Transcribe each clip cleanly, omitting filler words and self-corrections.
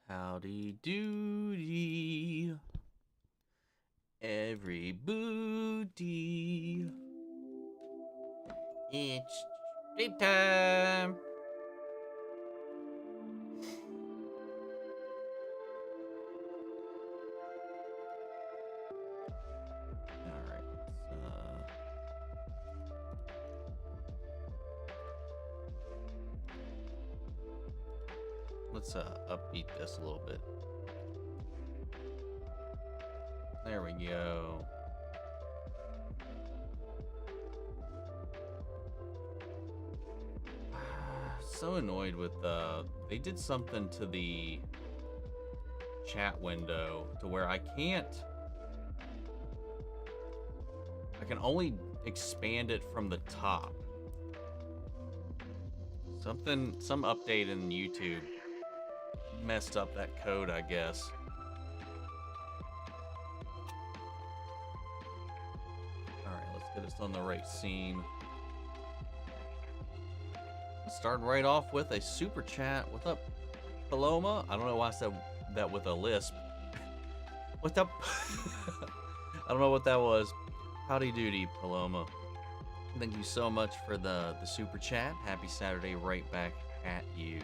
Howdy doody, every booty. It's sleep time. Alright, let's upbeat this a little bit. There we go. So annoyed with they did something to the chat window to where I can only expand it from the top. Some update in YouTube messed up that code, I guess. Alright, let's get us on the right scene. Starting right off with a super chat. What's up, Paloma? I don't know why I said that with a lisp. What's up? I don't know what that was. Howdy doody, Paloma. Thank you so much for the super chat. Happy Saturday right back at you.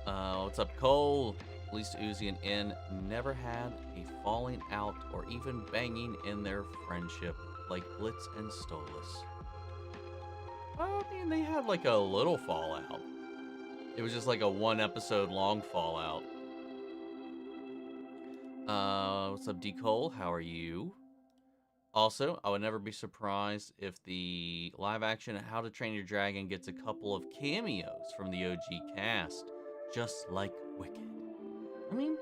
What's up, Cole? At least Uzi and N never had a falling out or even banging in their friendship like Blitz and Stolas. I mean, they had like a little fallout. It was just like a 1 episode long fallout. What's up, D. Cole? How are you? Also, I would never be surprised if the live action How to Train Your Dragon gets a couple of cameos from the OG cast, just like Wicked. I mean,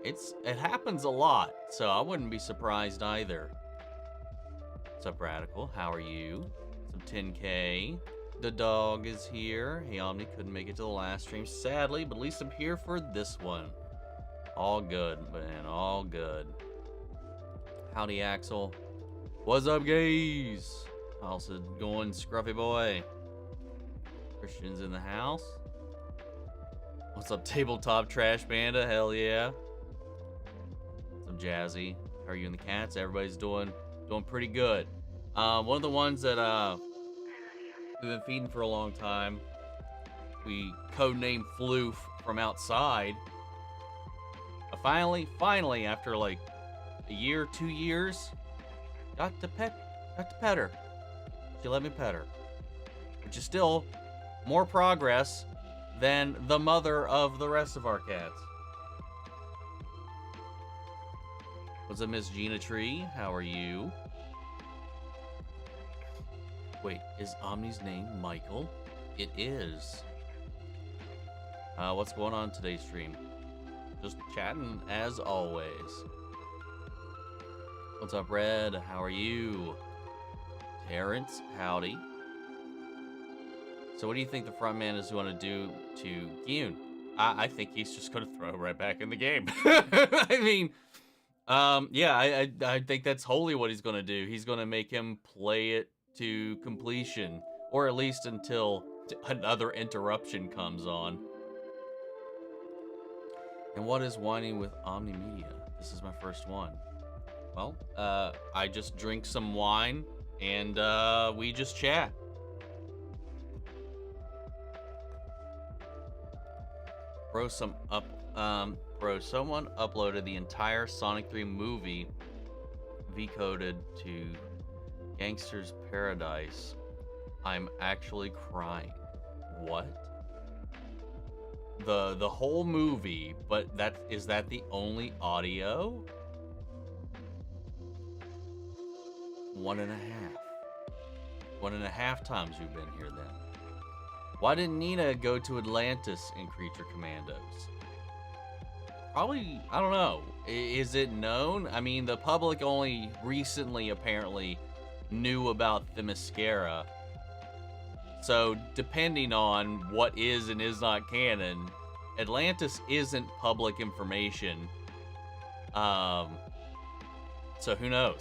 it happens a lot, so I wouldn't be surprised either. What's up, Radical? How are you? Some 10K. The dog is here. Hey, Omni couldn't make it to the last stream, sadly, but at least I'm here for this one. All good, man. All good. Howdy, Axel. What's up, guys? How's it going, Scruffy boy? Christian's in the house. What's up, Tabletop Trash Panda? Hell yeah. What's up, Jazzy? How are you and the cats? Everybody's doing pretty good. One of the ones that we've been feeding for a long time, we codenamed Floof from outside. Finally, after like a year, 2 years, got to pet her. She let me pet her, which is still more progress than the mother of the rest of our cats. What's up, Miss Gina Tree? How are you? Wait, is Omni's name Michael? It is. What's going on today's stream? Just chatting as always. What's up, Red? How are you? Terrence, howdy. So what do you think the front man is going to do to Gyun? I think he's just going to throw right back in the game. I mean, yeah, I think that's wholly what he's going to do. He's going to make him play it to completion, or at least until another interruption comes on. And what is whining with Omni Media? This is my first one. Well, I just drink some wine and we just chat. Bro, someone uploaded the entire Sonic 3 movie V-coded to Gangster's Paradise. I'm actually crying. What? The whole movie, but is that the only audio? 1.5. 1.5 times we've been here then. Why didn't Nina go to Atlantis in Creature Commandos? probably, I don't know. Is it known? I mean, the public only recently apparently knew about the mascara. So, depending on what is and is not canon, Atlantis isn't public information. So who knows?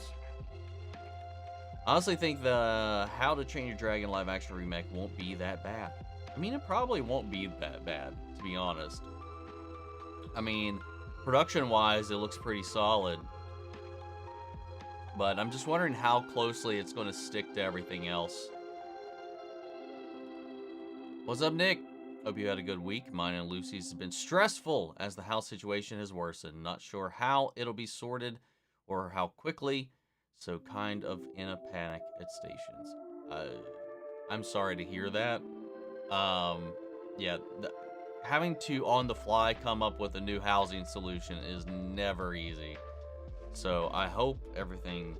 I honestly think the How to Train Your Dragon live action remake won't be that bad. I mean, it probably won't be that bad, to be honest. I mean, production-wise, it looks pretty solid. But I'm just wondering how closely it's going to stick to everything else. What's up, Nick? Hope you had a good week. Mine and Lucy's has been stressful as the house situation has worsened. Not sure how it'll be sorted or how quickly, so kind of in a panic at stations. I'm sorry to hear that. Yeah, having to on the fly come up with a new housing solution is never easy. So I hope everything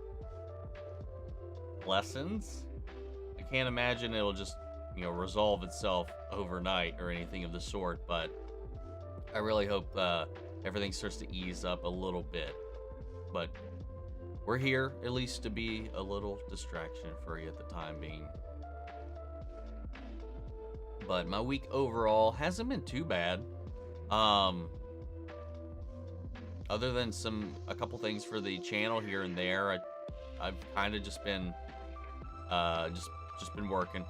lessens. I can't imagine it'll just, you know, resolve itself overnight or anything of the sort, but I really hope everything starts to ease up a little bit. But we're here at least to be a little distraction for you at the time being. But my week overall hasn't been too bad. Other than a couple things for the channel here and there, I've kind of just been just been working,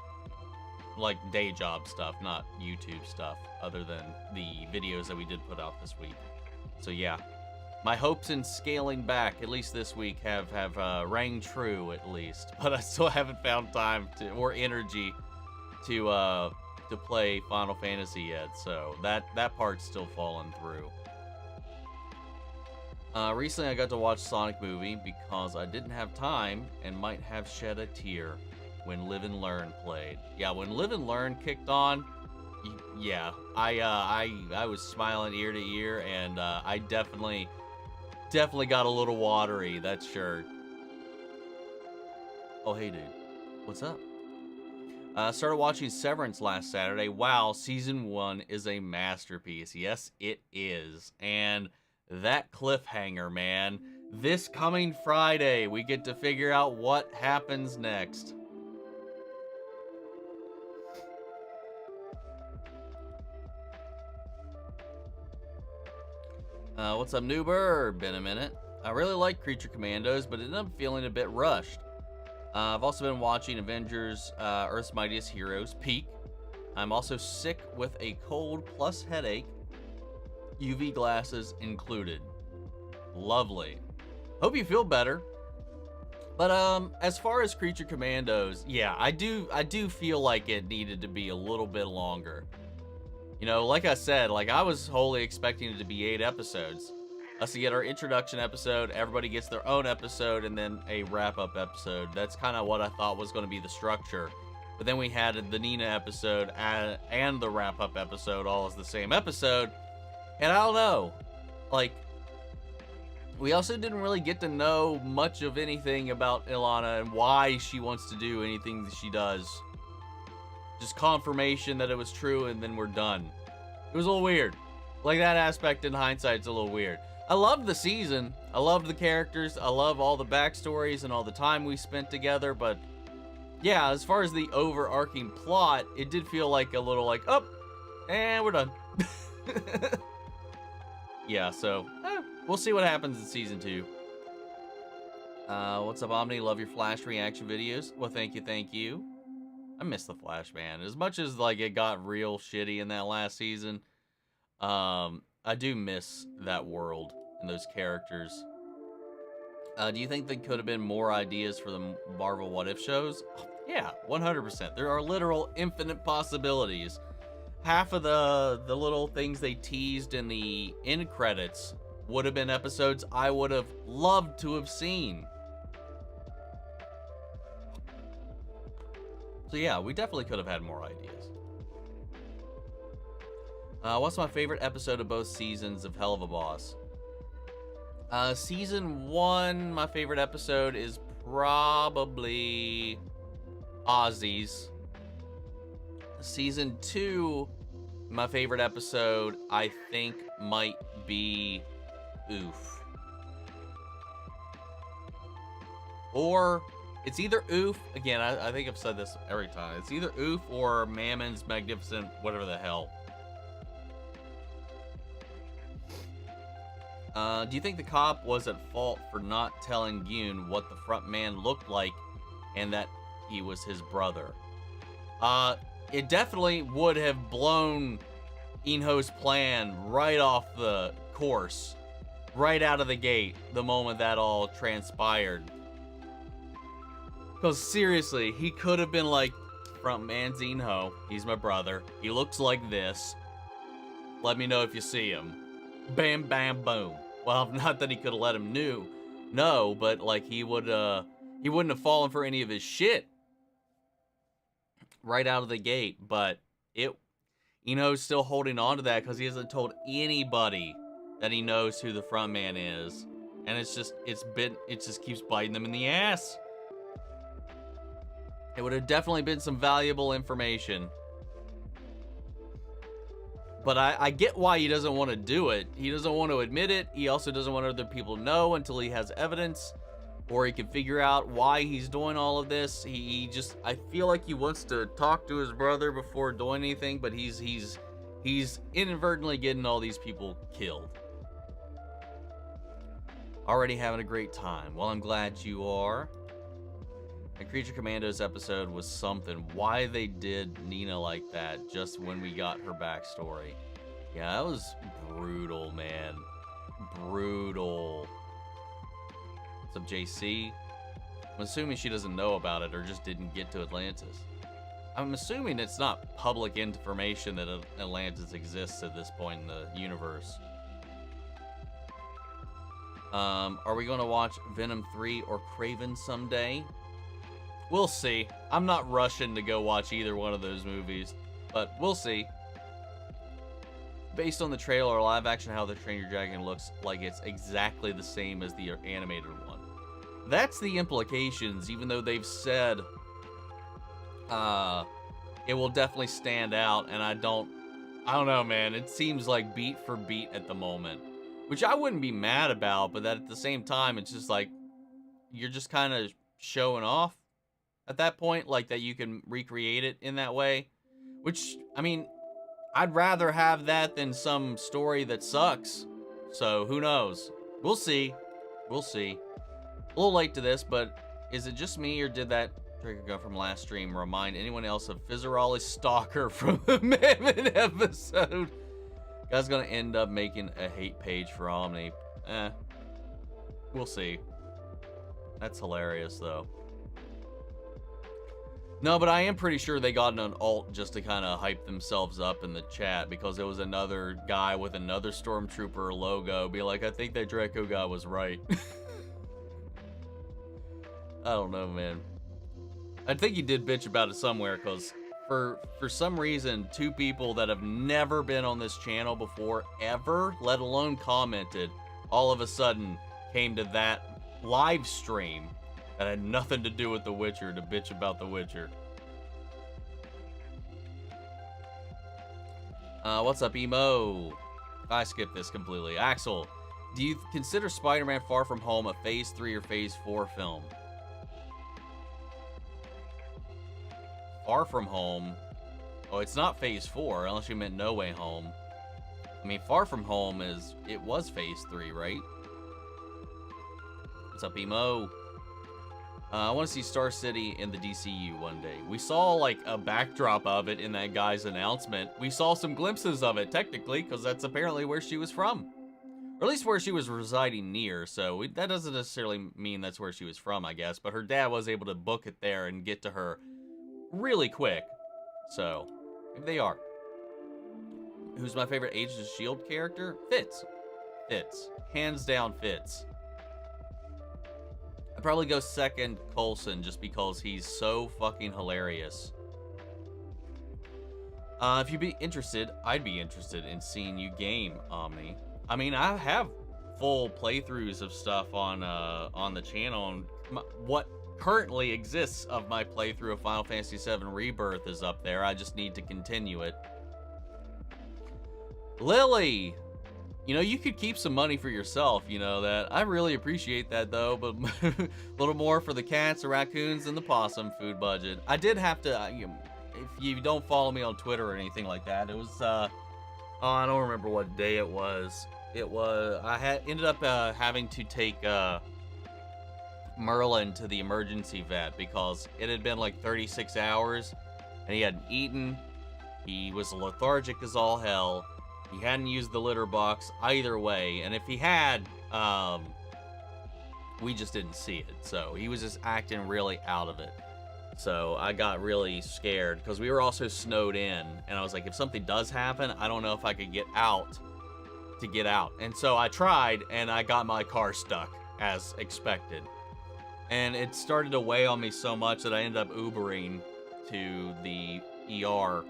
like day job stuff, not YouTube stuff, other than the videos that we did put out this week. So yeah, my hopes in scaling back, at least this week, have rang true at least. But I still haven't found time or energy to play Final Fantasy yet. So that part's still falling through. Recently I got to watch Sonic movie because I didn't have time and might have shed a tear when Live and Learn played. Yeah, when Live and Learn kicked on, yeah, I was smiling ear to ear, and I definitely got a little watery, that's sure. Oh, hey dude, what's up? Started watching Severance last Saturday. Wow, season 1 is a masterpiece. Yes, it is. And that cliffhanger, man. This coming Friday, we get to figure out what happens next. What's up, Newber? Been a minute. I really like Creature Commandos, but ended up feeling a bit rushed. I've also been watching Avengers, Earth's Mightiest Heroes, Peak. I'm also sick with a cold plus headache, UV glasses included. Lovely. Hope you feel better. But as far as Creature Commandos, yeah, I do feel like it needed to be a little bit longer. You know, like I said, like I was wholly expecting it to be 8 episodes. Us to get our introduction episode, everybody gets their own episode, and then a wrap-up episode. That's kind of what I thought was going to be the structure. But then we had the Nina episode and the wrap-up episode all as the same episode. And I don't know, like, we also didn't really get to know much of anything about Ilana and why she wants to do anything that she does. Just confirmation that it was true, and then we're done. It was a little weird. Like, that aspect in hindsight is a little weird. I loved the season. I loved the characters. I love all the backstories and all the time we spent together. But yeah, as far as the overarching plot, it did feel like a little like, oh, and we're done. Yeah, so we'll see what happens in season 2. What's up, Omni? Love your Flash reaction videos. Well, thank you. I miss the Flash, man. As much as like it got real shitty in that last season, I do miss that world and those characters. Do you think there could have been more ideas for the Marvel What If shows? Yeah, 100%. There are literal infinite possibilities. Half of the little things they teased in the end credits would have been episodes I would have loved to have seen. So yeah, we definitely could have had more ideas. What's my favorite episode of both seasons of Hell of a Boss? Season 1, my favorite episode is probably Ozzy's. Season 2, my favorite episode, I think, might be Oof. Or it's either Oof, again, I think I've said this every time. It's either Oof or Mammon's Magnificent, whatever the hell. Do you think the cop was at fault for not telling Yoon what the front man looked like and that he was his brother? It definitely would have blown Inho's plan right off the course, right out of the gate, the moment that all transpired. Because seriously, he could have been like, front man's Inho, he's my brother, he looks like this, let me know if you see him. Bam, bam, boom. Well, not that he could have let him know, but like he wouldn't have fallen for any of his shit right out of the gate. But Ino's still holding on to that because he hasn't told anybody that he knows who the front man is, and it just keeps biting them in the ass. It would have definitely been some valuable information. But I get why he doesn't want to do it. He doesn't want to admit it. He also doesn't want other people to know until he has evidence, or he can figure out why he's doing all of this. I feel like he wants to talk to his brother before doing anything, but he's inadvertently getting all these people killed. Already having a great time. Well, I'm glad you are. The Creature Commandos episode was something. Why they did Nina like that just when we got her backstory. Yeah, that was brutal, man. Brutal. What's up, JC? I'm assuming she doesn't know about it or just didn't get to Atlantis. I'm assuming it's not public information that Atlantis exists at this point in the universe. Are we going to watch Venom 3 or Kraven someday? We'll see. I'm not rushing to go watch either one of those movies, but we'll see. Based on the trailer or live action, How to Train Your Dragon looks like it's exactly the same as the animated one. That's the implications, even though they've said it will definitely stand out, and I don't know, man. It seems like beat for beat at the moment, which I wouldn't be mad about, but that at the same time, it's just like, you're just kind of showing off at that point, like that you can recreate it in that way, which, I mean, I'd rather have that than some story that sucks. So who knows? We'll see. We'll see. A little late to this, but is it just me, or did that Draco Gun from last stream remind anyone else of Fizzarolli's Stalker from the Mammoth episode? Guy's gonna end up making a hate page for Omni. We'll see. That's hilarious, though. No, but I am pretty sure they got an alt just to kind of hype themselves up in the chat, because there was another guy with another Stormtrooper logo be like, I think that Draco guy was right. I don't know, man. I think he did bitch about it somewhere, because for some reason, two people that have never been on this channel before, ever, let alone commented, all of a sudden came to that live stream that had nothing to do with The Witcher to bitch about The Witcher. What's up, Emo? I skipped this completely. Axel, do you consider Spider-Man Far From Home a Phase 3 or Phase 4 film? Far From Home? Oh, it's not Phase 4, unless you meant No Way Home. I mean, Far From Home it was Phase 3, right? What's up, Emo? I want to see Star City in the DCU one day. We saw, like, a backdrop of it in that guy's announcement. We saw some glimpses of it, technically, because that's apparently where she was from. Or at least where she was residing near, so that doesn't necessarily mean that's where she was from, I guess. But her dad was able to book it there and get to her really quick. So, maybe they are. Who's my favorite Agents of S.H.I.E.L.D. character? Fitz. Fitz. Hands down, Fitz. I'd probably go second Coulson, just because he's so fucking hilarious. If you'd be interested, I'd be interested in seeing you game, Omni. I mean, I have full playthroughs of stuff on the channel, and what currently exists of my playthrough of Final Fantasy VII Rebirth is up there. I just need to continue it. Lily! You know, you could keep some money for yourself, you know that. I really appreciate that, though, but a little more for the cats, the raccoons, and the possum food budget. I did have to, if you don't follow me on Twitter or anything like that, it was, oh, I don't remember what day it was. I ended up having to take Merlin to the emergency vet because it had been like 36 hours, and he hadn't eaten. He was lethargic as all hell. He hadn't used the litter box either way, and if he had, we just didn't see it. So he was just acting really out of it. So I got really scared because we were also snowed in, and I was like, if something does happen, I don't know if I could get out to get out. And so I tried, and I got my car stuck as expected. And it started to weigh on me so much that I ended up Ubering to the ER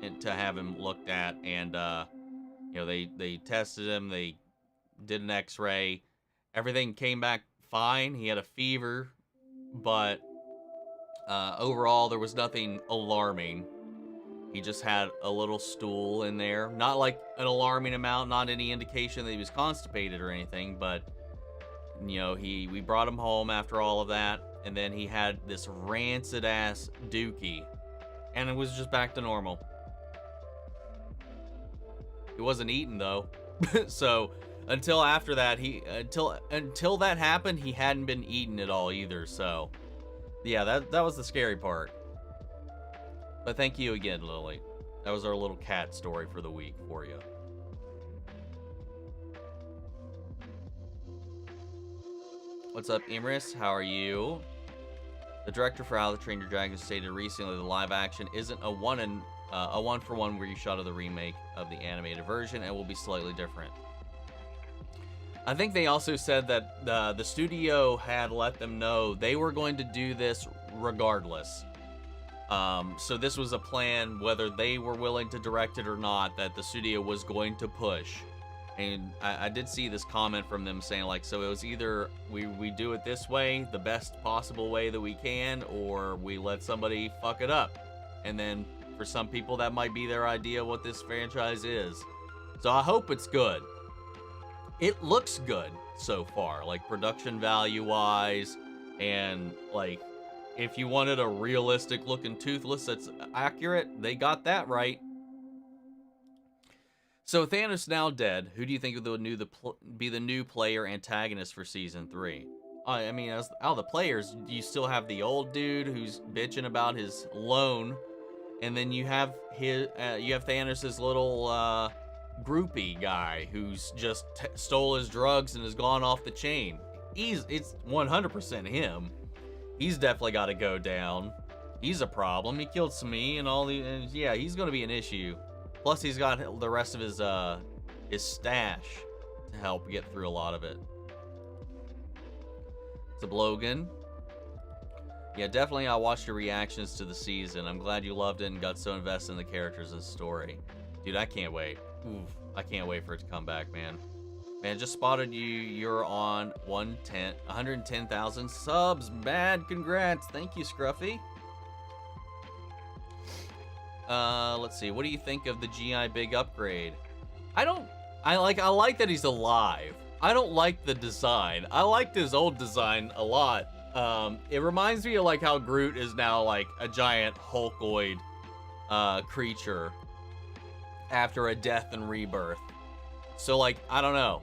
and to have him looked at, and you know, they tested him, they did an x-ray, everything came back fine. He had a fever, but overall there was nothing alarming. He just had a little stool in there, not like an alarming amount, not any indication that he was constipated or anything, but you know, we brought him home after all of that, and then he had this rancid ass dookie, and it was just back to normal. He wasn't eating though. So until after that, until that happened, he hadn't been eating at all either. So yeah, that was the scary part. But thank you again, Lily. That was our little cat story for the week for you. What's up, Imris? How are you? The director for How to Train Your Dragon stated recently the live action isn't a one-for-one reshot of the remake of the animated version and will be slightly different. I think they also said that the studio had let them know they were going to do this regardless. So this was a plan, whether they were willing to direct it or not, that the studio was going to push. And I did see this comment from them saying, like, so it was either we do it this way, the best possible way that we can, or we let somebody fuck it up. And then for some people, that might be their idea what this franchise is. So I hope it's good. It looks good so far, like production value wise, and like if you wanted a realistic looking Toothless that's accurate, they got that right. So Thanos now dead. Who do you think will be the new player antagonist for season 3? I mean, as all the players, you still have the old dude who's bitching about his loan, and then you have Thanos's little groupie guy who's just stole his drugs and has gone off the chain. It's 100% him. He's definitely got to go down. He's a problem. He killed Smee and all the, and yeah, he's going to be an issue. Plus, he's got the rest of his stash to help get through a lot of it. Zablogan. Yeah, definitely I watched your reactions to the season. I'm glad you loved it and got so invested in the characters and story. Dude, I can't wait. Oof, I can't wait for it to come back, man. Man, just spotted you. You're on 110,000 subs. Mad congrats. Thank you, Scruffy. Let's see. What do you think of the GI big upgrade? I like that he's alive. I don't like the design. I liked his old design a lot. It reminds me of like how Groot is now like a giant Hulkoid creature after a death and rebirth. So like, I don't know.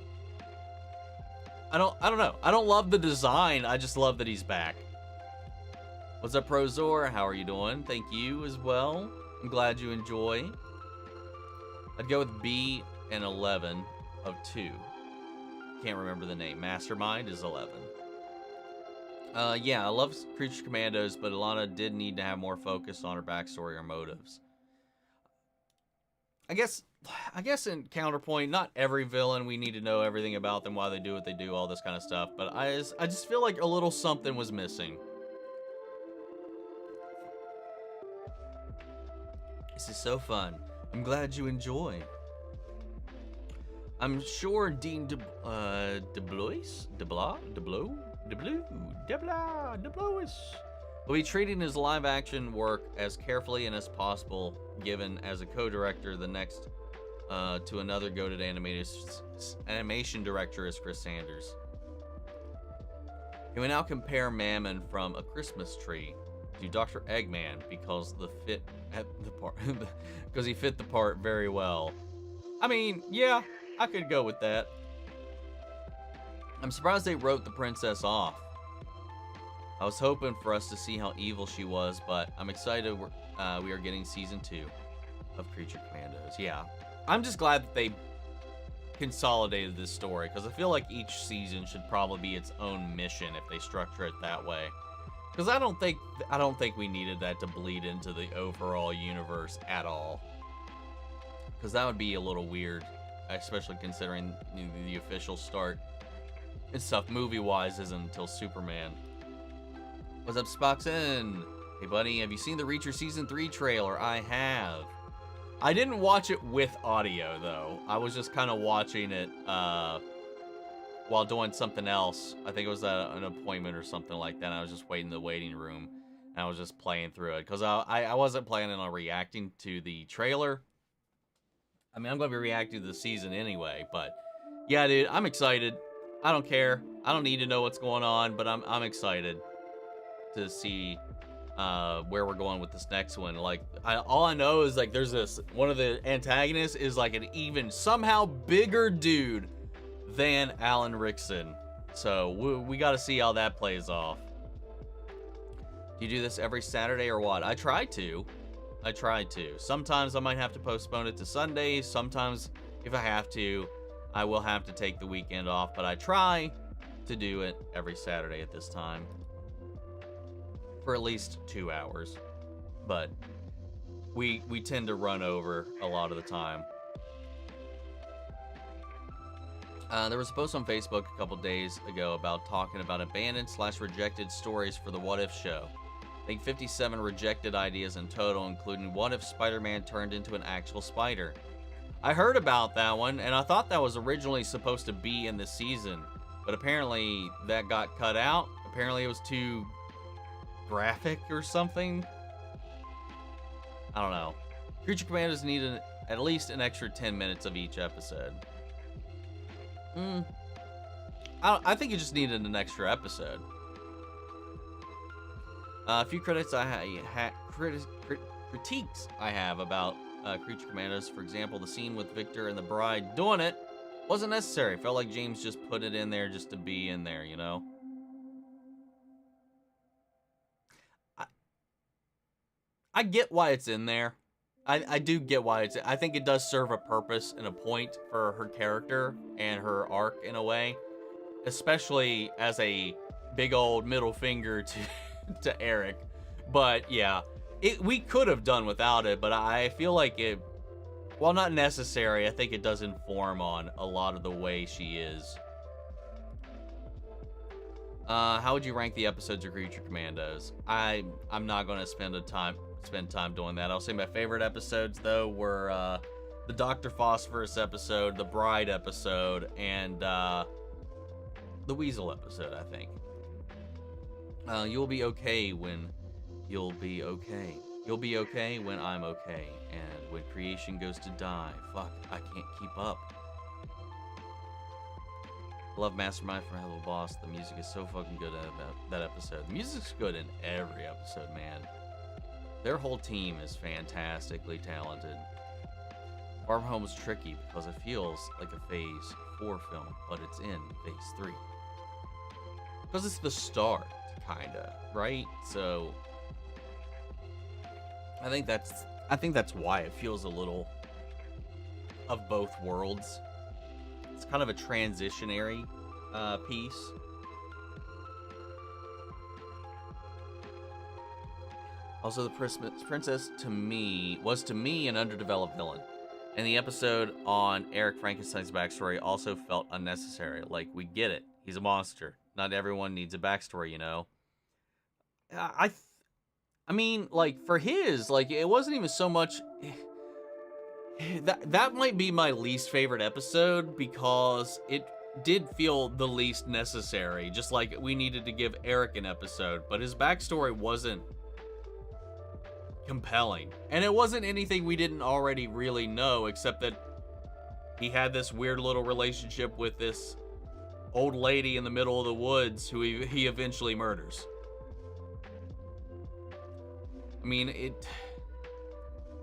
I don't know. I don't love the design. I just love that he's back. What's up, Prozor? How are you doing? Thank you as well. I'm glad you enjoy. I'd go with B and 11 of 2. Can't remember the name. Mastermind is 11. Yeah, I love Creature Commandos, but Alana did need to have more focus on her backstory or motives. I guess in counterpoint, not every villain we need to know everything about them, why they do what they do, all this kind of stuff. But I just feel like a little something was missing. This is so fun. I'm glad you enjoy. I'm sure Dean DeBlois will be treating his live-action work as carefully and as possible, given as a co-director the next to another goated animation director as Chris Sanders. Can we now compare Mammon from A Christmas Tree to Dr. Eggman because because he fit the part very well? I mean, yeah, I could go with that. I'm surprised they wrote the princess off. I was hoping for us to see how evil she was, but I'm excited we are getting season 2 of Creature Commandos. Yeah, I'm just glad that they consolidated this story, because I feel like each season should probably be its own mission if they structure it that way. Because I don't think we needed that to bleed into the overall universe at all. Because that would be a little weird, especially considering the official start and stuff movie-wise isn't until Superman. What's up, Spoxin? Hey, buddy, have you seen the Reacher Season 3 trailer? I have. I didn't watch it with audio, though. I was just kind of watching it while doing something else. I think it was an appointment or something like that. I was just waiting in the waiting room, and I was just playing through it. Because I wasn't planning on reacting to the trailer. I mean, I'm going to be reacting to the season anyway, but yeah, dude, I'm excited. I don't care. I don't need to know what's going on, but I'm excited to see where we're going with this next one. Like, all I know is, like, there's this one of the antagonists is like an even somehow bigger dude than Alan Rickson. So we got to see how that plays off. Do you do this every Saturday or what? I try to. Sometimes I might have to postpone it to Sundays. Sometimes, if I have to, I will have to take the weekend off. But I try to do it every Saturday at this time for at least 2 hours. But we tend to run over a lot of the time. There was a post on Facebook a couple days ago about talking about abandoned/rejected stories for the What If show. I think 57 rejected ideas in total, including what if Spider-Man turned into an actual spider. I heard about that one, and I thought that was originally supposed to be in the season, but apparently that got cut out. Apparently it was too graphic or something. I don't know. Creature Commandos need at least an extra 10 minutes of each episode. I think it just needed an extra episode. A few critiques I have about Creature Commandos. For example, the scene with Victor and the bride doing it wasn't necessary. Felt like James just put it in there just to be in there, you know? I get why it's in there. I do get why it's... I think it does serve a purpose and a point for her character and her arc in a way. Especially as a big old middle finger to Eric. But yeah, we could have done without it, but I feel like it, while not necessary, I think it does inform on a lot of the way she is. How would you rank the episodes of Creature Commandos? I'm not going to spend time doing that. I'll say my favorite episodes though were the Dr. Phosphorus episode, the Bride episode, and the Weasel episode, I think. You'll be okay when you'll be okay. You'll be okay when I'm okay. And when creation goes to die. Fuck, I can't keep up. Love Mastermind from Hello Boss. The music is so fucking good at that episode. The music's good in every episode, man. Their whole team is fantastically talented. Farm Home is tricky because it feels like a Phase 4 film, but it's in Phase 3. Because it's the start, kinda, right? So I think that's why it feels a little of both worlds. It's kind of a transitionary piece. Also, the princess was to me an underdeveloped villain. And the episode on Eric Frankenstein's backstory also felt unnecessary. Like, we get it. He's a monster. Not everyone needs a backstory, you know? I mean, like, for his, like, it wasn't even so much... That might be my least favorite episode because it did feel the least necessary. Just like we needed to give Eric an episode, but his backstory wasn't compelling. And it wasn't anything we didn't already really know, except that he had this weird little relationship with this old lady in the middle of the woods who he eventually murders. I mean,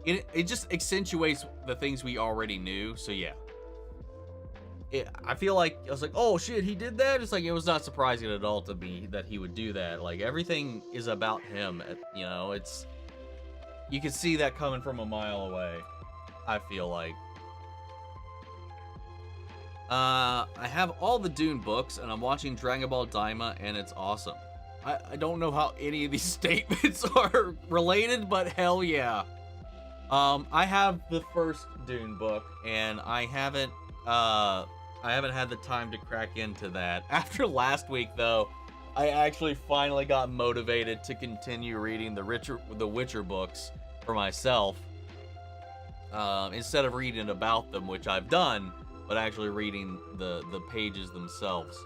it just accentuates the things we already knew, so yeah. I feel like, I was like, oh shit, he did that? It's like, it was not surprising at all to me that he would do that. Like, everything is about him, you know, it's, you can see that coming from a mile away, I feel like. I have all the Dune books, and I'm watching Dragon Ball Daima, and it's awesome. I don't know how any of these statements are related, but hell yeah. I have the first Dune book, and I haven't had the time to crack into that. After last week, though, I actually finally got motivated to continue reading the Witcher books for myself, instead of reading about them, which I've done, but actually reading the pages themselves.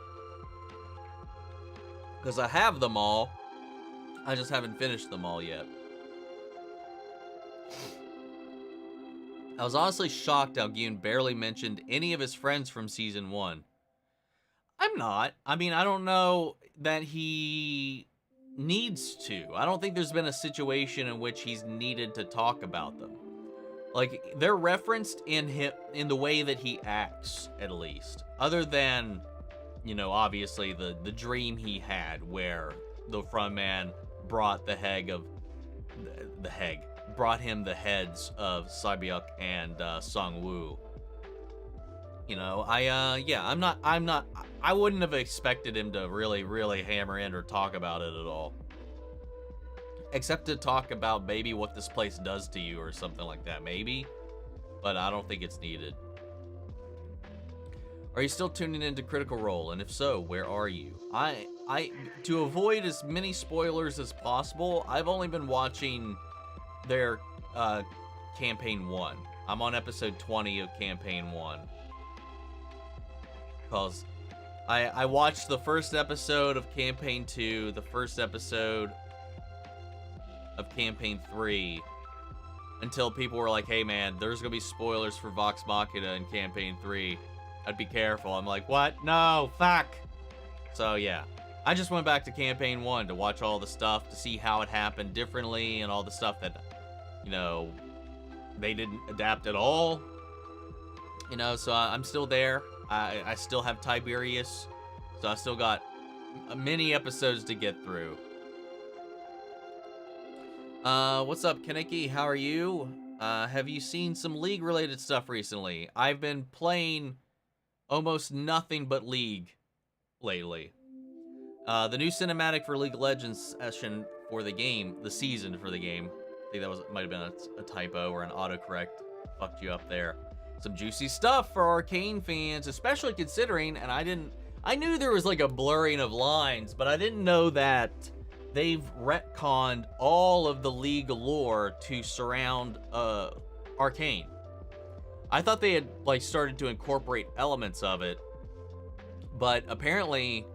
Because I have them all, I just haven't finished them all yet. I was honestly shocked how Gune barely mentioned any of his friends from Season 1. I'm not. I mean, I don't know that he needs to. I don't think there's been a situation in which he's needed to talk about them. Like, they're referenced in the way that he acts, at least. Other than, you know, obviously the dream he had where the frontman brought brought him the heads of Sabyuk and Songwoo. You know, I wouldn't have expected him to really hammer in or talk about it at all. Except to talk about maybe what this place does to you or something like that, maybe. But I don't think it's needed. Are you still tuning into Critical Role? And if so, where are you? To avoid as many spoilers as possible, I've only been watching their Campaign 1. I'm on episode 20 of Campaign 1. Because I watched the first episode of Campaign 2, the first episode of Campaign 3, until people were like, hey man, there's gonna be spoilers for Vox Machina in Campaign 3. I'd be careful. I'm like, what? No, fuck. So yeah, I just went back to Campaign 1 to watch all the stuff, to see how it happened differently, and all the stuff that, you know, they didn't adapt at all. You know, so I'm still there. I still have Tiberius, so I still got many episodes to get through. What's up, Kaneki? How are you? Have you seen some League-related stuff recently? I've been playing almost nothing but League lately. The new cinematic for League of Legends session for the game, the season for the game. I think that might have been a typo or an autocorrect. Fucked you up there. Some juicy stuff for Arcane fans, especially considering, and I knew there was like a blurring of lines, but I didn't know that they've retconned all of the League lore to surround Arcane. I thought they had like started to incorporate elements of it, but apparently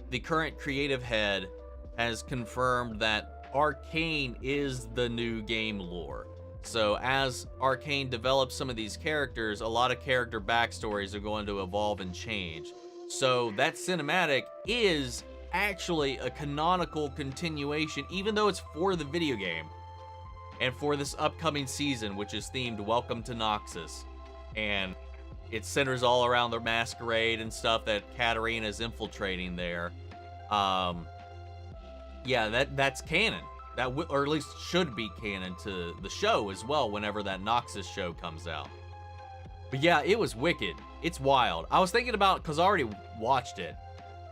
the current creative head has confirmed that Arcane is the new game lore. So as Arcane develops some of these characters, a lot of character backstories are going to evolve and change. So that cinematic is actually a canonical continuation, even though it's for the video game and for this upcoming season, which is themed Welcome to Noxus. And it centers all around the masquerade and stuff that Katarina is infiltrating there. Yeah, that's canon. That or at least should be canon to the show as well whenever that Noxus show comes out. But yeah, it was wicked. It's wild. I was thinking about, because I already watched it,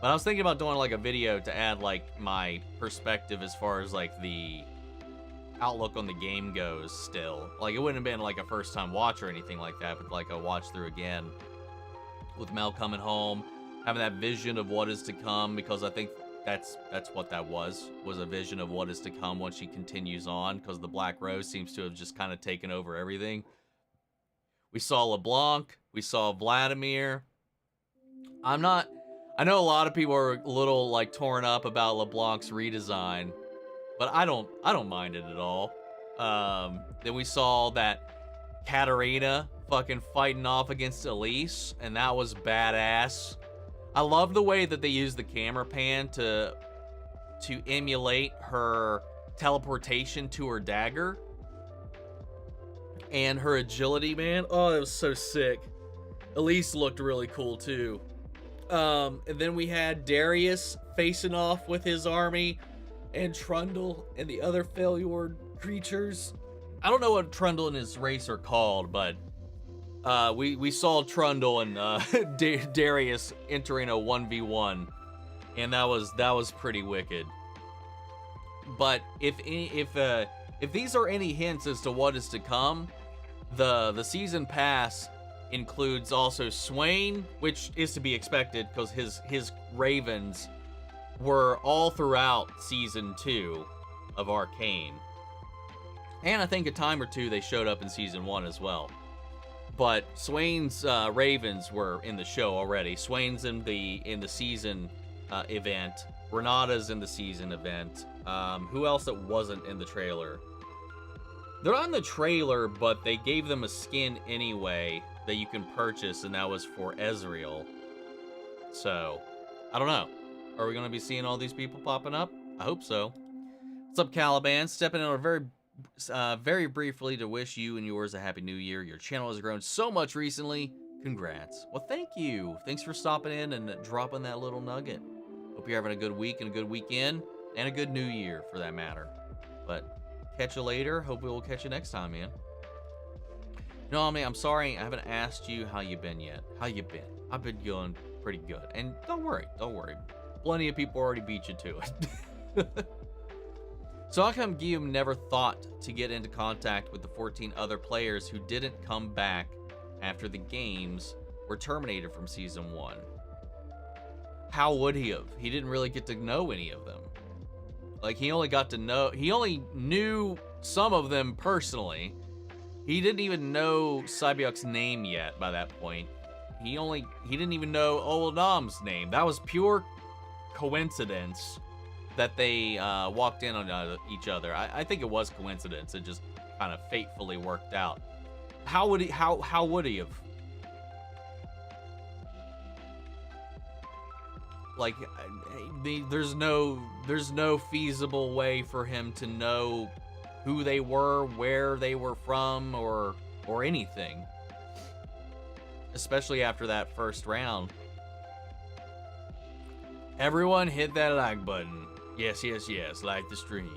but I was thinking about doing like a video to add like my perspective as far as like the outlook on the game goes still. Like it wouldn't have been like a first time watch or anything like that, but like a watch through again with Mel coming home, having that vision of what is to come, because I think that's what that was a vision of what is to come once she continues on, because the Black Rose seems to have just kind of taken over everything. We saw LeBlanc, we saw Vladimir. I know a lot of people are a little like torn up about LeBlanc's redesign, but I don't mind it at all. Then we saw that Katarina fucking fighting off against Elise, and that was badass. I love the way that they use the camera pan to emulate her teleportation to her dagger and her agility, man. Oh, that was so sick. Elise looked really cool too. And then we had Darius facing off with his army and Trundle and the other Failure creatures. I don't know what Trundle and his race are called, but we saw Trundle and Darius entering a 1v1, and that was pretty wicked. But if these are any hints as to what is to come, the season pass includes also Swain, which is to be expected because his ravens were all throughout season 2 of Arcane. And I think a time or two they showed up in season 1 as well. But Swain's ravens were in the show already. Swain's in the season event. Renata's in the season event. Who else that wasn't in the trailer? They're on the trailer, but they gave them a skin anyway that you can purchase, and that was for Ezreal. So, I don't know. Are we going to be seeing all these people popping up? I hope so. What's up, Caliban? Stepping in very briefly to wish you and yours a happy new year. Your channel has grown so much recently. Congrats. Well, thank you. Thanks for stopping in and dropping that little nugget. Hope you're having a good week and a good weekend and a good new year for that matter. But catch you later. Hope we will catch you next time, man. No, I mean, I'm sorry I haven't asked you how you been yet. How you been? I've been doing pretty good. And don't worry. Plenty of people already beat you to it. So how come Guillaume never thought to get into contact with the 14 other players who didn't come back after the games were terminated from season 1? How would he have? He didn't really get to know any of them. Like, he only knew some of them personally. He didn't even know Cybiok's name yet by that point. He didn't even know Omn's name. That was pure coincidence that they walked in on each other. I think it was coincidence. It just kind of fatefully worked out. How would he have? Like, there's no feasible way for him to know who they were, where they were from, or anything. Especially after that first round. Everyone hit that like button. Yes, like the stream.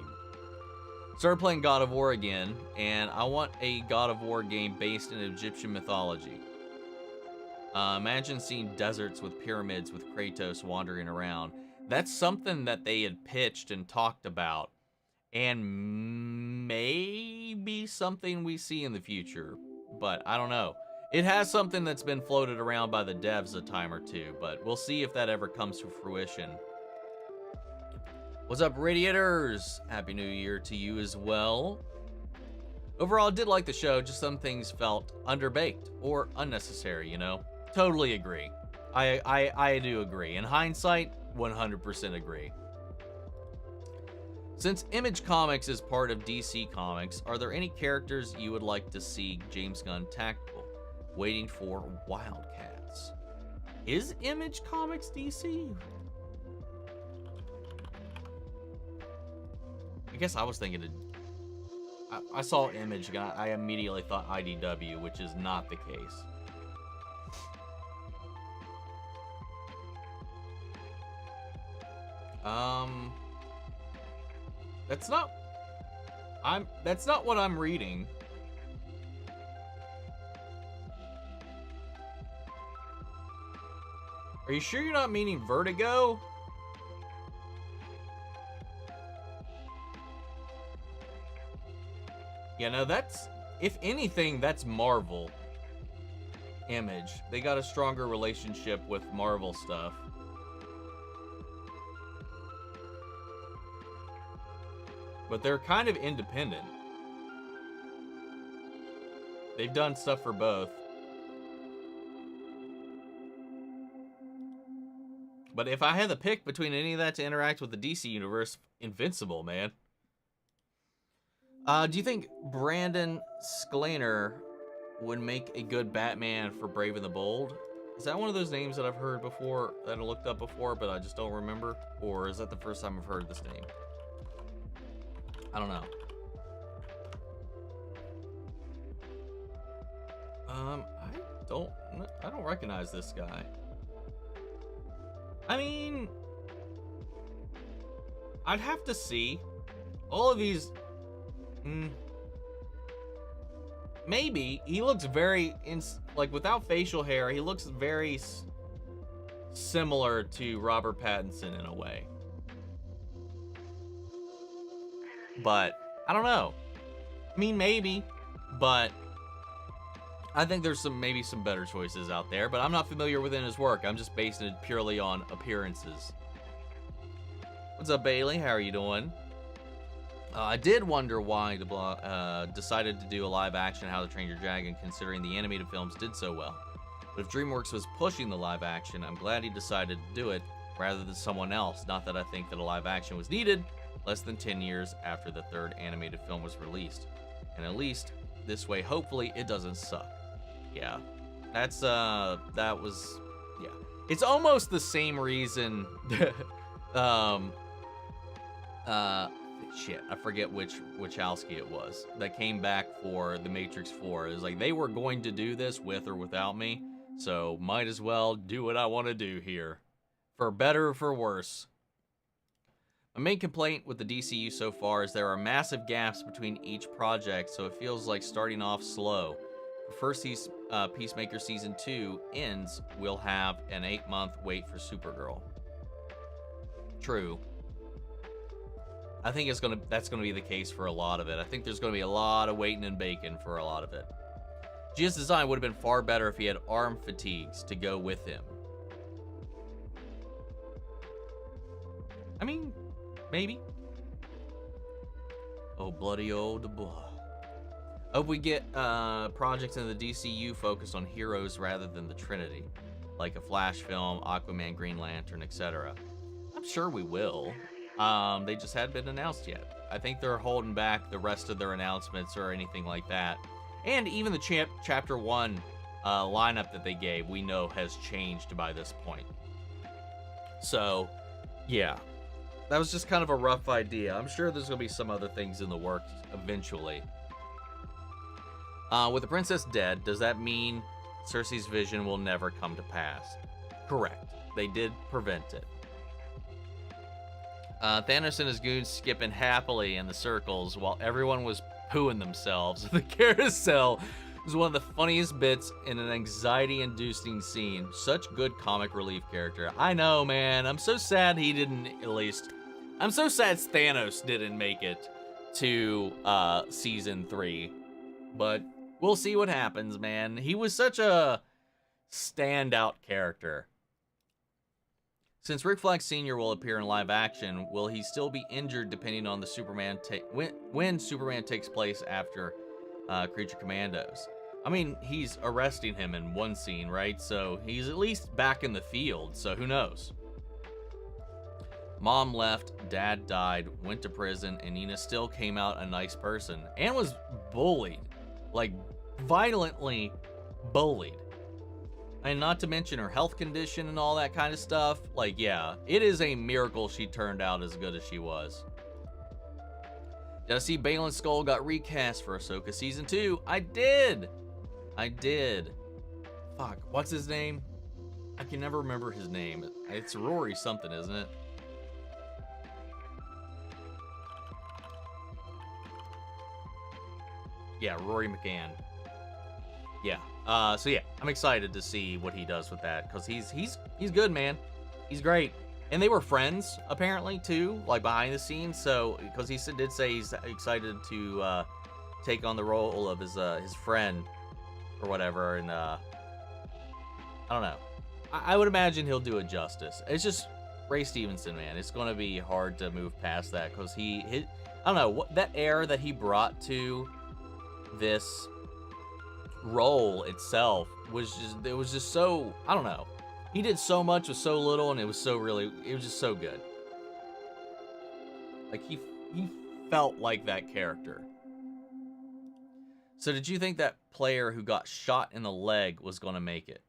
Started playing God of War again, and I want a God of War game based in Egyptian mythology. Imagine seeing deserts with pyramids with Kratos wandering around. That's something that they had pitched and talked about, and maybe something we see in the future, but I don't know. It has something that's been floated around by the devs a time or two, but we'll see if that ever comes to fruition. What's up, Radiators? Happy New Year to you as well. Overall, I did like the show, just some things felt underbaked or unnecessary, you know? Totally agree. I do agree. In hindsight, 100% agree. Since Image Comics is part of DC Comics, are there any characters you would like to see James Gunn tackle? Waiting for Wildcats. Is Image Comics DC? I guess I was thinking I saw Image and I immediately thought IDW, which is not the case. That's not what I'm reading. Are you sure you're not meaning Vertigo? Yeah, no, that's, if anything, that's Marvel. Image. They got a stronger relationship with Marvel stuff. But they're kind of independent. They've done stuff for both. But if I had to pick between any of that to interact with the DC universe, Invincible, man. Do you think Brandon Sklenar would make a good Batman for Brave and the Bold. Is that one of those names that I've heard before, that I looked up before, but I just don't remember? Or is that the first time I've heard this name? I don't know. I don't recognize this guy. I mean, I'd have to see. All of these, maybe. He looks very, like, without facial hair, he looks very similar to Robert Pattinson in a way. But, I don't know. I mean, maybe, but I think there's maybe some better choices out there, but I'm not familiar with his work. I'm just basing it purely on appearances. What's up, Bailey? How are you doing? I did wonder why decided to do a live action How to Train Your Dragon, considering the animated films did so well. But if DreamWorks was pushing the live action, I'm glad he decided to do it rather than someone else. Not that I think that a live action was needed, less than 10 years after the third animated film was released. And at least this way, hopefully, it doesn't suck. Yeah, that's, that was, yeah. It's almost the same reason, shit, I forget which Wachowski it was that came back for The Matrix 4. It was like, they were going to do this with or without me, so might as well do what I want to do here. For better or for worse. My main complaint with the DCU so far is there are massive gaps between each project, so it feels like starting off slow. First, Peacemaker Season 2 ends, we'll have an 8-month wait for Supergirl. True. I think that's gonna be the case for a lot of it. I think there's gonna be a lot of waiting and baking for a lot of it. Gia's design would have been far better if he had arm fatigues to go with him. I mean, maybe. Oh, bloody old boy. Hope we get projects in the DCU focused on heroes rather than the Trinity, like a Flash film, Aquaman, Green Lantern, etc. I'm sure we will. They just hadn't been announced yet. I think they're holding back the rest of their announcements or anything like that. And even the Chapter 1 lineup that they gave, we know has changed by this point. So, yeah. That was just kind of a rough idea. I'm sure there's going to be some other things in the works eventually. With the princess dead, does that mean Cersei's vision will never come to pass? Correct. They did prevent it. Thanos and his goons skipping happily in the circles while everyone was pooing themselves. The carousel was one of the funniest bits in an anxiety-inducing scene. Such good comic relief character. I know, man. I'm so sad he didn't, at least. I'm so sad Thanos didn't make it to Season 3. But we'll see what happens, man. He was such a standout character. Since Rick Flag Sr. will appear in live action, will he still be injured depending on the when Superman takes place after Creature Commandos? I mean, he's arresting him in one scene, right? So he's at least back in the field, so who knows? Mom left, Dad died, went to prison, and Nina still came out a nice person and was bullied. Like, violently bullied. And not to mention her health condition and all that kind of stuff. Like, yeah, it is a miracle she turned out as good as she was. Did I see Balin's Skull got recast for Ahsoka Season 2? I did! I did. Fuck, what's his name? I can never remember his name. It's Rory something, isn't it? Yeah, Rory McGann. Yeah. So yeah, I'm excited to see what he does with that, because he's good, man. He's great. And they were friends, apparently, too, like behind the scenes. So, because he did say he's excited to take on the role of his friend or whatever. And I don't know. I would imagine he'll do it justice. It's just Ray Stevenson, man. It's going to be hard to move past that, because I don't know, what that air that he brought to this role itself was just so, I don't know. He did so much with so little, and it was just so good. Like, he felt like that character. So did you think that player who got shot in the leg was going to make it?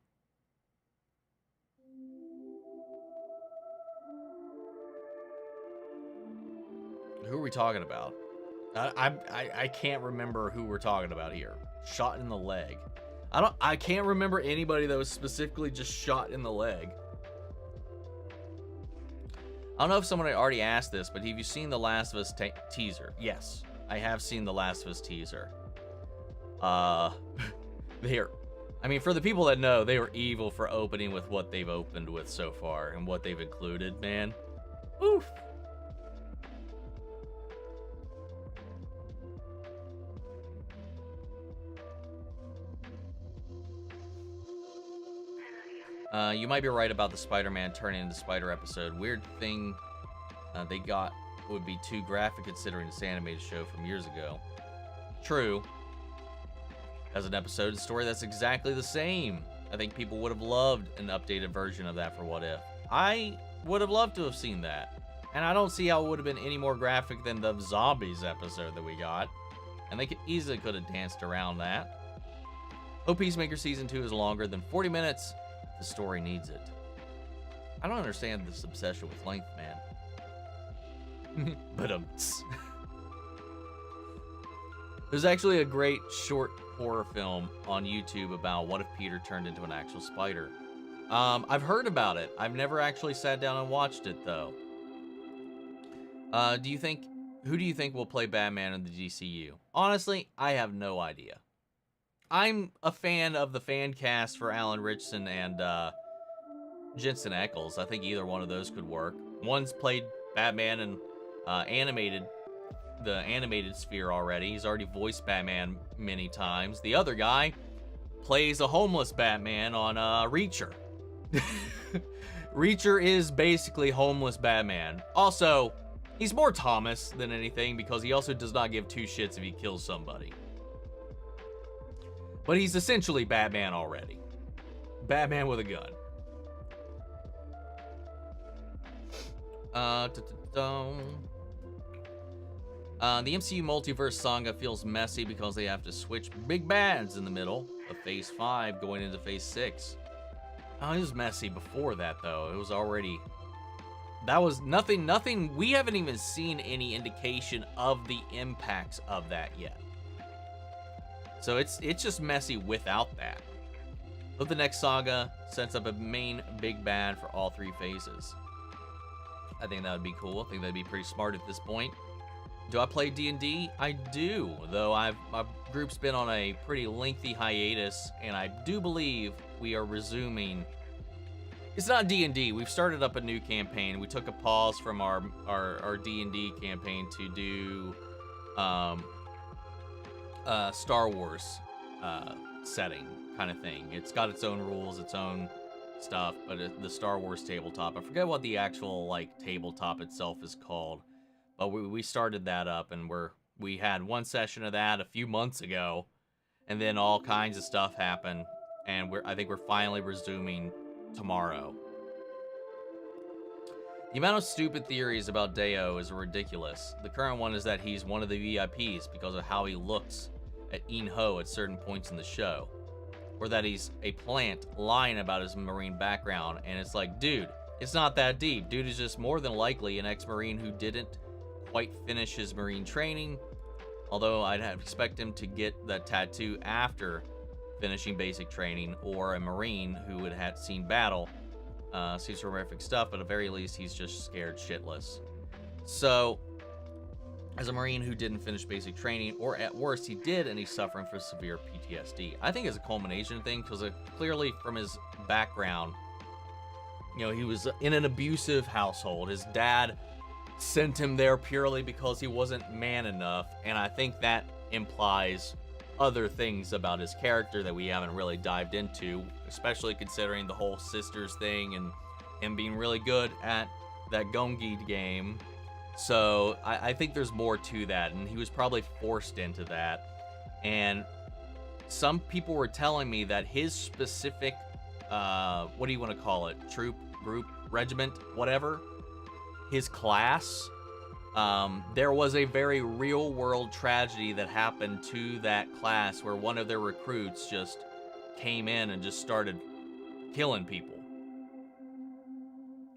Who are we talking about? I can't remember who we're talking about here. Shot in the leg. I can't remember anybody that was specifically just shot in the leg. I don't know if someone already asked this, but have you seen the Last of Us teaser? Yes, I have seen the Last of Us teaser. They're, I mean, for the people that know, they were evil for opening with what they've opened with so far and what they've included, man. Oof. You might be right about the Spider-Man turning into Spider episode. Weird thing they got would be too graphic considering this animated show from years ago. True. As an episode story that's exactly the same. I think people would have loved an updated version of that for What If. I would have loved to have seen that. And I don't see how it would have been any more graphic than the Zombies episode that we got. And they easily could have danced around that. Hope Peacemaker Season 2 is longer than 40 minutes. The story needs it. I don't understand this obsession with length, man. But there's actually a great short horror film on YouTube about what if Peter turned into an actual spider. I've heard about it. I've never actually sat down and watched it though. Who do you think will play Batman in the DCU? Honestly, I have no idea. I'm a fan of the fan cast for Alan Ritchson and Jensen Ackles. I think either one of those could work. One's played Batman in the animated sphere already. He's already voiced Batman many times. The other guy plays a homeless Batman on Reacher. Reacher is basically homeless Batman. Also, he's more Thomas than anything because he also does not give two shits if he kills somebody. But he's essentially Batman already. Batman with a gun. The MCU multiverse saga feels messy because they have to switch big bads in the middle of Phase 5 going into Phase 6. Oh, it was messy before that, though. It was already... That was nothing... We haven't even seen any indication of the impacts of that yet. So it's just messy without that. But the next saga sets up a main big bad for all three phases. I think that would be cool. I think that'd be pretty smart at this point. Do I play D&D? I do, though my group's been on a pretty lengthy hiatus, and I do believe we are resuming. It's not D&D. We've started up a new campaign. We took a pause from our D&D campaign to do Star Wars setting kind of thing. It's got its own rules, its own stuff, but the Star Wars tabletop. I forget what the actual tabletop itself is called, but we started that up, and we had one session of that a few months ago, and then all kinds of stuff happened, and I think we're finally resuming tomorrow. The amount of stupid theories about Deo is ridiculous. The current one is that he's one of the VIPs because of how he looks at In-Ho at certain points in the show. Or that he's a plant lying about his Marine background, and it's like, dude, it's not that deep. Dude is just more than likely an ex-Marine who didn't quite finish his Marine training, although I'd expect him to get that tattoo after finishing basic training, or a Marine who had seen battle. Seems horrific stuff, but at the very least, he's just scared shitless. So, as a Marine who didn't finish basic training, or at worst, he did, and he's suffering from severe PTSD. I think it's a culmination thing, because clearly from his background, you know, he was in an abusive household. His dad sent him there purely because he wasn't man enough, and I think that implies other things about his character that we haven't really dived into, especially considering the whole sisters thing and him being really good at that Gongi game. So I think there's more to that, and he was probably forced into that. And some people were telling me that his specific, what do you want to call it, troop, group, regiment, whatever, his class there was a very real-world tragedy that happened to that class where one of their recruits just came in and just started killing people.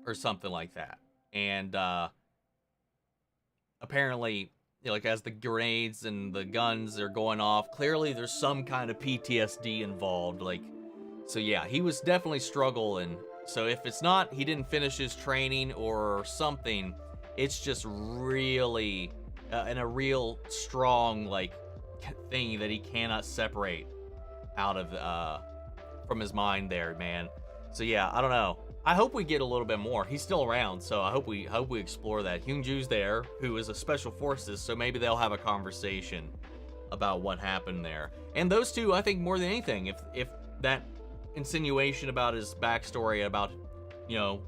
Or something like that. And apparently, you know, like as the grenades and the guns are going off, clearly there's some kind of PTSD involved. Like, so yeah, he was definitely struggling. So if it's not, he didn't finish his training or something, it's just really in a real strong like thing that he cannot separate out of from his mind there, man. So yeah, I don't know. I hope we get a little bit more. He's still around, so I hope we explore that. Hyunju's there, who is a special forces, so maybe they'll have a conversation about what happened there. And those two, I think more than anything, if that insinuation about his backstory, about, you know,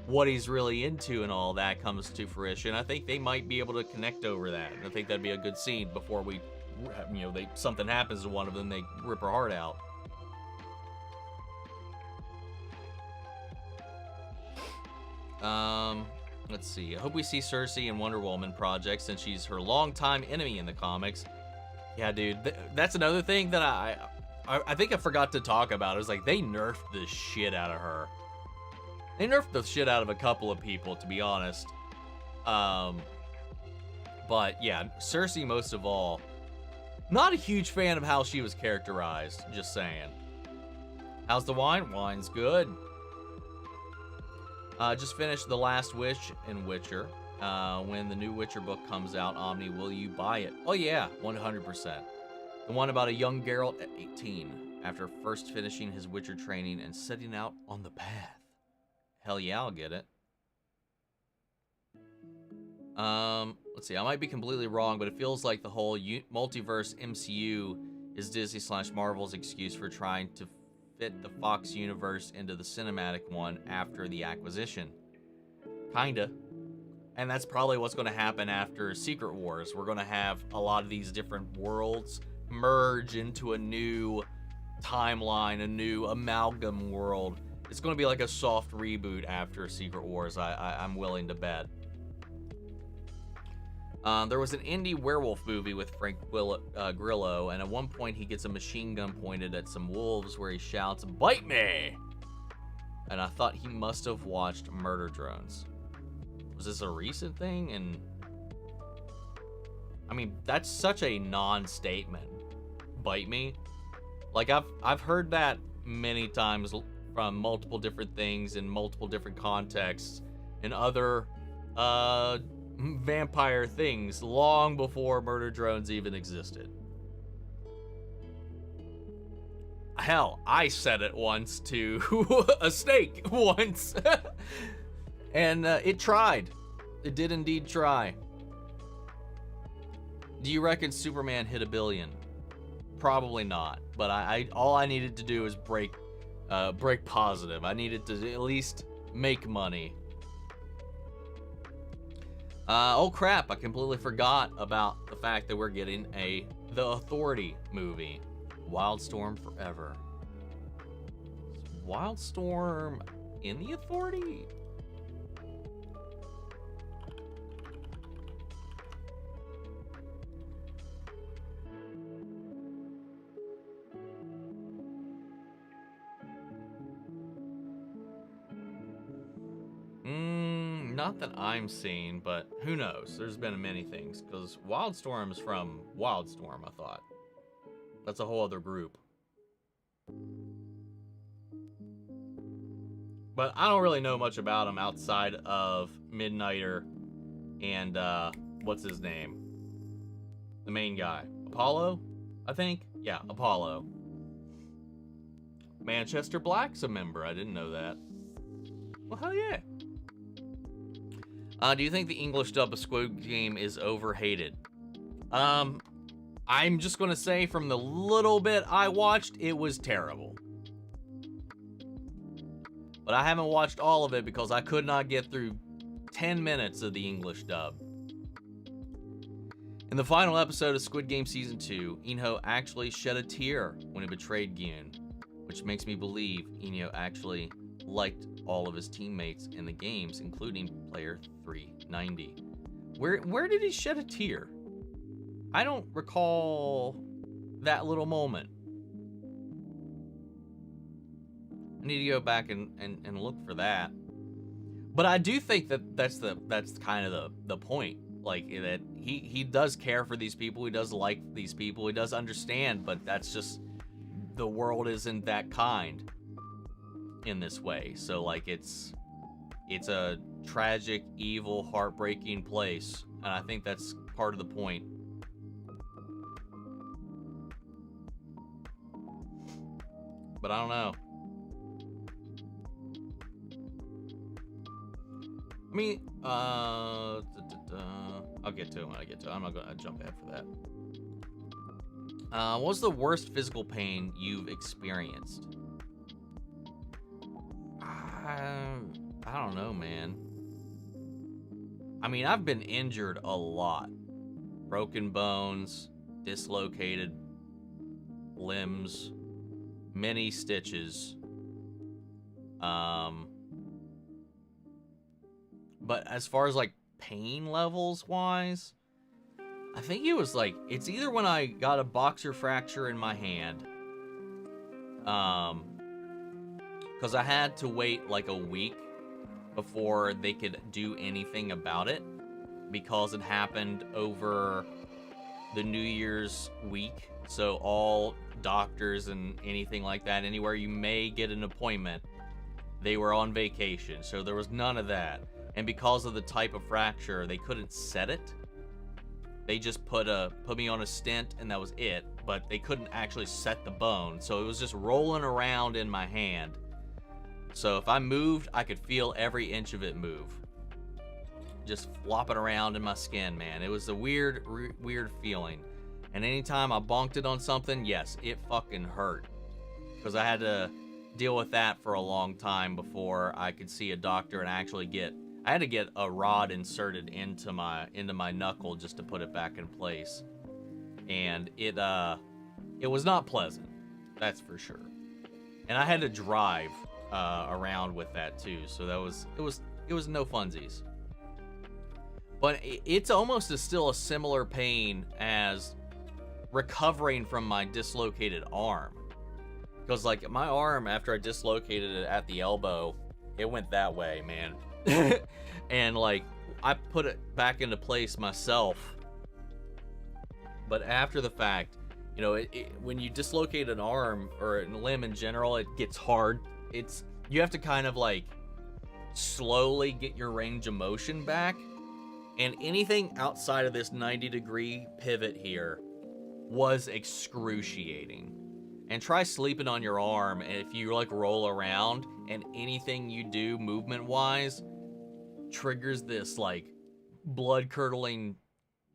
what he's really into and all that comes to fruition, I think they might be able to connect over that. And I think that'd be a good scene before we, you know, something happens to one of them, they rip her heart out. Let's see. I hope we see Cersei in Wonder Woman project since she's her longtime enemy in the comics. Yeah, dude, that's another thing that I think I forgot to talk about. It was like they nerfed the shit out of her. They nerfed the shit out of a couple of people, to be honest. But yeah, Cersei most of all. Not a huge fan of how she was characterized, just saying. How's the wine? Wine's good. Just finished The Last Wish in Witcher. When the new Witcher book comes out, Omni, will you buy it? Oh yeah, 100%. The one about a young Geralt at 18, after first finishing his Witcher training and setting out on the path. Hell yeah, I'll get it. Let's see, I might be completely wrong, but it feels like the whole multiverse MCU is Disney/Marvel's excuse for trying to fit the Fox universe into the cinematic one after the acquisition. Kinda. And that's probably what's going to happen after Secret Wars. We're going to have a lot of these different worlds merge into a new timeline, a new amalgam world. It's going to be like a soft reboot after Secret Wars, I'm willing to bet. There was an indie werewolf movie with Frank Grillo, and at one point he gets a machine gun pointed at some wolves where he shouts, "Bite me!" And I thought he must have watched Murder Drones. Was this a recent thing? And I mean, that's such a non-statement. Bite me? Like, I've heard that many times from multiple different things in multiple different contexts and other vampire things long before Murder Drones even existed. Hell, I said it once to a snake once. And it tried. It did indeed try. Do you reckon Superman hit $1 billion? Probably not. But all I needed to do is break positive. I needed to at least make money. Oh crap, I completely forgot about the fact that we're getting The Authority movie. Wildstorm Forever. Is Wildstorm in The Authority? Not that I'm seeing, but who knows? There's been many things, because Wildstorm is from Wildstorm, I thought. That's a whole other group. But I don't really know much about him outside of Midnighter and, what's his name? The main guy. Apollo, I think? Yeah, Apollo. Manchester Black's a member. I didn't know that. Well, hell yeah. Do you think the English dub of Squid Game is overhated? I'm just gonna say from the little bit I watched, it was terrible. But I haven't watched all of it because I could not get through 10 minutes of the English dub. In the final episode of Squid Game Season 2, Inho actually shed a tear when he betrayed Gyun, which makes me believe Inho actually liked all of his teammates in the games, including player 390. Where did he shed a tear? I don't recall that little moment. I need to go back and look for that. But I do think that that's kind of the point. Like, that he does care for these people, he does like these people, he does understand, but that's just, the world isn't that kind in this way. So like, it's a tragic, evil, heartbreaking place, and I think that's part of the point. But I don't know. I mean, I'll get to it when I get to it. I'm not gonna jump ahead for that. What's the worst physical pain you've experienced? I don't know, man. I mean, I've been injured a lot. Broken bones, dislocated limbs, many stitches. But as far as like pain levels wise, I think it was like, it's either when I got a boxer fracture in my hand, because I had to wait like a week before they could do anything about it, because it happened over the New Year's week. So all doctors and anything like that, anywhere you may get an appointment, they were on vacation. So there was none of that. And because of the type of fracture, they couldn't set it. They just put me on a stent and that was it, but they couldn't actually set the bone. So it was just rolling around in my hand. So if I moved, I could feel every inch of it move. Just flopping around in my skin, man. It was a weird feeling. And anytime I bonked it on something, yes, it fucking hurt. Because I had to deal with that for a long time before I could see a doctor and actually I had to get a rod inserted into my knuckle just to put it back in place. And it was not pleasant, that's for sure. And I had to drive around with that too, so it was no funsies. But it's almost still a similar pain as recovering from my dislocated arm. Because like my arm, after I dislocated it at the elbow, it went that way, man. And like I put it back into place myself, but after the fact, you know, when you dislocate an arm or a limb in general, it gets hard. You have to kind of like slowly get your range of motion back, and anything outside of this 90-degree pivot here was excruciating. And try sleeping on your arm, and if you like roll around and anything you do movement wise triggers this like blood curdling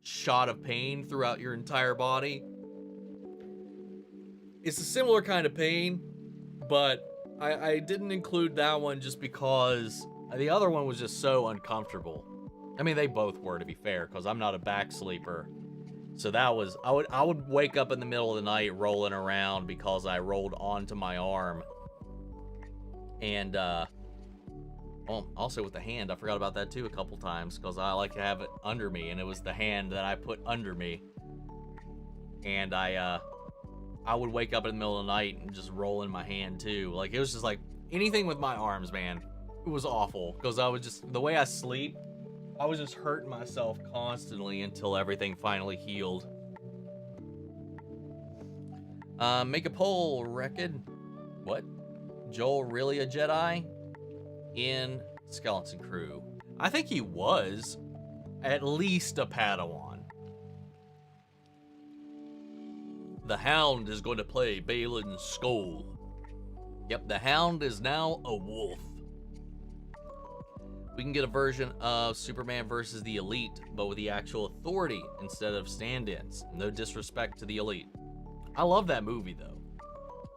shot of pain throughout your entire body. It's a similar kind of pain, but I didn't include that one just because the other one was just so uncomfortable. I mean, they both were, to be fair, because I'm not a back sleeper. So that was, I would wake up in the middle of the night rolling around because I rolled onto my arm. And also with the hand, I forgot about that too a couple times, because I like to have it under me, and it was the hand that I put under me. And I would wake up in the middle of the night and just roll in my hand too. Like, it was just like anything with my arms, man. It was awful, because I was just, the way I sleep, I was just hurting myself constantly until everything finally healed. Make a poll, reckon. What? Joel really a Jedi? In Skeleton Crew. I think he was at least a Padawan. The Hound is going to play Balin's Skull. Yep, the Hound is now a wolf. We can get a version of Superman versus the Elite, but with the actual authority instead of stand-ins. No disrespect to the Elite. I love that movie, though.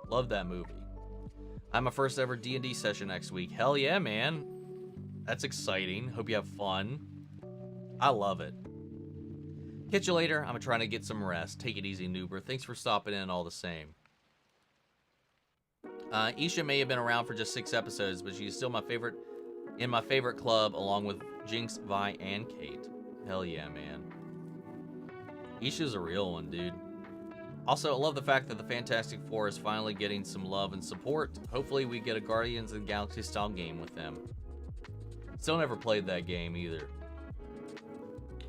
Love that movie. I have my first ever D&D session next week. Hell yeah, man. That's exciting. Hope you have fun. I love it. Catch you later. I'm trying to get some rest. Take it easy, Noober. Thanks for stopping in all the same. Isha may have been around for just 6 episodes, but she's still my favorite, in my favorite club, along with Jinx, Vi, and Kate. Hell yeah, man. Isha's a real one, dude. Also, I love the fact that the Fantastic Four is finally getting some love and support. Hopefully we get a Guardians of the Galaxy style game with them. Still never played that game either.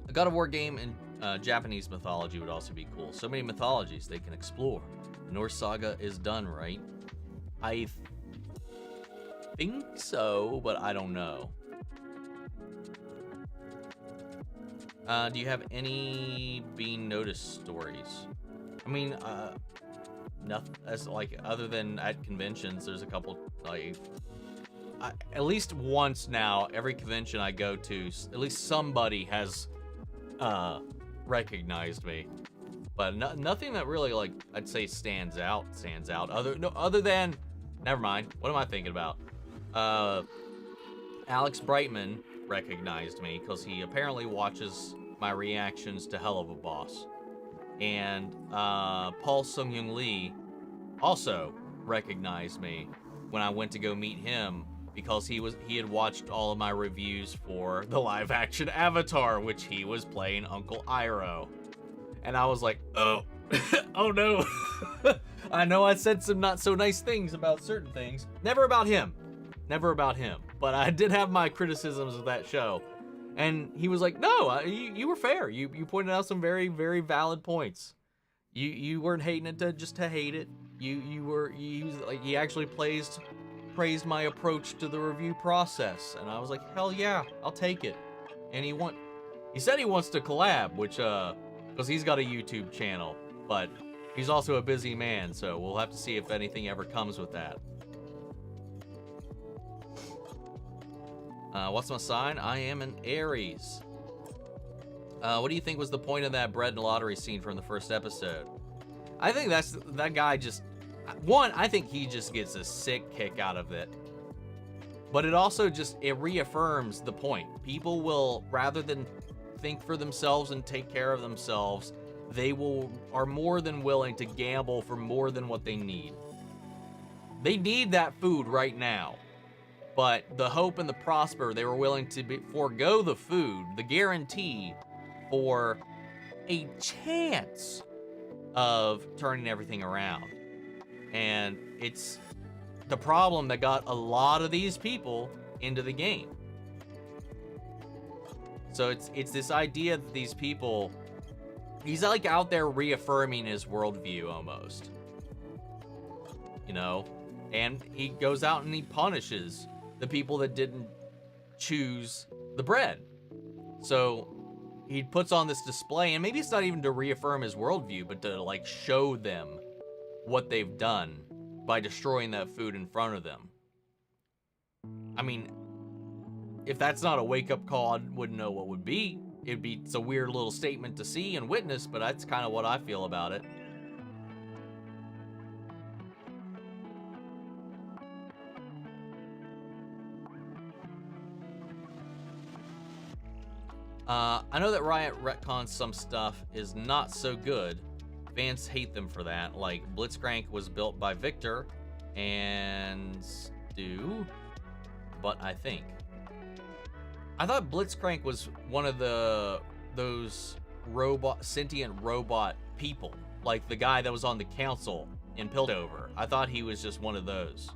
A God of War game in Japanese mythology would also be cool. So many mythologies they can explore. The Norse saga is done, right? I think so, but I don't know. Do you have any being noticed stories? I mean, nothing as like other than at conventions. There's a couple like at least once now. Every convention I go to, at least somebody has recognized me, but nothing that really like I'd say stands out. Other than, never mind. What am I thinking about? Alex Brightman recognized me because he apparently watches my reactions to Hell of a Boss. And Paul Sung-Young Lee also recognized me when I went to go meet him because he had watched all of my reviews for the live action Avatar, which he was playing Uncle Iroh. And I was like, oh, oh no. I know I said some not so nice things about certain things. Never about him. But I did have my criticisms of that show. And he was like, no, you were fair. You pointed out some very, very valid points. You weren't hating it to hate it. He actually praised my approach to the review process. And I was like, hell yeah, I'll take it. And he said he wants to collab, which, because he's got a YouTube channel, but he's also a busy man, so we'll have to see if anything ever comes with that. What's my sign? I am an Aries. What do you think was the point of that bread and lottery scene from the first episode? I think that guy just... One, I think he just gets a sick kick out of it. But it also it reaffirms the point. People will, rather than think for themselves and take care of themselves, they are more than willing to gamble for more than what they need. They need that food right now. But the hope and the prosper, they were willing to forego the food, the guarantee, for a chance of turning everything around. And it's the problem that got a lot of these people into the game. So it's this idea that these people, he's like out there reaffirming his worldview almost. You know? And he goes out and he punishes the people that didn't choose the bread. So he puts on this display, and maybe it's not even to reaffirm his worldview, but to like show them what they've done by destroying that food in front of them. I mean, if that's not a wake-up call, I wouldn't know what would be. It's a weird little statement to see and witness, but that's kind of what I feel about it. I know that Riot retcons some stuff is not so good. Fans hate them for that. Like, Blitzcrank was built by Victor and Stu, but I thought Blitzcrank was one of those sentient robot people, like the guy that was on the council in Piltover. I thought he was just one of those.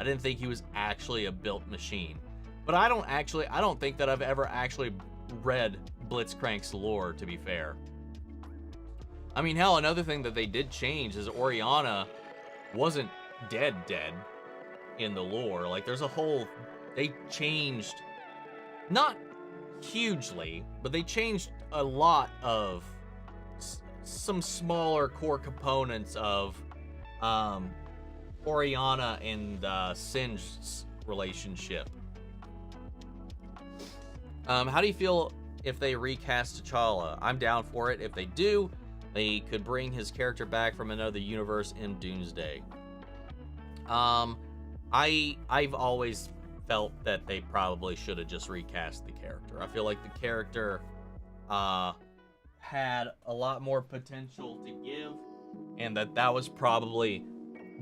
I didn't think he was actually a built machine. But I don't think that I've ever actually read Blitzcrank's lore, to be fair. I mean, hell, another thing that they did change is Oriana wasn't dead in the lore. Like, they changed, not hugely, but they changed a lot of some smaller core components of Oriana and Singe's relationship. How do you feel if they recast T'Challa? I'm down for it. If they do, they could bring his character back from another universe in Doomsday. I've always felt that they probably should have just recast the character. I feel like the character had a lot more potential to give, and that was probably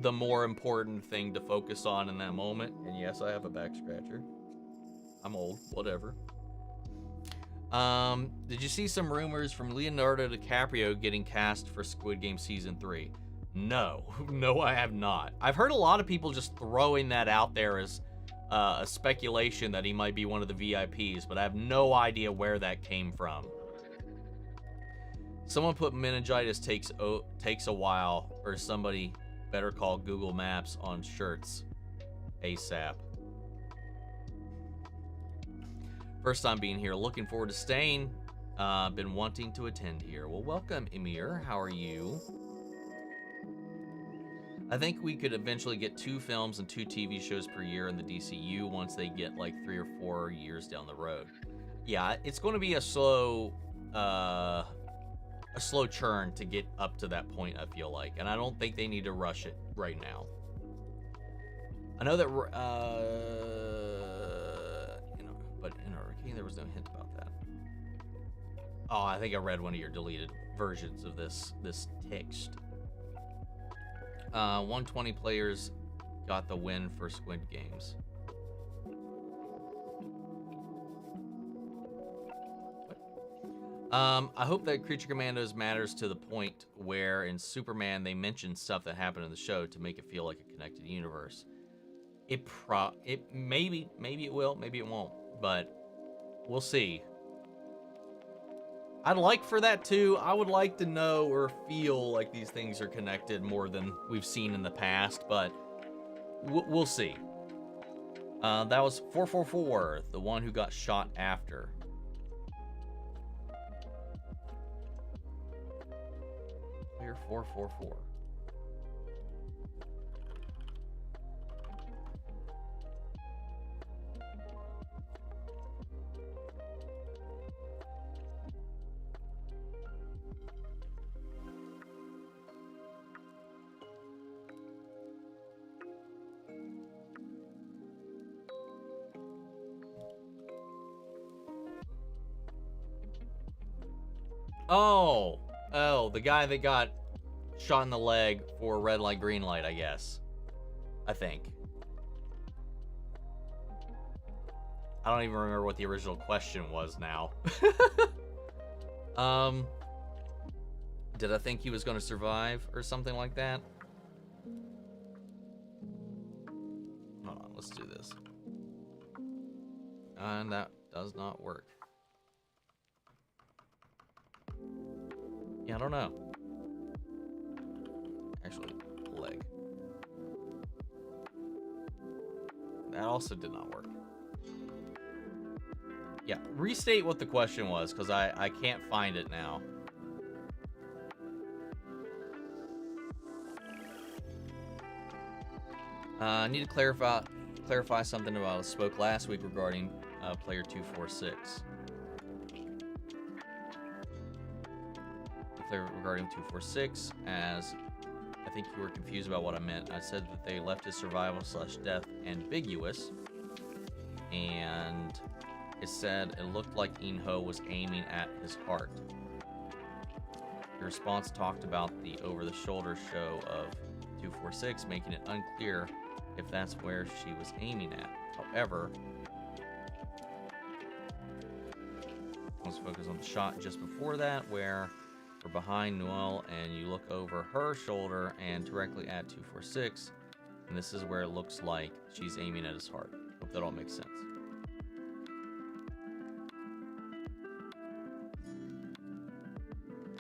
the more important thing to focus on in that moment. And yes, I have a back scratcher. I'm old, whatever. Did you see some rumors from Leonardo DiCaprio getting cast for Squid Game Season 3? No. No, I have not. I've heard a lot of people just throwing that out there as a speculation that he might be one of the VIPs, but I have no idea where that came from. Someone put meningitis takes a while, or somebody better call Google Maps on shirts ASAP. First time being here, looking forward to staying. Been wanting to attend here. Well, welcome, Emir. How are you? I think we could eventually get 2 films and 2 TV shows per year in the DCU once they get like 3 or 4 years down the road. Yeah, it's going to be a slow churn to get up to that point, I feel like, and I don't think they need to rush it right now. I know that but in Arcane there was no hint about that. Oh, I think I read one of your deleted versions of this text. 120 players got the win for Squid Games. What? I hope that Creature Commandos matters to the point where in Superman they mention stuff that happened in the show to make it feel like a connected universe. It maybe it will, maybe it won't, but we'll see. I'd like for that too. I would like to know or feel like these things are connected more than we've seen in the past, but we'll see. That was 444, the one who got shot after. Player 444. Oh, the guy that got shot in the leg for red light, green light, I guess. I think. I don't even remember what the original question was now. Did I think he was going to survive or something like that? Hold on, let's do this. And that does not work. Yeah, I don't know. Actually, leg. That also did not work. Yeah, restate what the question was, because I can't find it now. I need to clarify something about I spoke last week regarding player 246. Regarding 246, as I think you were confused about what I meant. I said that they left his survival/death ambiguous, and it said it looked like Inho was aiming at his heart. Your response talked about the over-the-shoulder show of 246, making it unclear if that's where she was aiming at. However, let's focus on the shot just before that, where we're behind Noelle and you look over her shoulder and directly at 246, and this is where it looks like she's aiming at his heart. Hope that all makes sense.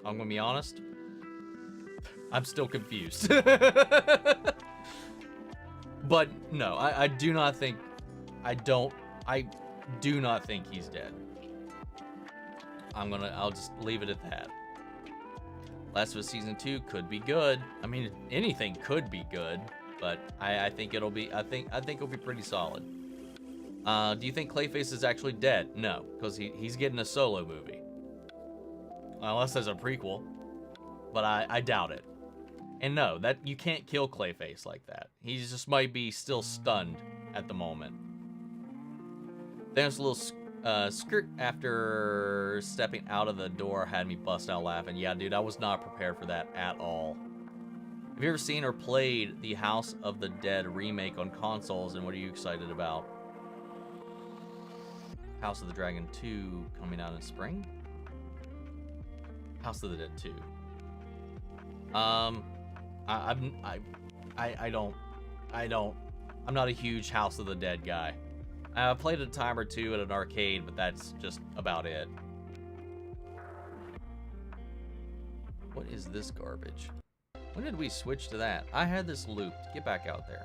I'm gonna be honest, I'm still confused. But no, I do not think he's dead. I'll just leave it at that. Last of Us Season 2 could be good. I mean, anything could be good, but I think it'll be pretty solid. Do you think Clayface is actually dead? No, because he's getting a solo movie. Unless there's a prequel. But I doubt it. And no, that you can't kill Clayface like that. He just might be still stunned at the moment. There's a little skirt after stepping out of the door had me bust out laughing. Yeah, dude, I was not prepared for that at all. Have you ever seen or played the House of the Dead remake on consoles, and what are you excited about? House of the Dragon 2 coming out in spring. House of the Dead 2. I'm not a huge House of the Dead guy. I played a time or two at an arcade, but that's just about it. What is this garbage? When did we switch to that? I had this looped. Get back out there.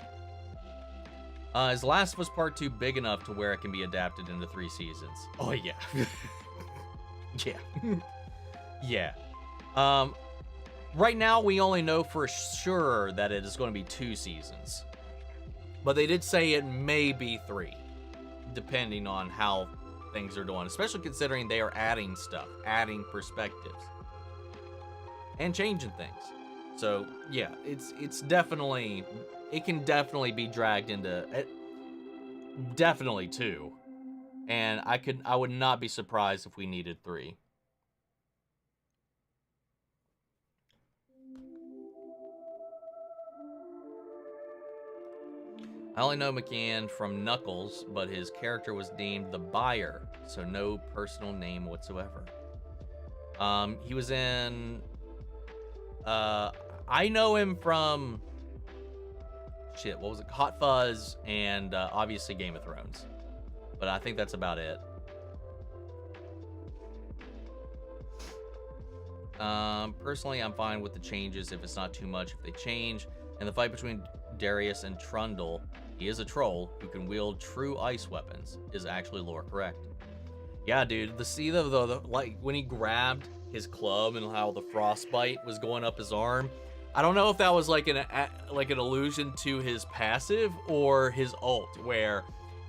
Is Last of Us Part 2 big enough to where it can be adapted into 3 seasons? Oh, yeah. Yeah. Yeah. Right now, we only know for sure that it is going to be 2 seasons. But they did say it may be 3, depending on how things are doing, especially considering they are adding stuff, adding perspectives, and changing things. So, yeah, it's definitely, it can definitely be dragged into, definitely 2. And I would not be surprised if we needed 3. I only know McCann from Knuckles, but his character was named the Buyer, so no personal name whatsoever. He was in, I know him from, shit, what was it? Hot Fuzz and obviously Game of Thrones. But I think that's about it. Personally, I'm fine with the changes if it's not too much if they change. And the fight between Darius and Trundle, he is a troll who can wield true ice weapons, is actually lore correct. Yeah, dude, the like when he grabbed his club and how the frostbite was going up his arm. I don't know if that was like an allusion to his passive or his ult, where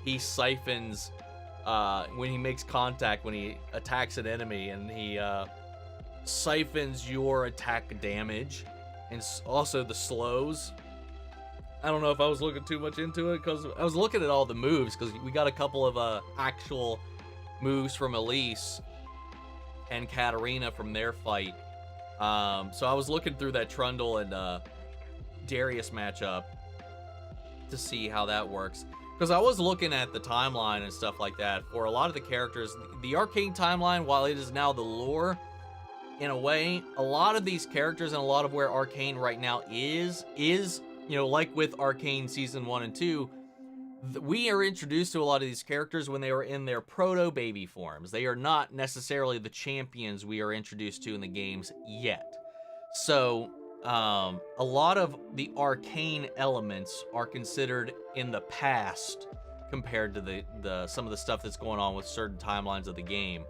he siphons when he makes contact, when he attacks an enemy, and he siphons your attack damage and also the slows. I don't know if I was looking too much into it because I was looking at all the moves, because we got a couple of actual moves from Elise and Katarina from their fight. So I was looking through that Trundle and Darius matchup to see how that works, because I was looking at the timeline and stuff like that for a lot of the characters. The Arcane timeline, while it is now the lore, in a way, a lot of these characters and a lot of where Arcane right now is, you know, like with Arcane Season 1 and 2, we are introduced to a lot of these characters when they were in their proto-baby forms. They are not necessarily the champions we are introduced to in the games yet. So, a lot of the Arcane elements are considered in the past compared to the some of the stuff that's going on with certain timelines of the game.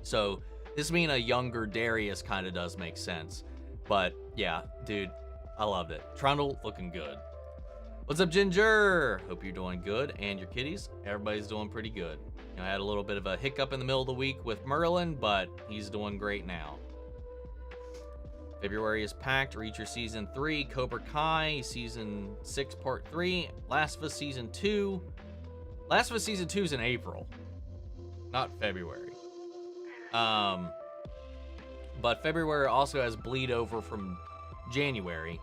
So, this being a younger Darius kind of does make sense. But, yeah, dude, I loved it. Trundle looking good. What's up, Ginger? Hope you're doing good, and your kitties. Everybody's doing pretty good. You know, I had a little bit of a hiccup in the middle of the week with Merlin, but he's doing great now. February is packed. Reacher Season 3, Cobra Kai Season 6 Part 3, Last of Us Season 2. Last of Us Season 2 is in April, not February. But February also has bleed over from January.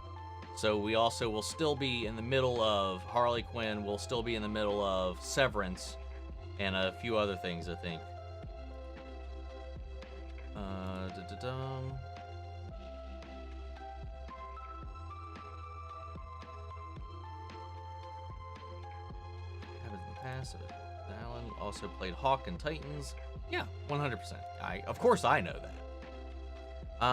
So we also will still be in the middle of Harley Quinn. We'll still be in the middle of Severance and a few other things, I think. Happens in the past. Alan also played Hawk and Titans. Yeah, 100%. Of course I know that.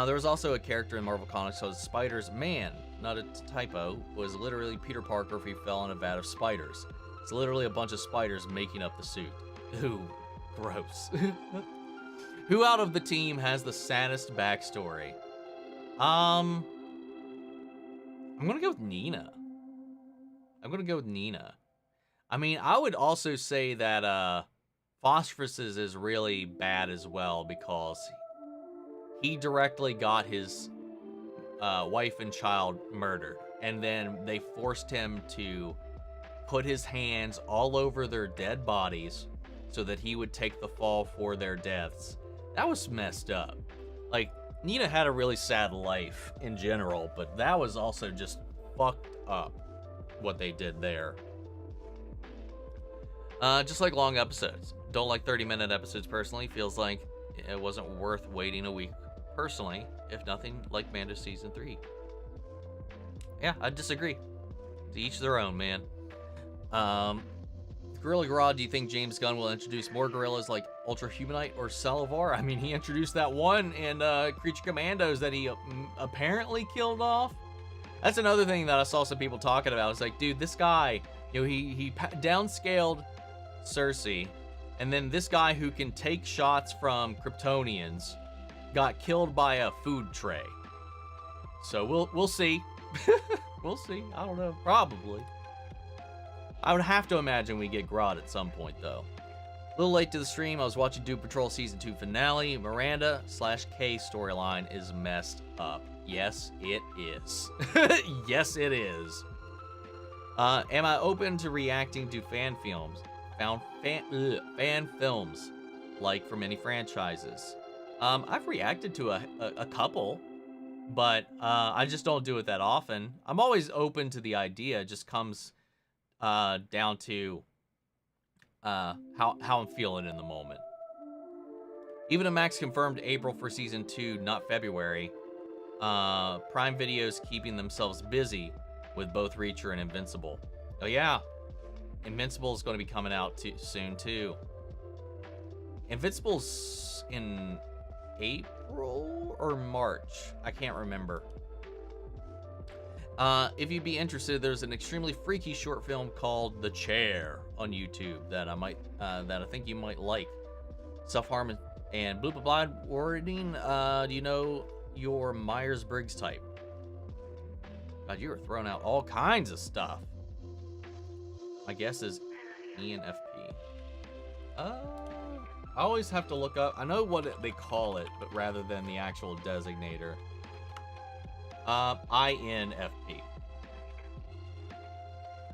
There was also a character in Marvel Comics called Spider's Man. Not a typo, was literally Peter Parker if he fell in a vat of spiders. It's literally a bunch of spiders making up the suit. Ooh, gross. Who out of the team has the saddest backstory? I'm gonna go with Nina. I mean, I would also say that Phosphorus's is really bad as well, because he directly got his wife and child murdered, and then they forced him to put his hands all over their dead bodies so that he would take the fall for their deaths. That was messed up. Like, Nina had a really sad life in general, but that was also just fucked up what they did there. Just like long episodes. Don't like 30-minute episodes personally. Feels like it wasn't worth waiting a week personally, if nothing like Commandos Season 3. Yeah, I disagree. To each their own, man. Gorilla Grodd, do you think James Gunn will introduce more gorillas like Ultra Humanite or Salivar? I mean, he introduced that one in Creature Commandos that he apparently killed off. That's another thing that I saw some people talking about. It's like, dude, this guy, you know, he downscaled Cersei, and then this guy who can take shots from Kryptonians got killed by a food tray. So we'll see. We'll see. I don't know. Probably. I would have to imagine we get Grodd at some point, though. A little late to the stream. I was watching Doom Patrol Season 2 finale. Miranda/K storyline is messed up. Yes, it is. Yes, it is. Am I open to reacting to fan films? Fan films, like from any franchises. I've reacted to a couple, but I just don't do it that often. I'm always open to the idea. It just comes down to how I'm feeling in the moment. Even if Max confirmed April for Season 2, not February, Prime Video's keeping themselves busy with both Reacher and Invincible. Oh yeah, Invincible is going to be coming out soon too. Invincible's in April or March, I can't remember. If you'd be interested, there's an extremely freaky short film called The Chair on YouTube that I think you might like. Self-harm and blah blah blah wording. Do you know your Myers-Briggs type? God, you were throwing out all kinds of stuff. My guess is ENFP. I always have to look up. I know what they call it, but rather than the actual designator. INFP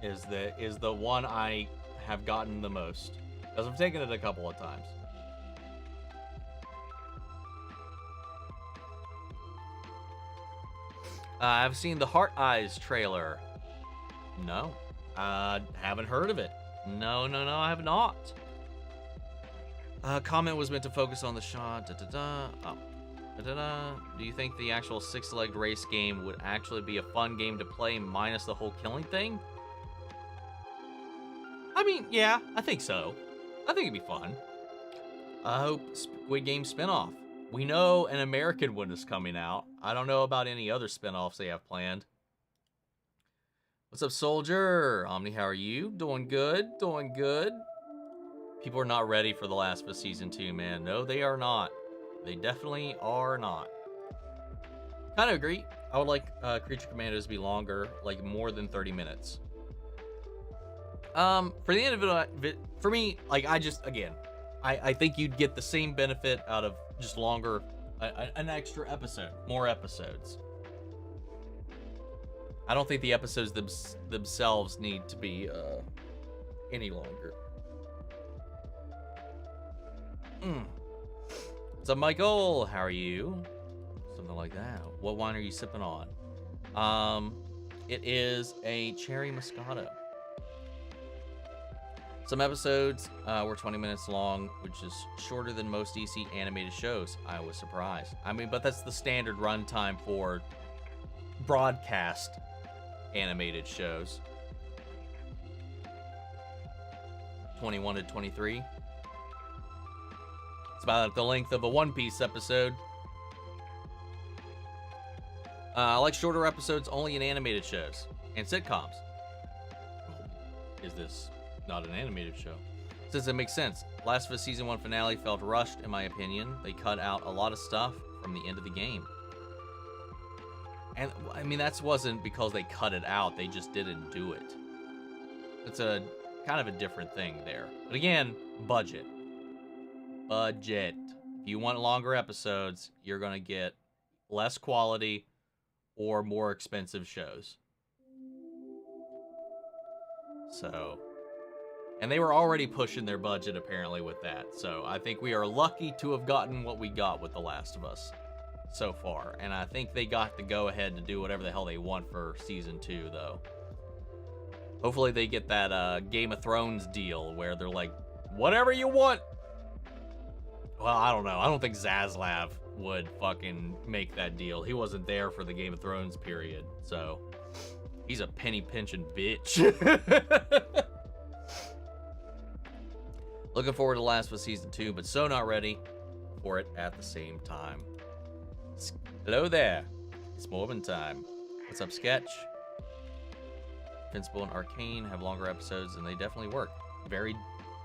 is the one I have gotten the most, because I've taken it a couple of times. I've seen the Heart Eyes trailer. No, haven't heard of it. No, I have not. Comment was meant to focus on the shot. Oh. Do you think the actual six-legged race game would actually be a fun game to play minus the whole killing thing? I mean, yeah, I think so. I think it'd be fun. I hope Squid Game spinoff. We know an American one is coming out. I don't know about any other spinoffs they have planned. What's up, Soldier? Omni, how are you? Doing good, doing good. People are not ready for The Last of Us Season 2, man. No, they are not. They definitely are not. Kind of agree. I would like Creature Commandos to be longer, like more than 30 minutes. For the end of it, for me, like I think you'd get the same benefit out of just longer, an extra episode, more episodes. I don't think the episodes themselves need to be any longer. What's up, Michael? How are you? Something like that. What wine are you sipping on? It is a cherry Moscato. Some episodes were 20 minutes long, which is shorter than most DC animated shows. I was surprised. I mean, but that's the standard runtime for broadcast animated shows. 21 to 23. It's about the length of a One Piece episode. I like shorter episodes only in animated shows and sitcoms. Is this not an animated show? Since it makes sense. Last of Us Season 1 finale felt rushed, in my opinion. They cut out a lot of stuff from the end of the game. And, I mean, that wasn't because they cut it out. They just didn't do it. It's a kind of a different thing there. But again, budget. Budget. If you want longer episodes, you're going to get less quality or more expensive shows. So, and they were already pushing their budget apparently with that. So I think we are lucky to have gotten what we got with The Last of Us so far. And I think they got the go ahead to do whatever the hell they want for Season 2 though. Hopefully they get that Game of Thrones deal where they're like Whatever you want. Well, I don't know. I don't think Zaslav would fucking make that deal. He wasn't there for the Game of Thrones period, so he's a penny pinching bitch. Looking forward to Last of Us Season 2, but so not ready for it at the same time. Hello there. It's Morbin time. What's up, Sketch? Invincible and Arcane have longer episodes, and they definitely work. Very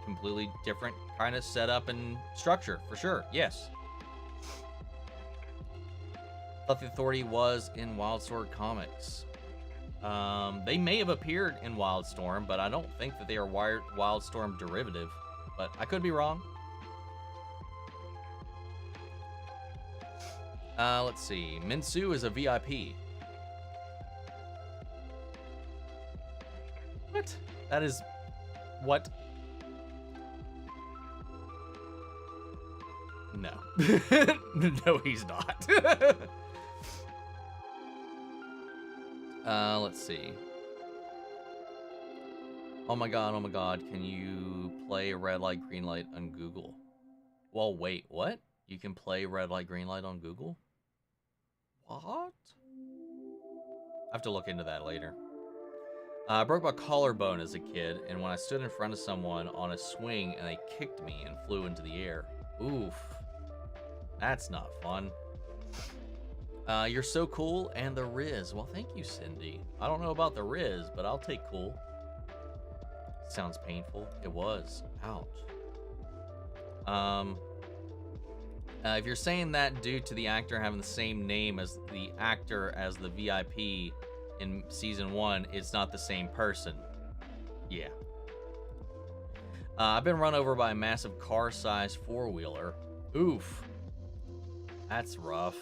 completely different kind of setup and structure, for sure. Yes. Thought the Authority was in Wildstorm comics. They may have appeared in Wildstorm, but I don't think that they are Wildstorm derivative. But I could be wrong. Let's see. Minsu is a VIP. What? That is... What? No. No, he's not. Let's see. Oh my god, can you play red light, green light on Google? Well, wait, what? You can play red light, green light on Google? What? I have to look into that later. I broke my collarbone as a kid, and when I stood in front of someone on a swing and they kicked me and flew into the air. Oof. That's not fun. You're so cool, and the Riz. Well, thank you, Cindy. I don't know about the Riz, but I'll take cool. Sounds painful. It was. Ouch. If you're saying that due to the actor having the same name as the actor as the VIP in season 1, it's not the same person. Yeah. I've been run over by a massive car-sized four-wheeler. Oof. That's rough.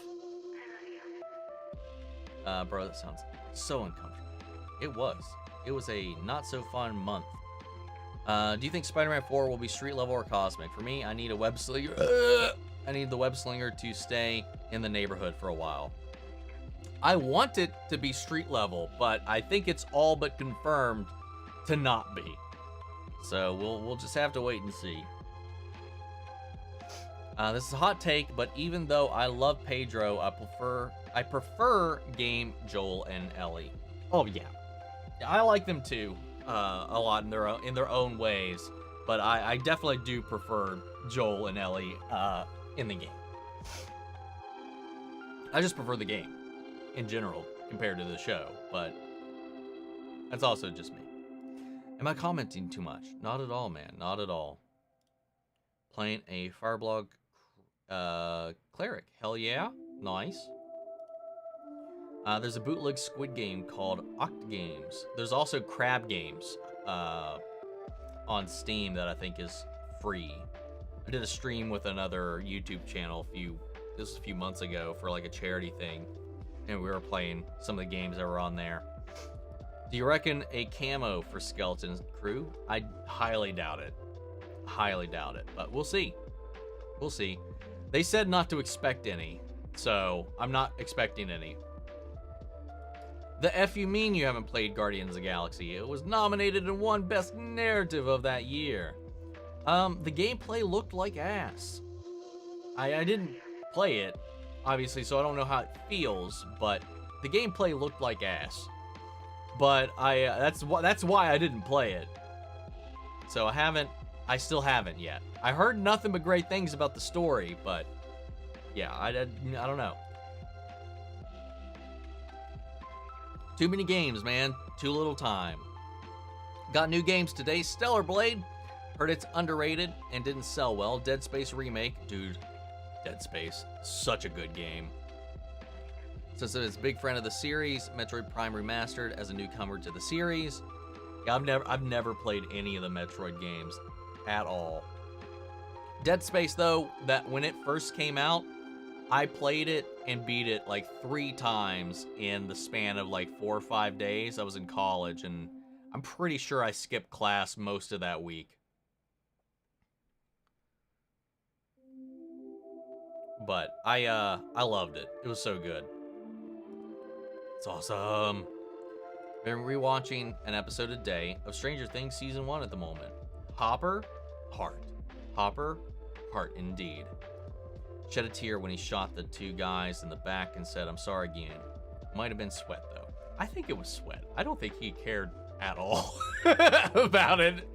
Bro, that sounds so uncomfortable. It was. It was a not-so-fun month. Do you think Spider-Man 4 will be street level or cosmic? For me, I need a web slinger. I need the web slinger to stay in the neighborhood for a while. I want it to be street level, but I think it's all but confirmed to not be. So we'll just have to wait and see. This is a hot take, but even though I love Pedro, I prefer Game, Joel, and Ellie. Oh yeah, I like them too a lot in their own ways, but I definitely do prefer Joel and Ellie in the game. I just prefer the game in general compared to the show, but that's also just me. Am I commenting too much? Not at all, man. Not at all. Playing a Fireblog cleric. Hell yeah. Nice. There's a bootleg Squid Game called Oct Games. There's also Crab Games on Steam that I think is free. I did a stream with another YouTube channel this was a few months ago for like a charity thing, and we were playing some of the games that were on there. Do you reckon a camo for Skeleton Crew? I highly doubt it. Highly doubt it, but we'll see. We'll see. They said not to expect any, so I'm not expecting any. The F you mean you haven't played Guardians of the Galaxy? It was nominated and won Best Narrative of that year. The gameplay looked like ass. I didn't play it, obviously, so I don't know how it feels, but the gameplay looked like ass. But that's why I didn't play it. So I still haven't yet. I heard nothing but great things about the story, but yeah, I don't know. Too many games, man. Too little time. Got new games today. Stellar Blade. Heard it's underrated and didn't sell well. Dead Space remake. Dude, Dead Space. Such a good game. Since it's a big friend of the series, Metroid Prime Remastered as a newcomer to the series. Yeah, I've never played any of the Metroid games at all. Dead Space, though, that when it first came out, I played it and beat it like 3 times in the span of like 4 or 5 days. I was in college, and I'm pretty sure I skipped class most of that week. But I loved it. It was so good. It's awesome. Been rewatching an episode a day of Stranger Things Season 1 at the moment. Hopper, Heart. Hopper, heart indeed. Shed a tear when he shot the 2 guys in the back and said, "I'm sorry again." Might have been sweat, though. I think it was sweat. I don't think he cared at all about it.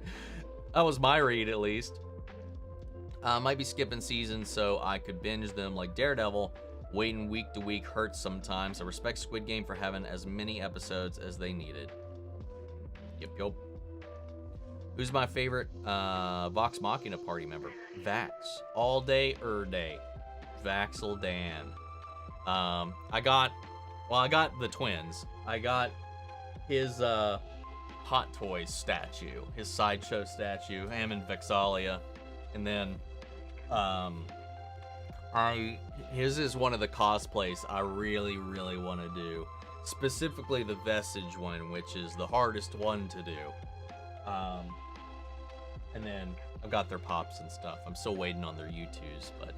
That was my read, at least. Might be skipping seasons so I could binge them like Daredevil. Waiting week to week hurts sometimes. I respect Squid Game for having as many episodes as they needed. Yep. Who's my favorite Vox Machina party member? Vax. All day, day. Vaxel Dan. I got the twins. I got his Hot Toys statue, his sideshow statue, him and Vexalia, and then his is one of the cosplays I really want to do, specifically the Vestige one, which is the hardest one to do. And then I've got their pops and stuff. I'm still waiting on their U2s, but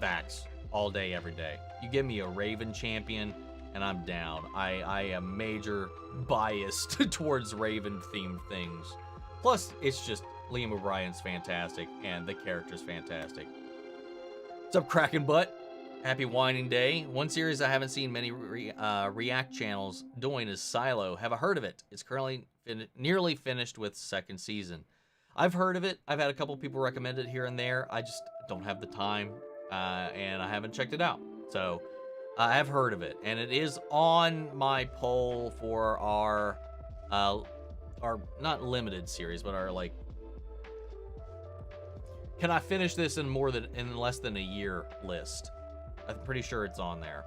Vax, all day, every day. You give me a Raven champion, and I'm down. I am major biased towards Raven-themed things. Plus, it's just Liam O'Brien's fantastic, and the character's fantastic. What's up, Kraken Butt? Happy whining day. One series I haven't seen many React channels doing is Silo. Have I heard of it? It's currently nearly finished with 2nd season. I've heard of it. I've had a couple people recommend it here and there. I just don't have the time, and I haven't checked it out. So I have heard of it, and it is on my poll for our not limited series, but our like, can I finish this in less than a year list? I'm pretty sure it's on there.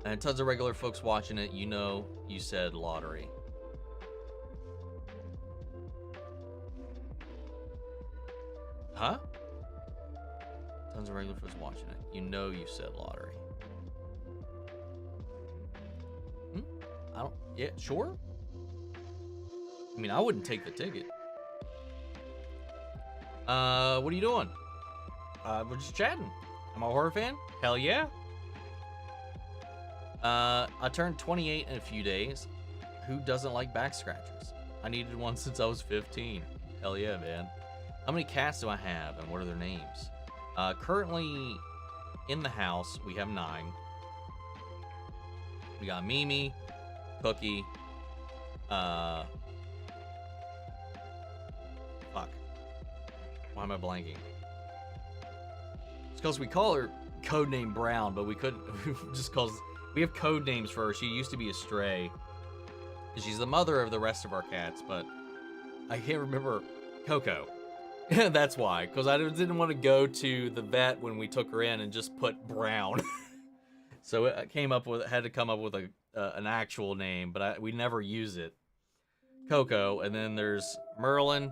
And tons of regular folks watching it. You know, you said lottery. Huh? Tons of regular folks watching it. You know you said lottery. Yeah, sure. I mean, I wouldn't take the ticket. What are you doing? We're just chatting. Am I a horror fan? Hell yeah. I turned 28 in a few days. Who doesn't like back scratchers? I needed one since I was 15. Hell yeah, man. How many cats do I have, and what are their names? Currently, in the house, we have 9. We got Mimi, Cookie, fuck. Why am I blanking? It's because we call her codename Brown, but we couldn't, just because we have code names for her. She used to be a stray. She's the mother of the rest of our cats, but I can't remember. Coco. That's why, because I didn't want to go to the vet when we took her in and just put Brown. So it had to come up with an actual name, but we never use it. Coco, and then there's Merlin,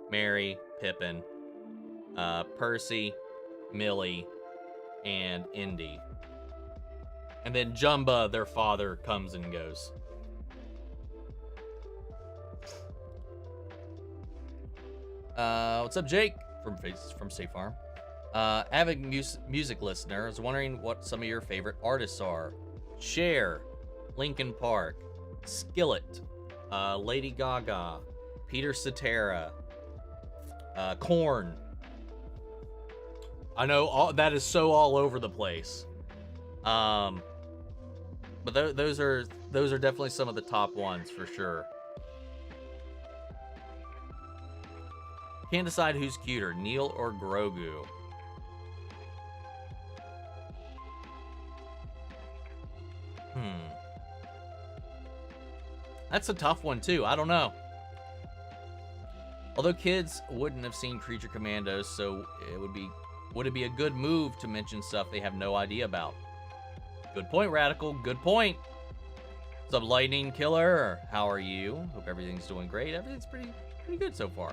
Mary, Pippin, Percy, Millie, and Indy. And then Jumba, their father, comes and goes. What's up, Jake? From State Farm. Avid music listener. I was wondering what some of your favorite artists are. Cher, Linkin Park, Skillet, Lady Gaga, Peter Cetera, Korn. I know that is so all over the place. But those are definitely some of the top ones for sure. Can't decide who's cuter, Neil or Grogu. That's a tough one too. I don't know. Although kids wouldn't have seen Creature Commandos, so would it be a good move to mention stuff they have no idea about? Good point, Radical. Good point. What's up, Lightning Killer? How are you? Hope everything's doing great. Everything's pretty good so far.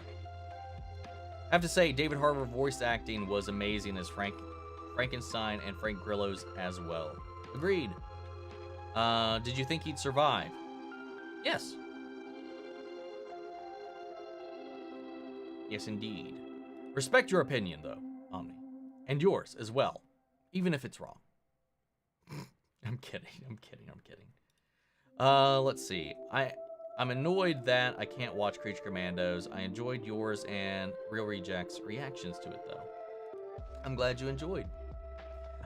I have to say, David Harbour voice acting was amazing as Frankenstein and Frank Grillo's as well. Agreed. Did you think he'd survive? Yes. Yes, indeed. Respect your opinion, though, Omni. And yours as well, even if it's wrong. I'm kidding. Let's see. I'm annoyed that I can't watch Creature Commandos. I enjoyed yours and Real Rejects' reactions to it, though. I'm glad you enjoyed.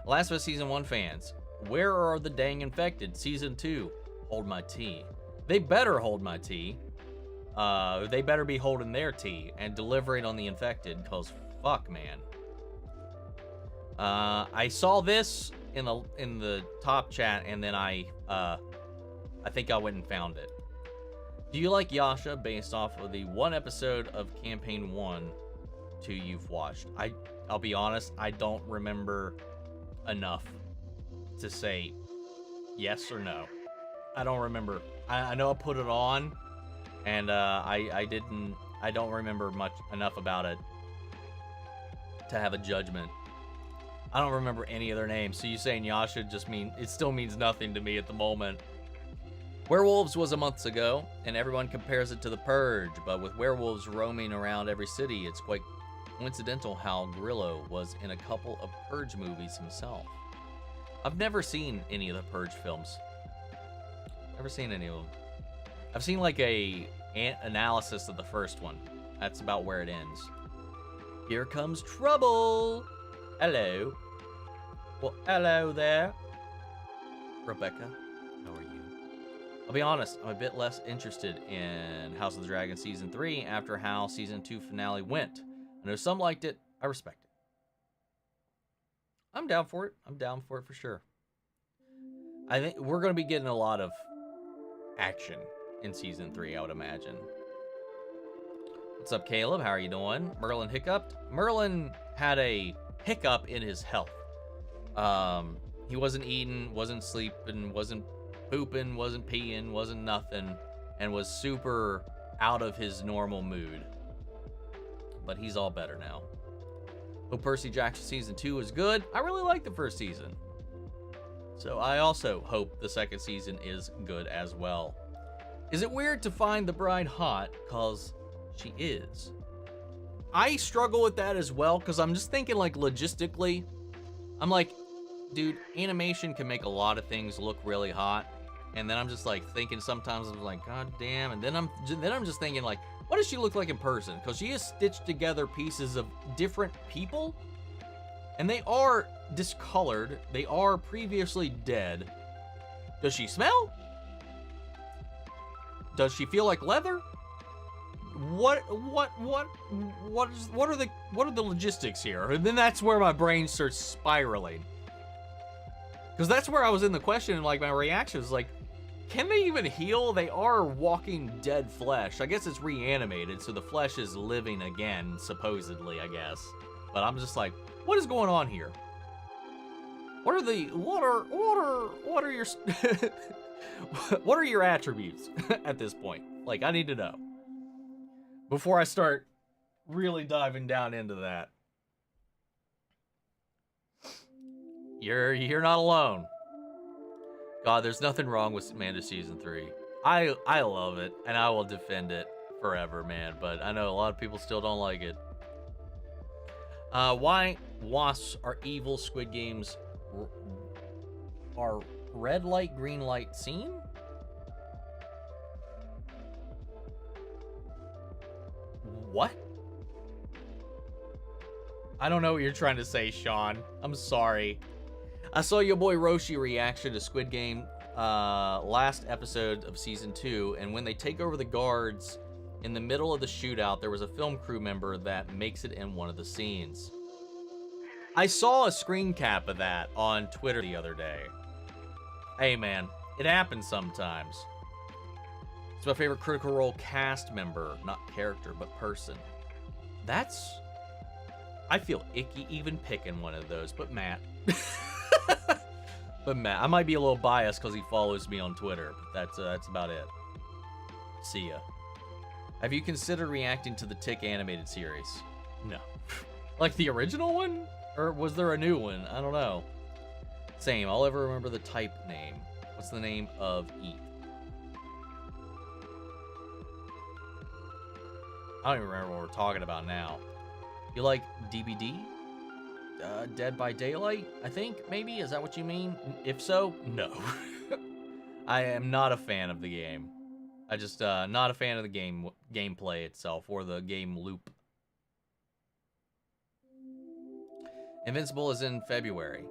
Last of Us Season 1 fans, where are the dang infected? Season 2, hold my tea. They better hold my tea. They better be holding their tea and delivering on the infected, because fuck, man. I saw this in the top chat, and then I think I went and found it. Do you like Yasha based off of the one episode of Campaign 1 2 you've watched? I'll be honest, I don't remember enough to say yes or no. I don't remember. I know I put it on, and I don't remember enough about it to have a judgment. I don't remember any of their names, so you saying Yasha it still means nothing to me at the moment. Werewolves was a month ago, and everyone compares it to The Purge, but with werewolves roaming around every city, it's quite coincidental how Grillo was in a couple of Purge movies himself. I've never seen any of the Purge films. Never seen any of them. I've seen like an analysis of the first one. That's about where it ends. Here comes trouble. Hello. Well, hello there. Rebecca, how are you? I'll be honest, I'm a bit less interested in House of the Dragon Season 3 after how Season 2 finale went. I know some liked it. I respect it. I'm down for it. I'm down for it for sure. I think we're going to be getting a lot of action in Season 3, I would imagine. What's up, Caleb? How are you doing? Merlin hiccuped. Merlin had a hiccup in his health. He wasn't eating, wasn't sleeping, wasn't pooping, wasn't peeing, wasn't nothing, and was super out of his normal mood. But he's all better now. Hope Percy Jackson Season 2 is good. I really like the first season. So I also hope the second season is good as well. Is it weird to find the bride hot? Cause she is. I struggle with that as well, because I'm just thinking like logistically. I'm like, dude, animation can make a lot of things look really hot. And then I'm just like thinking sometimes, I'm like, God damn. And then I'm just thinking like, what does she look like in person? Because she has stitched together pieces of different people. And they are discolored. They are previously dead. Does she smell? Does she feel like leather? What are the logistics here? And then that's where my brain starts spiraling. Because that's where I was in the question, and like my reaction is like, can they even heal? They are walking dead flesh. I guess it's reanimated, so the flesh is living again, supposedly, I guess. But I'm just like, what is going on here? What are your what are your attributes at this point? Like, I need to know before I start really diving down into that. You're not alone. God, there's nothing wrong with Commandos Season 3. I love it, and I will defend it forever, man. But I know a lot of people still don't like it. Why wasps are evil Squid Games are red light, green light seen? What? I don't know what you're trying to say, Sean. I'm sorry. I saw your boy Roshi reaction to Squid Game last episode of Season 2, and when they take over the guards in the middle of the shootout, there was a film crew member that makes it in one of the scenes. I saw a screen cap of that on Twitter the other day. Hey man, it happens sometimes. It's my favorite Critical Role cast member, not character, but person. I feel icky even picking one of those, but Matt. But Matt, I might be a little biased because he follows me on Twitter, but that's about it. See ya. Have you considered reacting to the Tick animated series? No. Like the original one? Or was there a new one? I don't know. Same, I'll ever remember the type name. What's the name of ETH? I don't even remember what we're talking about now. You like DBD? Dead by Daylight, I think, maybe? Is that what you mean? If so, no. I am not a fan of the game. I just not a fan of the gameplay itself or the game loop. Invincible is in February.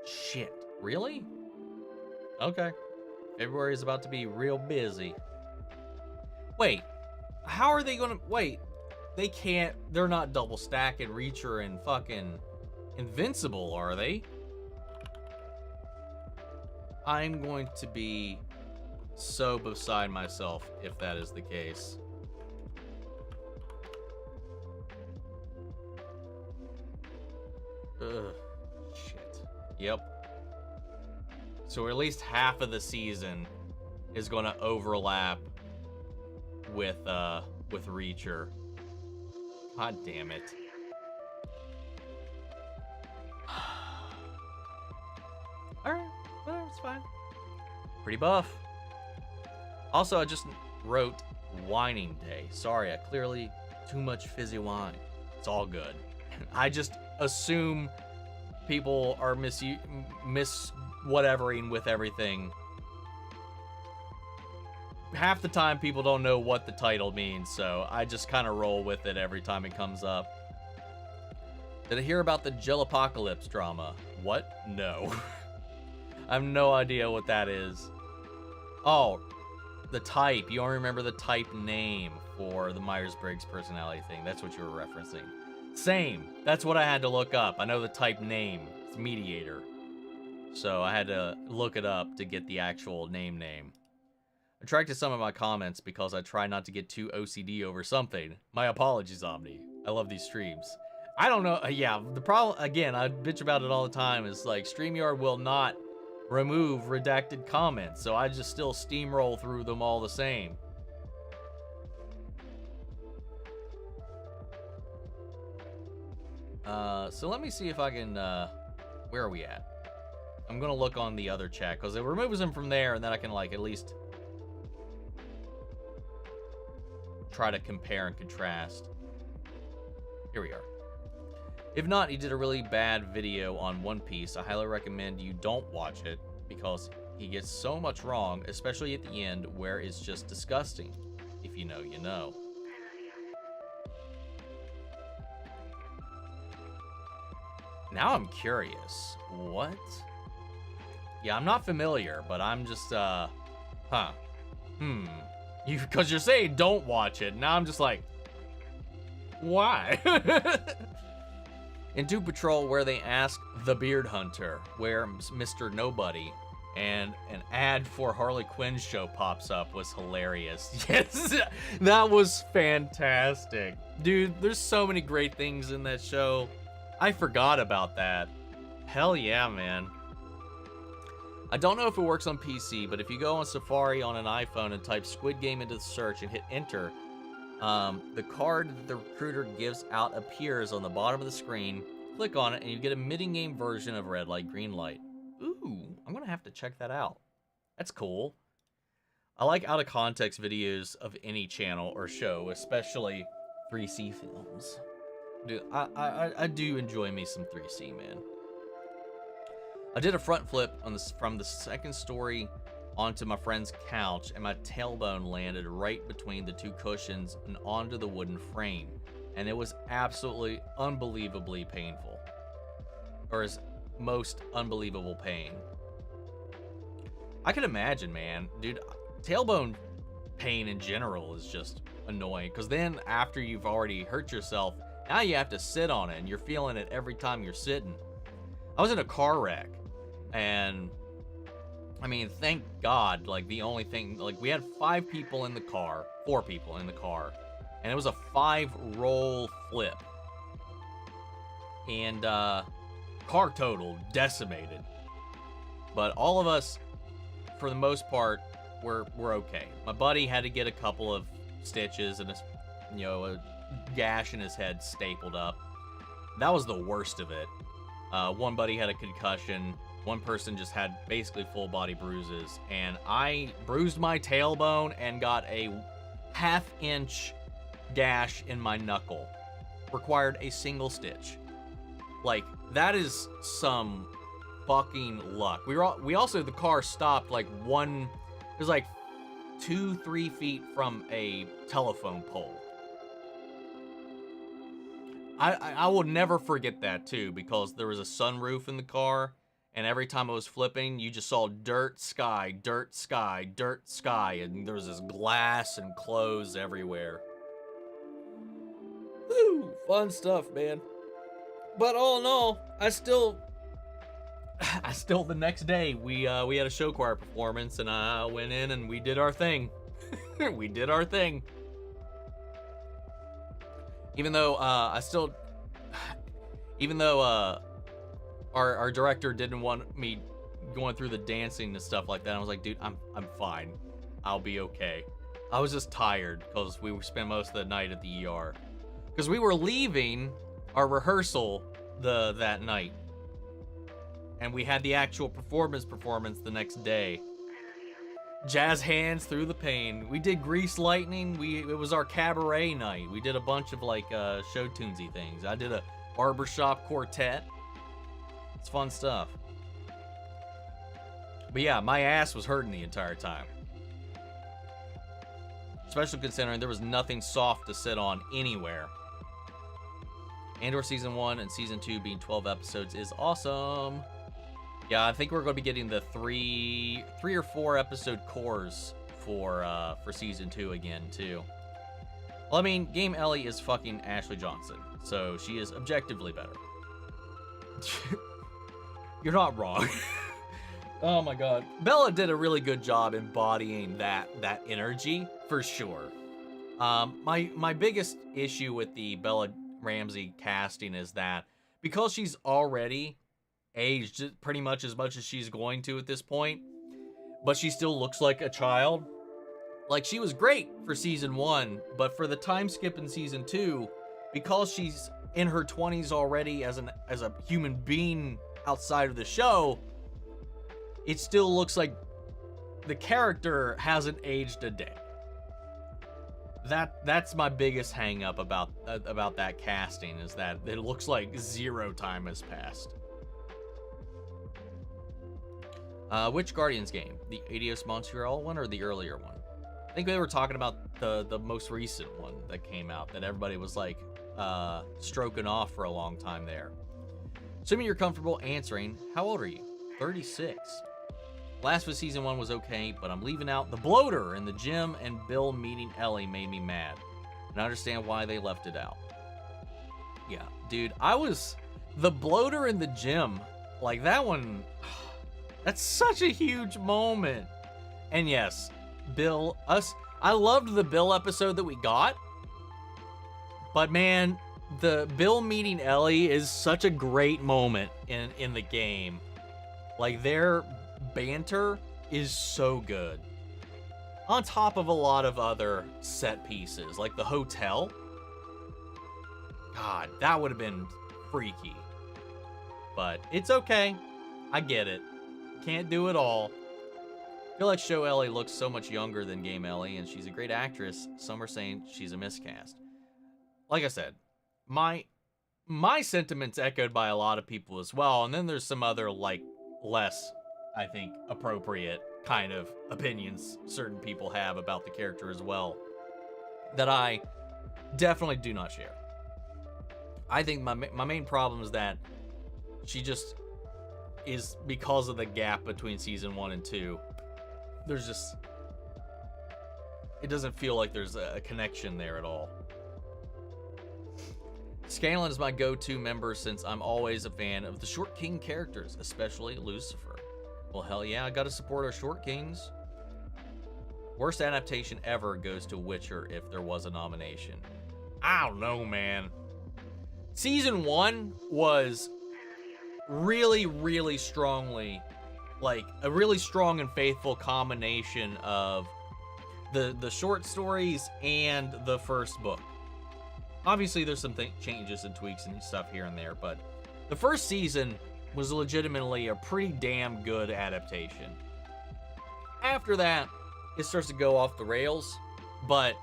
Shit, really? Okay. February is about to be real busy. Wait, how are they gonna... Wait, they can't... They're not double stacking Reacher and fucking Invincible, are they? I'm going to be so beside myself if that is the case. Ugh, shit. Yep. So at least half of the season is going to overlap with Reacher. God damn it. Alright, whatever, it's fine. Pretty buff. Also, I just wrote whining day. Sorry, I clearly too much fizzy wine. It's all good. I just assume people are whatevering with everything. Half the time people don't know what the title means, so I just kind of roll with it every time it comes up. Did I hear about the Jellopocalypse drama? What? No. I have no idea what that is. Oh, the type. You don't remember the type name for the Myers-Briggs personality thing. That's what you were referencing. Same. That's what I had to look up. I know the type name. It's mediator. So I had to look it up to get the actual name. I tracked to some of my comments because I try not to get too OCD over something. My apologies, Omni. I love these streams. I don't know. Yeah, the problem, again, I bitch about it all the time, is like StreamYard will not remove redacted comments, so I just still steamroll through them all the same. So let me see if I can, where are we at? I'm gonna look on the other chat, because it removes them from there, and then I can, like, at least try to compare and contrast. Here we are. If not, he did a really bad video on One Piece. I highly recommend you don't watch it, because he gets so much wrong, especially at the end, where it's just disgusting. If you know, you know. Now I'm curious. What? Yeah, I'm not familiar, but I'm just, because you're saying don't watch it. Now I'm just like, why? In Doom Patrol, where they ask the Beard Hunter, where Mr. Nobody, and an ad for Harley Quinn's show pops up, was hilarious. Yes, that was fantastic. Dude, there's so many great things in that show. I forgot about that. Hell yeah, man. I don't know if it works on PC, but if you go on Safari on an iPhone and type Squid Game into the search and hit enter, the card that the recruiter gives out appears on the bottom of the screen. Click on it and you get a mid-game version of red light, green light. Ooh, I'm gonna have to check that out. That's cool. I like out of context videos of any channel or show, especially 3C films. Dude, I do enjoy me some 3C, man. I did a front flip on this from the second story onto my friend's couch, and my tailbone landed right between the two cushions and onto the wooden frame, and it was absolutely unbelievably painful, or as most unbelievable pain. I can imagine, man. Dude, tailbone pain in general is just annoying, because then after you've already hurt yourself, now you have to sit on it, and you're feeling it every time you're sitting. I was in a car wreck, and I mean, thank God, like, the only thing, like, we had 4 people in the car, and it was a 5-roll flip, and car total decimated, but all of us, for the most part, were okay. My buddy had to get a couple of stitches and a gash in his head stapled up. That was the worst of it. One buddy had a concussion. One person just had basically full body bruises, and I bruised my tailbone and got a 1/2-inch gash in my knuckle. Required a single stitch. Like, that is some fucking luck. We also, the car stopped like it was like 2-3 feet from a telephone pole. I will never forget that too, because there was a sunroof in the car, and every time I was flipping, you just saw dirt, sky, dirt, sky, dirt, sky, and there was this glass and clothes everywhere. Woo! Fun stuff, man. But all in all, I still the next day we had a show choir performance, and I went in and we did our thing. We did our thing. Even though our director didn't want me going through the dancing and stuff like that, I was like, dude, I'm fine. I'll be okay. I was just tired because we spent most of the night at the ER. Because we were leaving our rehearsal that night, and we had the actual performance the next day. Jazz hands through the pain. We did Grease Lightning. It was our cabaret night. We did a bunch of like show tunesy things. I did a barbershop quartet. It's fun stuff. But yeah, my ass was hurting the entire time. Especially considering there was nothing soft to sit on anywhere. Andor Season 1 and Season 2 being 12 episodes is awesome. Yeah, I think we're going to be getting the three or four episode cores for Season 2 again, too. Well, I mean, Game Ellie is fucking Ashley Johnson, so she is objectively better. You're not wrong. Oh my god. Bella did a really good job embodying that energy, for sure. My biggest issue with the Bella Ramsey casting is that because she's already aged pretty much as she's going to at this point, but she still looks like a child. Like, she was great for Season 1, but for the time skip in Season 2, because she's in her 20s already as a human being outside of the show, it still looks like the character hasn't aged a day. That's my biggest hang up about that casting, is that it looks like zero time has passed. Which Guardians game? The Adios Montreal one or the earlier one? I think they were talking about the most recent one that came out that everybody was like stroking off for a long time there. Assuming you're comfortable answering, how old are you? 36. Last of Season 1 was okay, but I'm leaving out the bloater in the gym and Bill meeting Ellie made me mad. And I understand why they left it out. Yeah, dude, the bloater in the gym, like that one, that's such a huge moment. And yes, I loved the Bill episode that we got, but man, the Bill meeting Ellie is such a great moment in the game. Like, their banter is so good. On top of a lot of other set pieces, like the hotel. God, that would have been freaky. But it's okay. I get it. Can't do it all. I feel like Show Ellie looks so much younger than Game Ellie, and she's a great actress. Some are saying she's a miscast. Like I said, my sentiments echoed by a lot of people as well, and then there's some other, like, less, I think, appropriate kind of opinions certain people have about the character as well that I definitely do not share. I think my main problem is that she just is, because of the gap between Season 1 and 2, it doesn't feel like there's a connection there at all. Scanlan is my go-to member since I'm always a fan of the Short King characters, especially Lucifer. Well, hell yeah, I gotta support our Short Kings. Worst adaptation ever goes to Witcher if there was a nomination. I don't know, man. Season 1 was really, really strongly, like, a really strong and faithful combination of the short stories and the first book. Obviously, there's some changes and tweaks and stuff here and there, but the first season was legitimately a pretty damn good adaptation. After that, it starts to go off the rails, but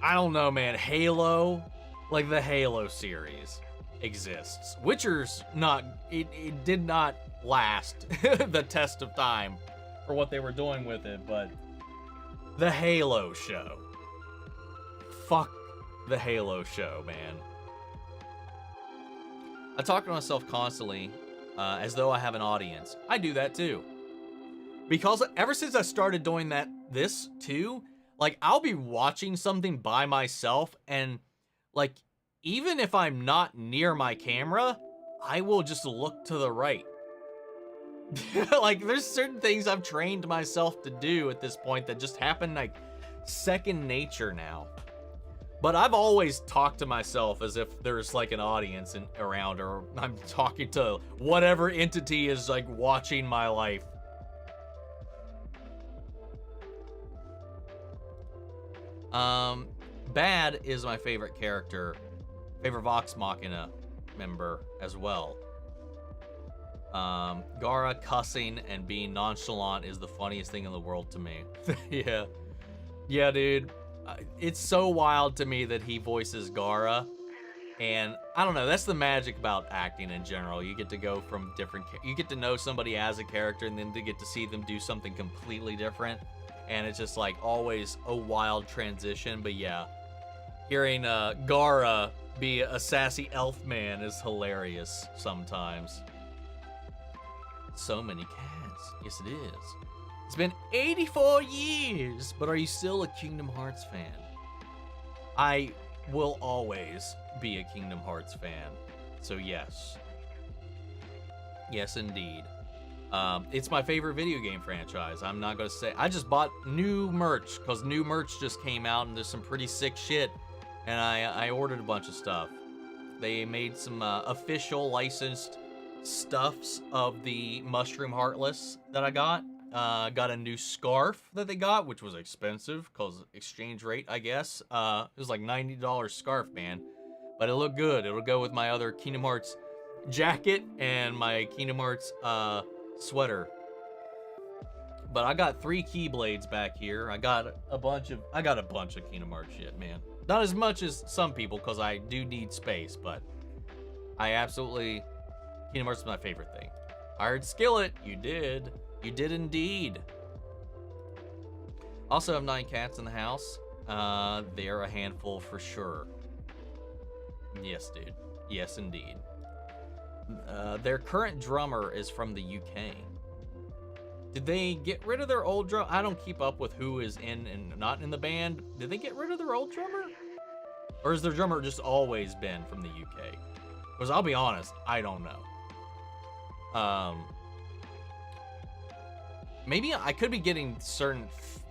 I don't know, man. Halo, like the Halo series, exists. Witcher's not, it did not last the test of time for what they were doing with it, but The Halo show. Fuck the Halo show, man. I talk to myself constantly as though I have an audience. I do that too. Because ever since I started doing this too, like, I'll be watching something by myself, and like, even if I'm not near my camera, I will just look to the right. Like, there's certain things I've trained myself to do at this point that just happen like second nature now. But I've always talked to myself as if there's like an audience around, or I'm talking to whatever entity is like watching my life. Bad is my favorite character, favorite Vox Machina member as well. Gara cussing and being nonchalant is the funniest thing in the world to me. Yeah, dude. It's so wild to me that he voices Gara, and I don't know, that's the magic about acting in general. You get to go from you get to know somebody as a character, and then to get to see them do something completely different, and it's just like always a wild transition. But yeah, hearing Gara be a sassy elf man is hilarious sometimes. So many cats. Yes, it is. It's been 84 years, but are you still a Kingdom Hearts fan? I will always be a Kingdom Hearts fan. So yes. Yes, indeed. It's my favorite video game franchise. I'm not going to say... I just bought new merch, because new merch just came out, and there's some pretty sick shit. And I ordered a bunch of stuff. They made some official licensed stuffs of the Mushroom Heartless that I got. Got a new scarf that they got, which was expensive because exchange rate, I guess. It was like $90 scarf, man. But it looked good. It'll go with my other Kingdom Hearts jacket and my Kingdom Hearts sweater. But I got 3 Keyblades back here. I got a bunch of Kingdom Hearts shit, man. Not as much as some people, because I do need space, but I absolutely... Kingdom Hearts is my favorite thing. I heard Skillet. You did. You did indeed. Also have 9 cats in the house. They're a handful for sure. Yes, dude. Yes, indeed. Their current drummer is from the UK. Did they get rid of their old drum? I don't keep up with who is in and not in the band. Did they get rid of their old drummer? Or has their drummer just always been from the UK? Because I'll be honest, I don't know. Maybe I could be getting certain,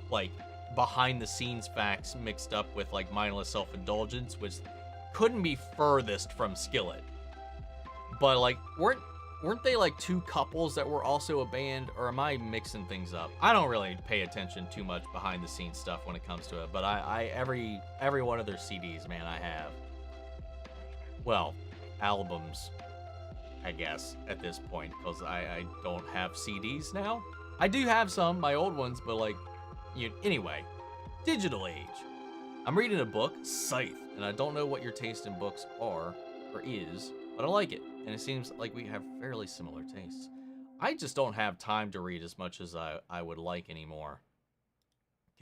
like, behind-the-scenes facts mixed up with, like, mindless self-indulgence, which couldn't be furthest from Skillet. But, like, weren't they, like, 2 couples that were also a band? Or am I mixing things up? I don't really pay attention too much behind-the-scenes stuff when it comes to it, but every one of their CDs, man, I have. Well, albums, I guess, at this point, because I don't have CDs now. I do have some, my old ones, but like, anyway, digital age. I'm reading a book, Scythe, and I don't know what your taste in books are, or is, but I like it, and it seems like we have fairly similar tastes. I just don't have time to read as much as I would like anymore.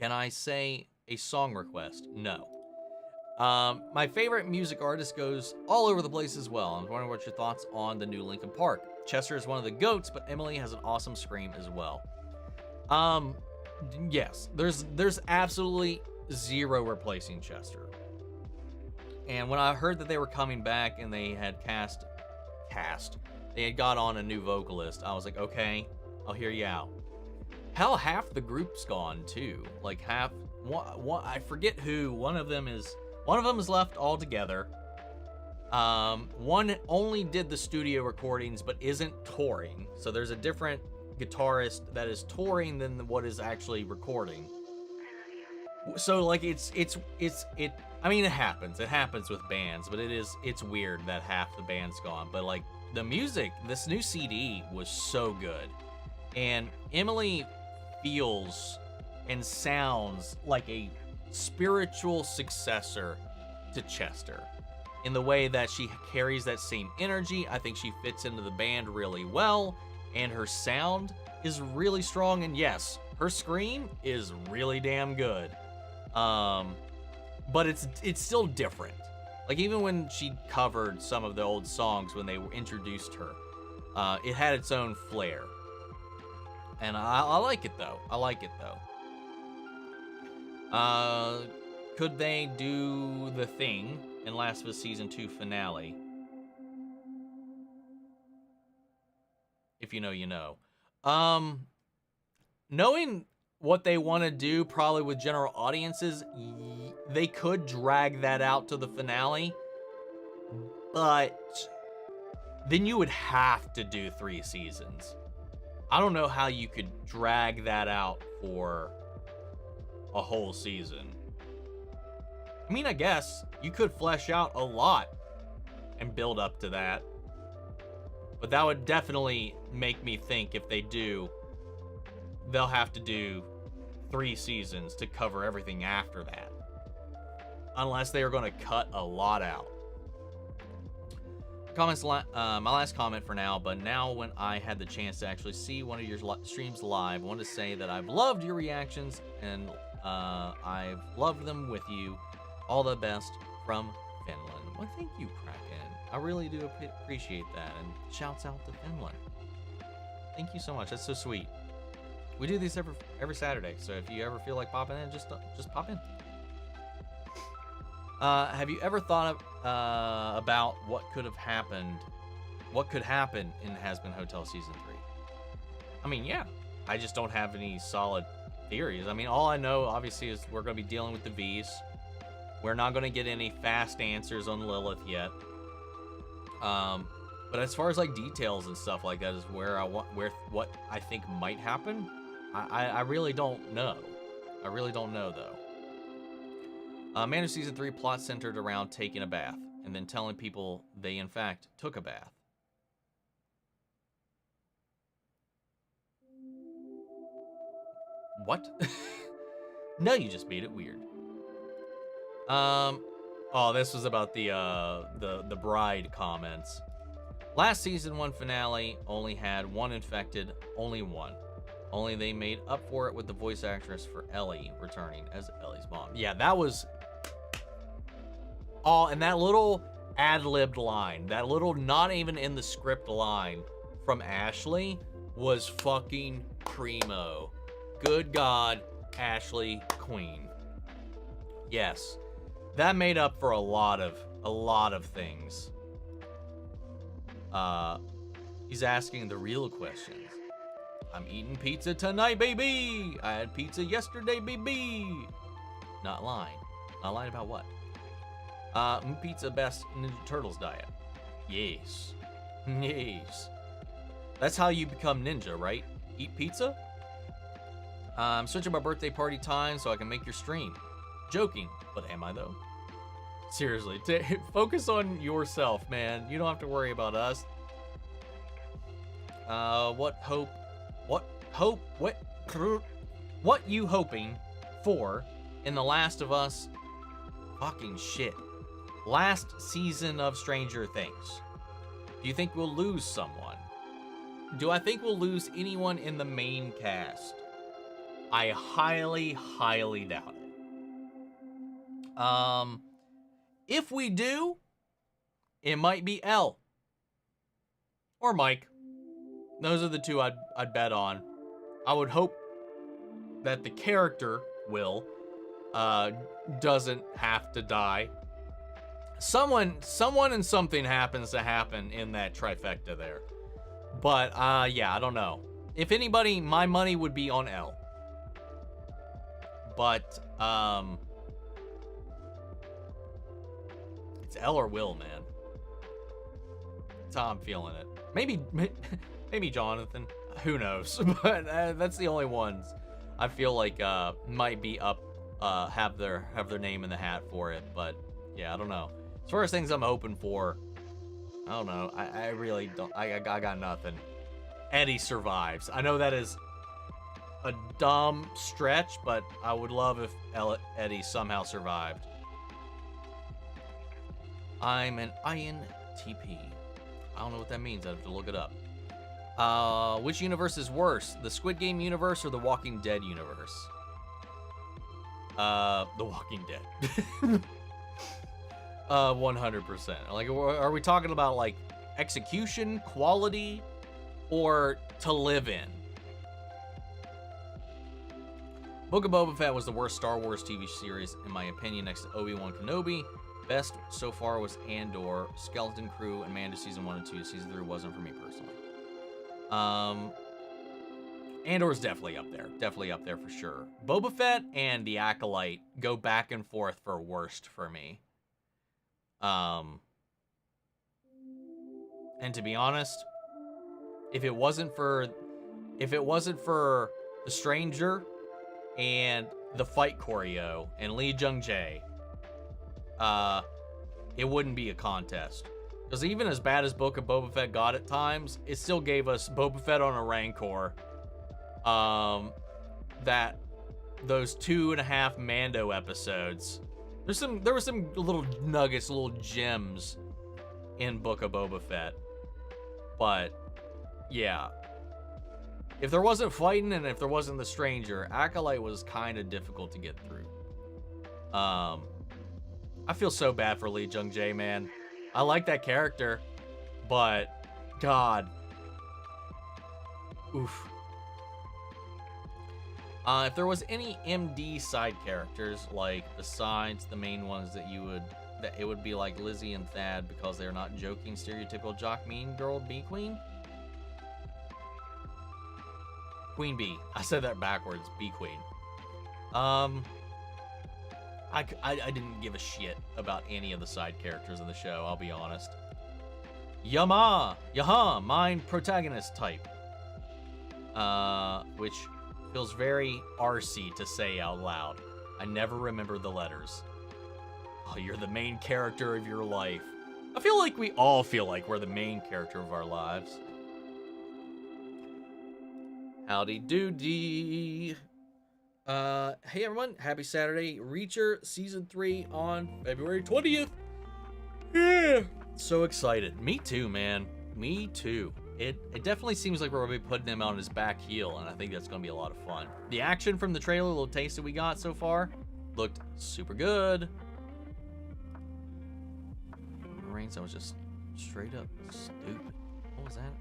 Can I say a song request? No. My favorite music artist goes all over the place as well. I'm wondering what your thoughts on the new Linkin Park. Chester is one of the GOATs, but Emily has an awesome scream as well. Yes, there's absolutely zero replacing Chester. And when I heard that they were coming back and they had they had got on a new vocalist, I was like, okay, I'll hear you out. Hell, half the group's gone too. Like half, one, I forget who. One of them is left altogether. One only did the studio recordings but isn't touring. So there's a different guitarist that is touring than what is actually recording. So like I mean, it happens. It happens with bands, but it's weird that half the band's gone. But like the music, this new CD was so good. And Emily feels and sounds like a spiritual successor to Chester in the way that she carries that same energy. I think she fits into the band really well, and her sound is really strong. And yes, Her scream is really damn good. But it's still different. Like, even when she covered some of the old songs when they introduced her, it had its own flair. And I like it, though. I like it, though. Could they do the thing in Last of Us Season 2 finale? If you know, you know. Knowing what they want to do, probably with general audiences, they could drag that out to the finale. But then you would have to do 3 seasons. I don't know how you could drag that out for a whole season. I mean, I guess you could flesh out a lot and build up to that. But that would definitely make me think if they do, they'll have to do 3 seasons to cover everything after that. Unless they are going to cut a lot out. Comments, my last comment for now, but now when I had the chance to actually see one of your streams live, I want to say that I've loved your reactions and I've loved them with you. All the best from Finland. Well, thank you, Kraken. I really do appreciate that, and shouts out to Finland. Thank you so much. That's so sweet. We do these every Saturday, so if you ever feel like popping in, just pop in. Have you ever thought of, about what could have happened? What could happen in Hazbin Hotel Season 3? I mean, yeah. I just don't have any solid theories. I mean, all I know, obviously, is we're going to be dealing with the V's. We're not going to get any fast answers on Lilith yet. But as far as like details and stuff like that is what I think might happen. I really don't know. I really don't know though. Commandos Season 3 plot centered around taking a bath and then telling people they in fact took a bath. What? No, you just made it weird. Oh, this was about the bride comments. Last Season 1 finale only had 1 infected, only 1. Only they made up for it with the voice actress for Ellie returning as Ellie's mom. Yeah, that was... Oh, and that little ad-libbed line, that little not even in the script line from Ashley was fucking primo. Good God, Ashley Queen. Yes, that made up for a lot of things. He's asking the real questions. I'm eating pizza tonight, baby. I had pizza yesterday, baby. Not lying. Not lying about what? Pizza best Ninja Turtles diet. Yes. Yes. That's how you become ninja, right? Eat pizza? I'm switching my birthday party time so I can make your stream. Joking, but am I though? Seriously, focus on yourself, man. You don't have to worry about us. What you hoping for in The Last of Us? Fucking shit. Last season of Stranger Things. Do you think we'll lose someone? Do I think we'll lose anyone in the main cast? I highly, highly doubt it. If we do, it might be Elle or Mike. Those are the two I'd bet on. I would hope that the character, Will, doesn't have to die. Someone and something happens to happen in that trifecta there. But, yeah, I don't know. If anybody, my money would be on Elle. But, it's Elle or Will, man. That's how I'm feeling it. Maybe Jonathan. Who knows? But that's the only ones I feel like might be up, have their name in the hat for it. But yeah, I don't know. As far as things I'm hoping for, I don't know. I really don't. I got nothing. Eddie survives. I know that is a dumb stretch, but I would love if Eddie somehow survived. I'm an INTP. I don't know what that means. I have to look it up. Which universe is worse, the Squid Game universe or the Walking Dead universe? The Walking Dead. 100%. Like, are we talking about like execution, quality, or to live in? Book of Boba Fett was the worst Star Wars TV series, in my opinion, next to Obi-Wan Kenobi. Best so far was Andor, Skeleton Crew, and Mando Season 1 and 2. Season 3 wasn't for me personally. Andor's definitely up there. Definitely up there for sure. Boba Fett and The Acolyte go back and forth for worst for me. And to be honest, if it wasn't for The Stranger and the fight choreo and Lee Jung-jae, it wouldn't be a contest. Because even as bad as Book of Boba Fett got at times, it still gave us Boba Fett on a Rancor. That those 2.5 Mando episodes. There were some little nuggets, little gems in Book of Boba Fett. But yeah. If there wasn't fighting and if there wasn't The Stranger, Acolyte was kind of difficult to get through. I feel so bad for Lee Jung-jae, man. I like that character, but God. Oof. If there was any MD side characters, like besides the main ones that it would be like Lizzie and Thad because they're not joking, stereotypical jock, mean girl, bee queen. Queen bee. I said that backwards. Bee queen. I didn't give a shit about any of the side characters in the show, I'll be honest. Yaha, mine protagonist type. Which feels very arsey to say out loud. I never remember the letters. Oh, you're the main character of your life. I feel like we all feel like we're the main character of our lives. Howdy doody. Hey everyone, happy Saturday. Reacher Season 3 on February 20th. Yeah, so excited. Me too, man. Me too. It definitely seems like we're going to be putting him on his back heel, and I think that's going to be a lot of fun. The action from the trailer, little taste that we got so far, looked super good. Marines, that was just straight up stupid. What was that?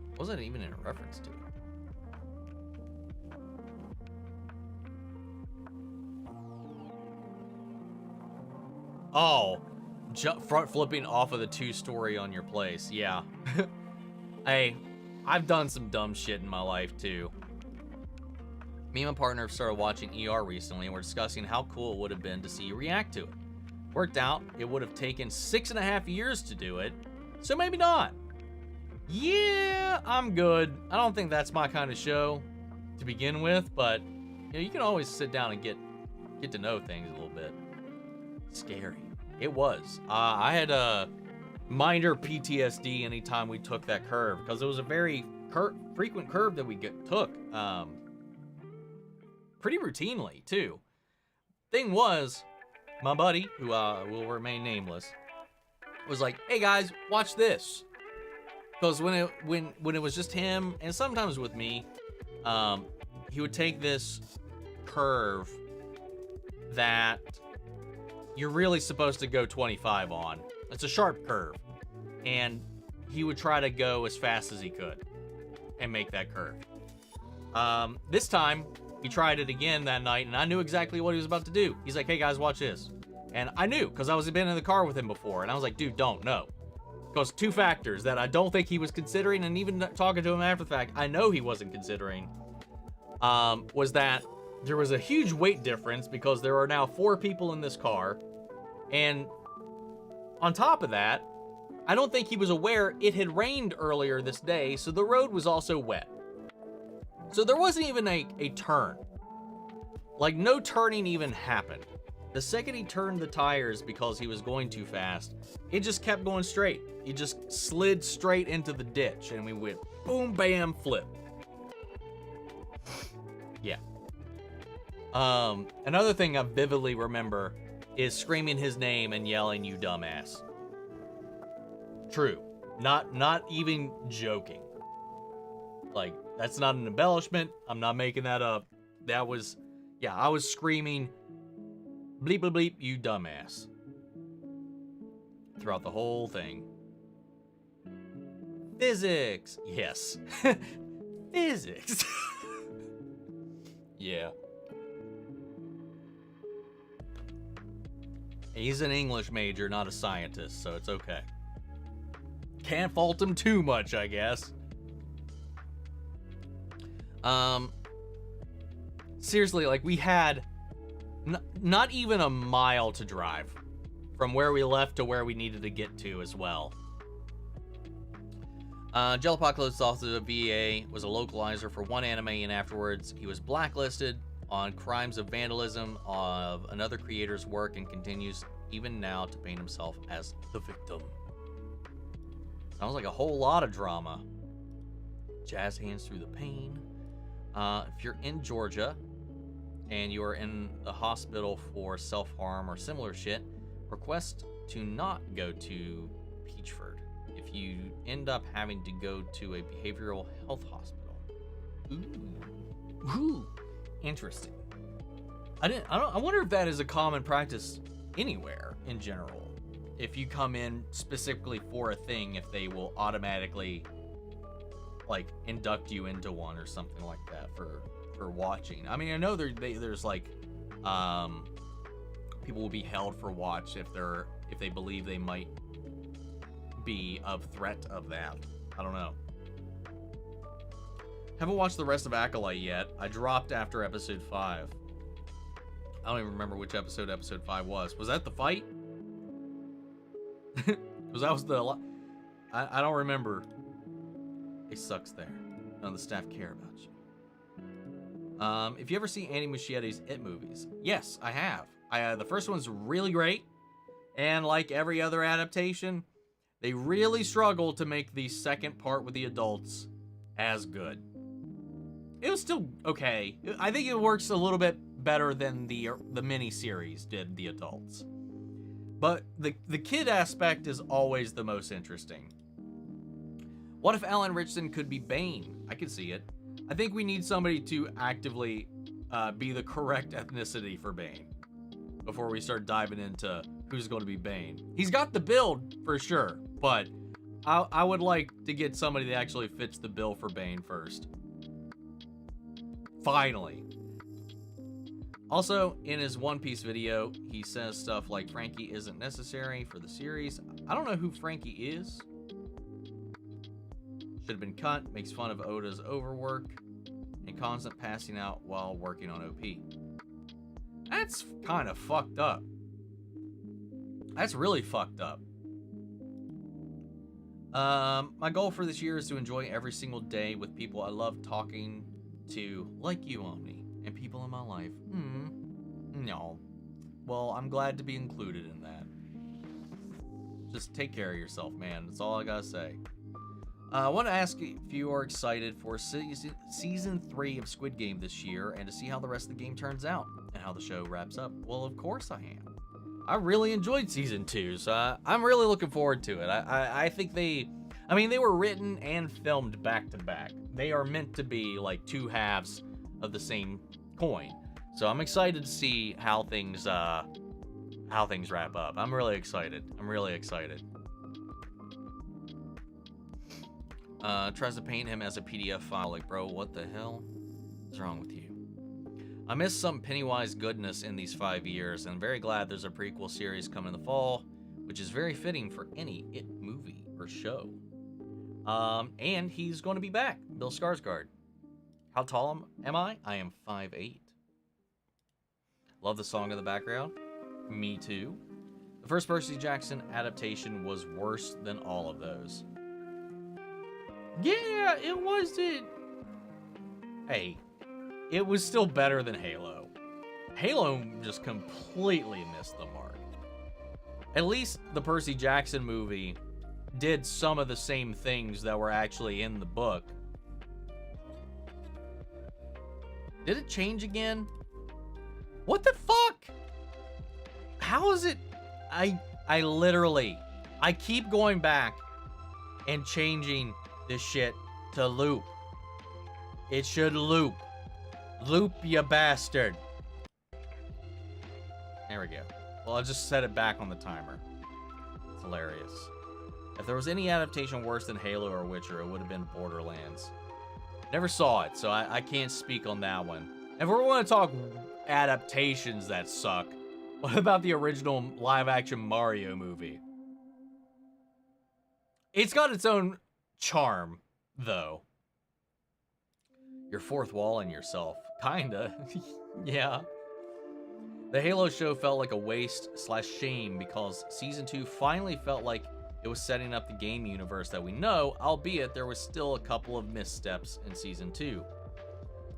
What was that even in reference to? Oh, front flipping off of the 2-story on your place. Yeah. Hey, I've done some dumb shit in my life too. Me and my partner have started watching ER recently, and we're discussing how cool it would have been to see you react to it. Worked out, it would have taken 6.5 years to do it, so maybe not. Yeah, I'm good. I don't think that's my kind of show to begin with, but you know, you can always sit down and get to know things a little bit. Scary. It was. I had a minor PTSD anytime we took that curve because it was a very frequent curve that we took pretty routinely too. Thing was, my buddy, who will remain nameless, was like, "Hey guys, watch this." Because when it was just him, and sometimes with me, he would take this curve that you're really supposed to go 25 on. It's a sharp curve. And he would try to go as fast as he could and make that curve. This time, he tried it again that night, and I knew exactly what he was about to do. He's like, "Hey guys, watch this." And I knew, because I was been in the car with him before, and I was like, "Dude, don't, no." Because 2 factors that I don't think he was considering, and even talking to him after the fact, I know he wasn't considering, was that there was a huge weight difference because there are now 4 people in this car. And on top of that, I don't think he was aware it had rained earlier this day, so the road was also wet. So there wasn't even a turn. Like, no turning even happened. The second he turned the tires because he was going too fast, it just kept going straight. He just slid straight into the ditch, and we went boom, bam, flip. Yeah. Another thing I vividly remember is screaming his name and yelling, "You dumbass." True. Not even joking. Like, that's not an embellishment. I'm not making that up. That was, yeah, I was screaming, bleep, bleep, bleep, you dumbass. Throughout the whole thing. Physics. Yes. Physics. Yeah. He's an English major, not a scientist, so it's okay. Can't fault him too much, I guess. Seriously, like, we had not even a mile to drive from where we left to where we needed to get to as well. Jellipocalypse thought the VA was a localizer for one anime, and afterwards he was blacklisted on crimes of vandalism of another creator's work and continues even now to paint himself as the victim. Sounds like a whole lot of drama. Jazz hands through the pain. If you're in Georgia and you're in the hospital for self-harm or similar shit, request to not go to Peachford if you end up having to go to a behavioral health hospital. Ooh, interesting. I wonder if that is a common practice anywhere in general. If you come in specifically for a thing, if they will automatically like induct you into one or something like that for watching. I mean, I know there's like people will be held for watch if they believe they might be of threat of that. I don't know. Haven't watched the rest of Acolyte yet. I dropped after episode 5. I don't even remember which episode 5 was. Was that the fight? Because that was the... I don't remember. It sucks there. None of the staff care about you. If you ever see Andy Muschietti's It movies, yes, I have. The first one's really great, and like every other adaptation, they really struggle to make the second part with the adults as good. It was still okay. I think it works a little bit better than the mini-series did the adults. But the kid aspect is always the most interesting. What if Alan Richardson could be Bane? I could see it. I think we need somebody to actively be the correct ethnicity for Bane before we start diving into who's going to be Bane. He's got the build for sure, but I would like to get somebody that actually fits the bill for Bane first. Finally. Also, in his One Piece video, he says stuff like Frankie isn't necessary for the series. I don't know who Frankie is. Should have been cut. Makes fun of Oda's overwork and constant passing out while working on OP. That's kind of fucked up. That's really fucked up. My goal for this year is to enjoy every single day with people I love talking to, like you, Omni, and people in my life. No. Well, I'm glad to be included in that. Just take care of yourself, man. That's all I gotta say. I want to ask if you are excited for season 3 of Squid Game this year and to see how the rest of the game turns out and how the show wraps up. Well, of course I am. I really enjoyed season 2, so I'm really looking forward to it. I think they were written and filmed back to back. They are meant to be like two halves of the same coin. So I'm excited to see how things wrap up. I'm really excited. Tries to paint him as a PDF file. Like, bro, what the hell is wrong with you? I missed some Pennywise goodness in these 5 years, and I'm very glad there's a prequel series coming in the fall, which is very fitting for any It movie or show. And he's going to be back, Bill Skarsgård. How tall am I? I am 5'8". Love the song in the background. Me too. The first Percy Jackson adaptation was worse than all of those. Yeah, it wasn't. Hey, it was still better than Halo. Halo just completely missed the mark. At least the Percy Jackson movie did some of the same things that were actually in the book. Did it change again? What the fuck? How is it? I keep going back and changing this shit to loop. It should loop. Loop, you bastard. There we go. Well, I'll just set it back on the timer. It's hilarious. If there was any adaptation worse than Halo or Witcher, it would have been Borderlands. Never saw it, so I can't speak on that one. If we want to talk adaptations that suck, what about the original live-action Mario movie? It's got its own charm, though. Your fourth wall in yourself. Kinda. Yeah. The Halo show felt like a waste/shame because Season 2 finally felt like it was setting up the game universe that we know, albeit there was still a couple of missteps in Season 2.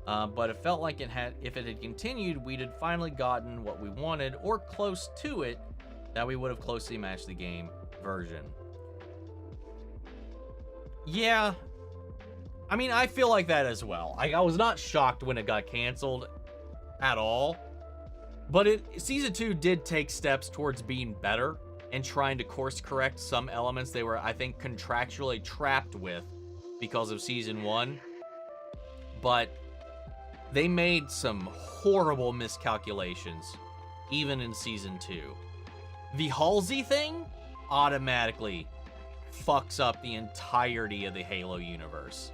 But it felt like if it had continued, we'd have finally gotten what we wanted, or close to it, that we would have closely matched the game version. Yeah. I mean, I feel like that as well. I was not shocked when it got canceled at all. But Season 2 did take steps towards being better and trying to course correct some elements they were, I think, contractually trapped with because of Season 1. But they made some horrible miscalculations, even in Season 2. The Halsey thing automatically fucks up the entirety of the Halo universe.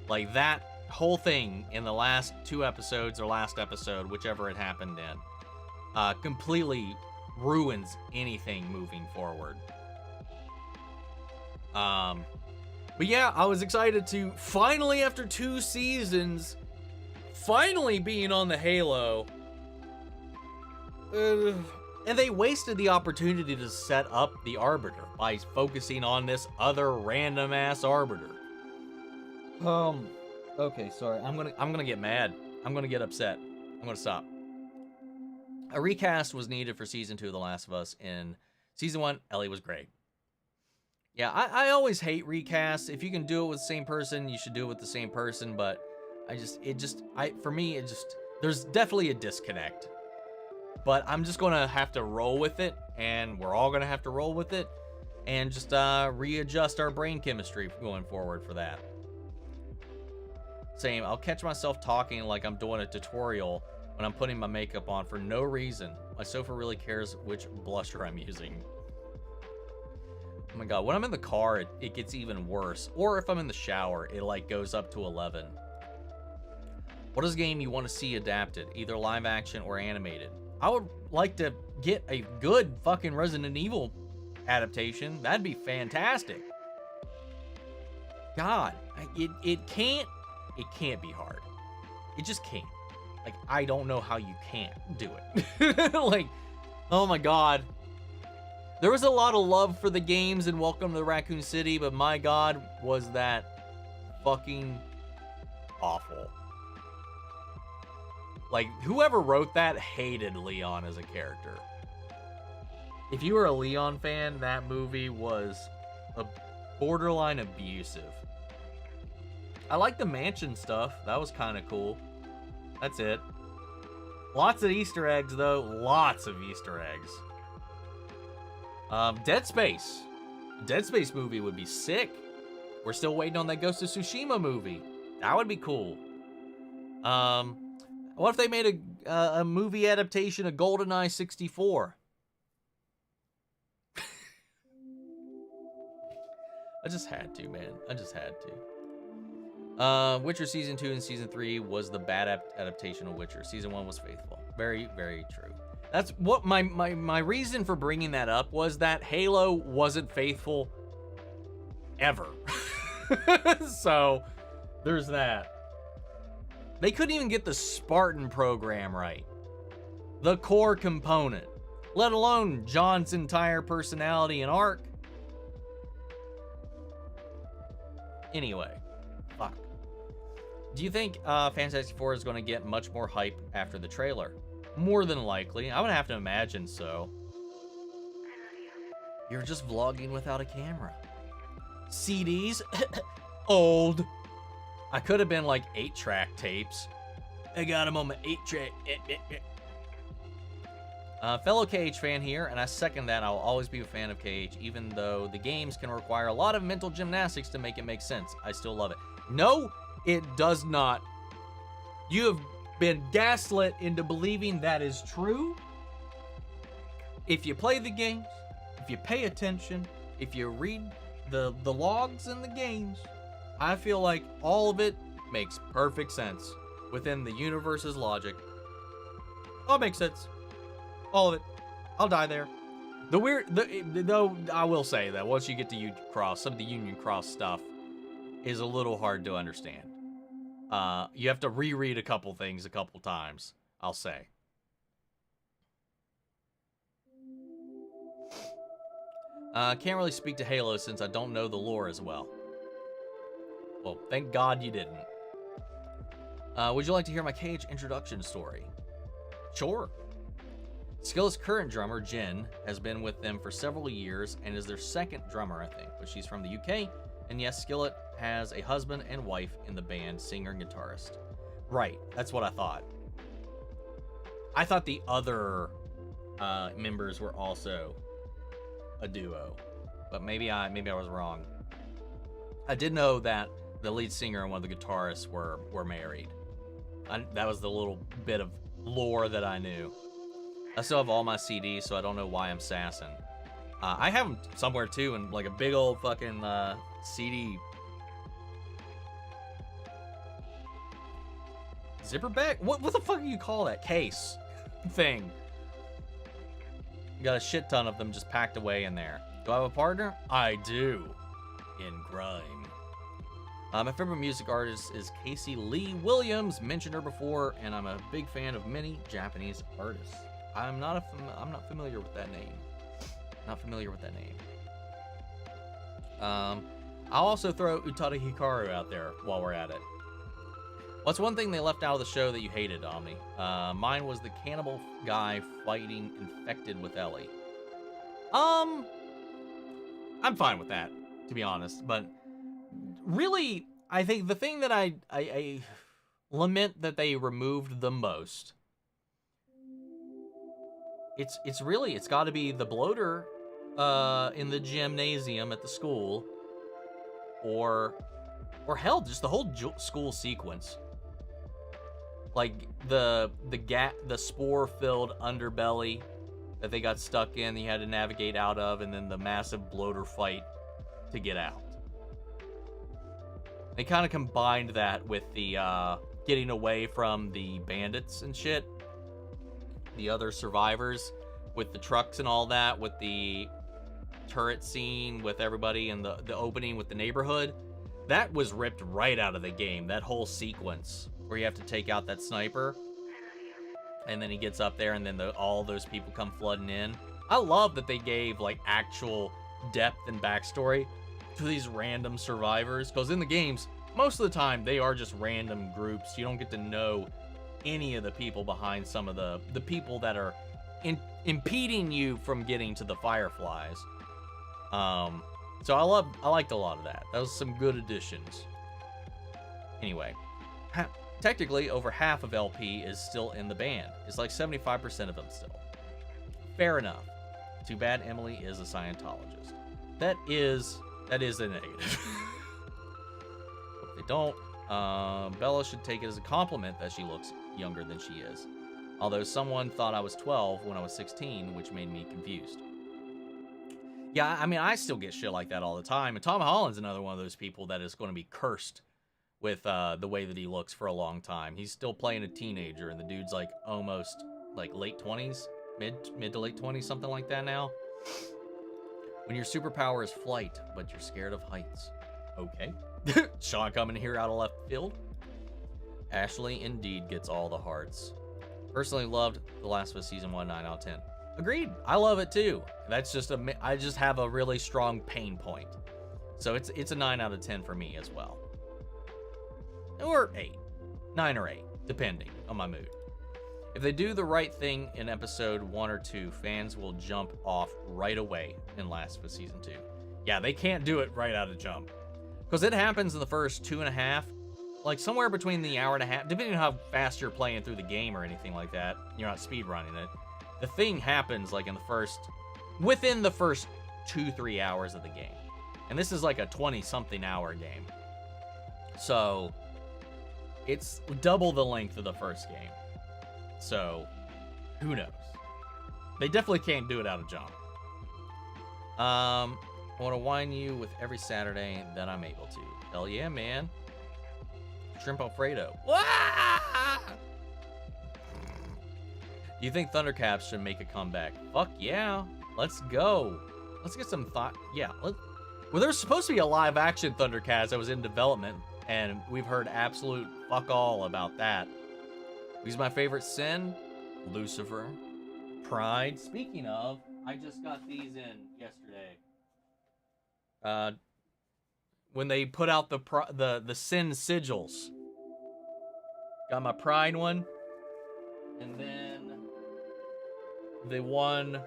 Like, that whole thing in the last 2 episodes, or last episode, whichever it happened in, completely ruins anything moving forward. But yeah, I was excited to finally, after 2 seasons, finally being on the Halo. And they wasted the opportunity to set up the Arbiter by focusing on this other random ass Arbiter. Okay, sorry. I'm gonna get mad. I'm gonna get upset. I'm gonna stop. A recast was needed for Season 2 of The Last of Us. In Season 1, Ellie was great. Yeah, I always hate recasts. If you can do it with the same person, you should do it with the same person, but for me, there's definitely a disconnect. But I'm just gonna have to roll with it, and we're all gonna have to roll with it, and just readjust our brain chemistry going forward for that. Same, I'll catch myself talking like I'm doing a tutorial when I'm putting my makeup on for no reason. My sofa really cares which blusher I'm using. Oh my god, when I'm in the car, it gets even worse. Or if I'm in the shower, it like goes up to 11. What is a game you want to see adapted, either live action or animated? I would like to get a good fucking Resident Evil adaptation. That'd be fantastic. God, it can't be hard. It just can't. Like, I don't know how you can't do it. Like, oh my god. There was a lot of love for the games in Welcome to Raccoon City, but my god, was that fucking awful. Like, whoever wrote that hated Leon as a character. If you were a Leon fan, that movie was a borderline abusive. I like the mansion stuff. That was kind of cool. That's it. Lots of Easter eggs, though. Lots of Easter eggs. Dead Space. Dead Space movie would be sick. We're still waiting on that Ghost of Tsushima movie. That would be cool. What if they made a movie adaptation of GoldenEye 64? I just had to, man. I just had to. Witcher Season 2 and Season 3 was the bad adaptation of Witcher. Season 1 was faithful. Very, very true. That's what my reason for bringing that up was that Halo wasn't faithful ever. So, there's that. They couldn't even get the Spartan program right. The core component. Let alone John's entire personality and arc. Anyway. Fuck. Do you think Fantastic Four is going to get much more hype after the trailer? More than likely. I would have to imagine so. You're just vlogging without a camera. CDs? Old. I could have been like 8-track tapes. I got them on my 8-track. Fellow KH fan here, and I second that. I'll always be a fan of KH, even though the games can require a lot of mental gymnastics to make it make sense. I still love it. No, it does not. You have been gaslit into believing that is true. If you play the games, if you pay attention, if you read the logs in the games, I feel like all of it makes perfect sense within the universe's logic. All makes sense. All of it. I'll die there. Though I will say that once you get to Union Cross, some of the Union Cross stuff is a little hard to understand. You have to reread a couple things a couple times, I'll say. Can't really speak to Halo since I don't know the lore as well. Well, thank God you didn't. Would you like to hear my KH introduction story? Sure. Skillet's current drummer, Jen, has been with them for several years and is their second drummer, I think, but she's from the UK. And yes, Skillet has a husband and wife in the band, singer and guitarist. Right, that's what I thought. I thought the other members were also a duo, but maybe I was wrong. I did know that the lead singer and one of the guitarists were married. That was the little bit of lore that I knew. I still have all my CDs, so I don't know why I'm sassing. I have them somewhere too, in like a big old fucking CD zipper bag. What the fuck do you call that? Case thing. Got a shit ton of them just packed away in there. Do I have a partner? I do. In grime. My favorite music artist is Casey Lee Williams. Mentioned her before, and I'm a big fan of many Japanese artists. I'm not familiar with that name. Not familiar with that name. I'll also throw Utada Hikaru out there while we're at it. What's one thing they left out of the show that you hated, Omni? Mine was the cannibal guy fighting infected with Ellie. I'm fine with that, to be honest. But really, I think the thing that I lament that they removed the most, it's got to be the bloater in the gymnasium at the school, or hell, just the whole school sequence. Like the spore-filled underbelly that they got stuck in, you had to navigate out of, and then the massive bloater fight to get out. They kind of combined that with the getting away from the bandits and shit, the other survivors, with the trucks and all that, with the turret scene with everybody and the opening with the neighborhood. That was ripped right out of the game, that whole sequence where you have to take out that sniper and then he gets up there and then all those people come flooding in. I love that they gave like actual depth and backstory to these random survivors, because in the games most of the time they are just random groups. You don't get to know any of the people behind some of the people that are impeding you from getting to the fireflies. So I liked a lot of that. That was some good additions. Anyway, technically over half of LP is still in the band. It's like 75% of them still. Fair enough. Too bad Emily is a Scientologist. That is a negative. If they don't, Bella should take it as a compliment that she looks younger than she is. Although someone thought I was 12 when I was 16, which made me confused. Yeah, I mean, I still get shit like that all the time. And Tom Holland's another one of those people that is going to be cursed with the way that he looks for a long time. He's still playing a teenager, and the dude's like almost like late 20s, mid to late 20s, something like that now. When your superpower is flight, but you're scared of heights. Okay. Sean coming here out of left field. Ashley indeed gets all the hearts. Personally loved The Last of Us Season 1, 9 out of 10. Agreed. I love it too. That's just I just have a really strong pain point. So it's a 9 out of 10 for me as well. Or 8. 9 or 8, depending on my mood. If they do the right thing in episode 1 or 2, fans will jump off right away in Last of Us Season 2. Yeah, they can't do it right out of jump. Because it happens in the first 2.5, like somewhere between the hour and a half, depending on how fast you're playing through the game or anything like that. You're not speed running it. the thing happens like within the first 2-3 hours of the game. And this is like a 20-something hour game. So it's double the length of the first game. So who knows? They definitely can't do it out of jump. I want to wine you with every Saturday that I'm able to. Hell yeah, man. Shrimp Alfredo. Do you think Thundercats should make a comeback? Fuck yeah. Let's go. Let's get some thought. Yeah. Well, there's supposed to be a live action Thundercats that was in development, and we've heard absolute fuck all about that. Who's my favorite sin? Lucifer. Pride. Speaking of, I just got these in yesterday. When they put out the sin sigils. Got my Pride one. And then the one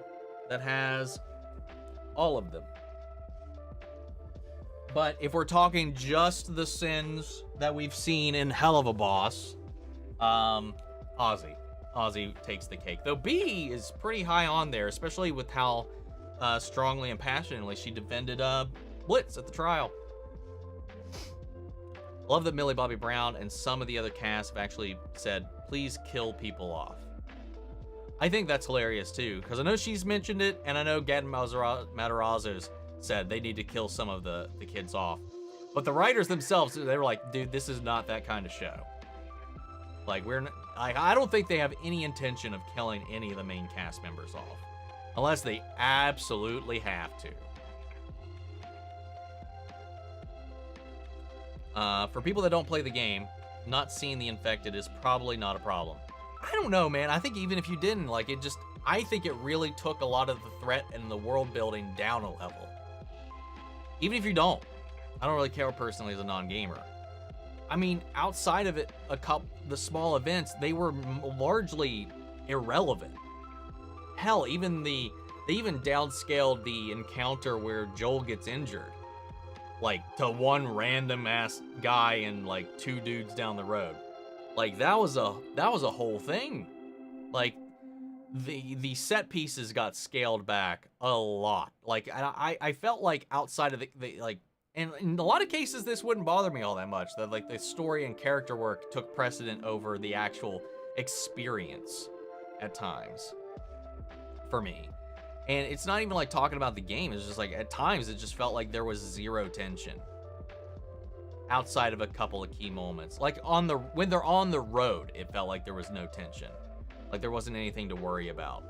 that has all of them. But if we're talking just the sins that we've seen in Hell of a Boss, Ozzy takes the cake. Though B is pretty high on there, especially with how strongly and passionately she defended Blitz at the trial. Love that Millie Bobby Brown and some of the other cast have actually said, please kill people off. I think that's hilarious too, because I know she's mentioned it, and I know Gaten Matarazzo's said they need to kill some of the kids off. But the writers themselves, they were like, dude, this is not that kind of show. Like, I don't think they have any intention of killing any of the main cast members off. Unless they absolutely have to. For people that don't play the game, not seeing the infected is probably not a problem. I don't know, man. I think even if you didn't, like, I think it really took a lot of the threat and the world building down a level. Even if you don't. I don't really care personally as a non-gamer. I mean, outside of it, the small events, they were largely irrelevant. Hell, they even downscaled the encounter where Joel gets injured. Like, to one random ass guy and like 2 dudes down the road. Like, that was a whole thing. Like, the set pieces got scaled back a lot. Like, I felt like outside of the like, and in a lot of cases this wouldn't bother me all that much. That like the story and character work took precedent over the actual experience at times for me. And it's not even like talking about the game. It's just like at times it just felt like there was zero tension outside of a couple of key moments. Like when they're on the road, it felt like there was no tension. Like there wasn't anything to worry about.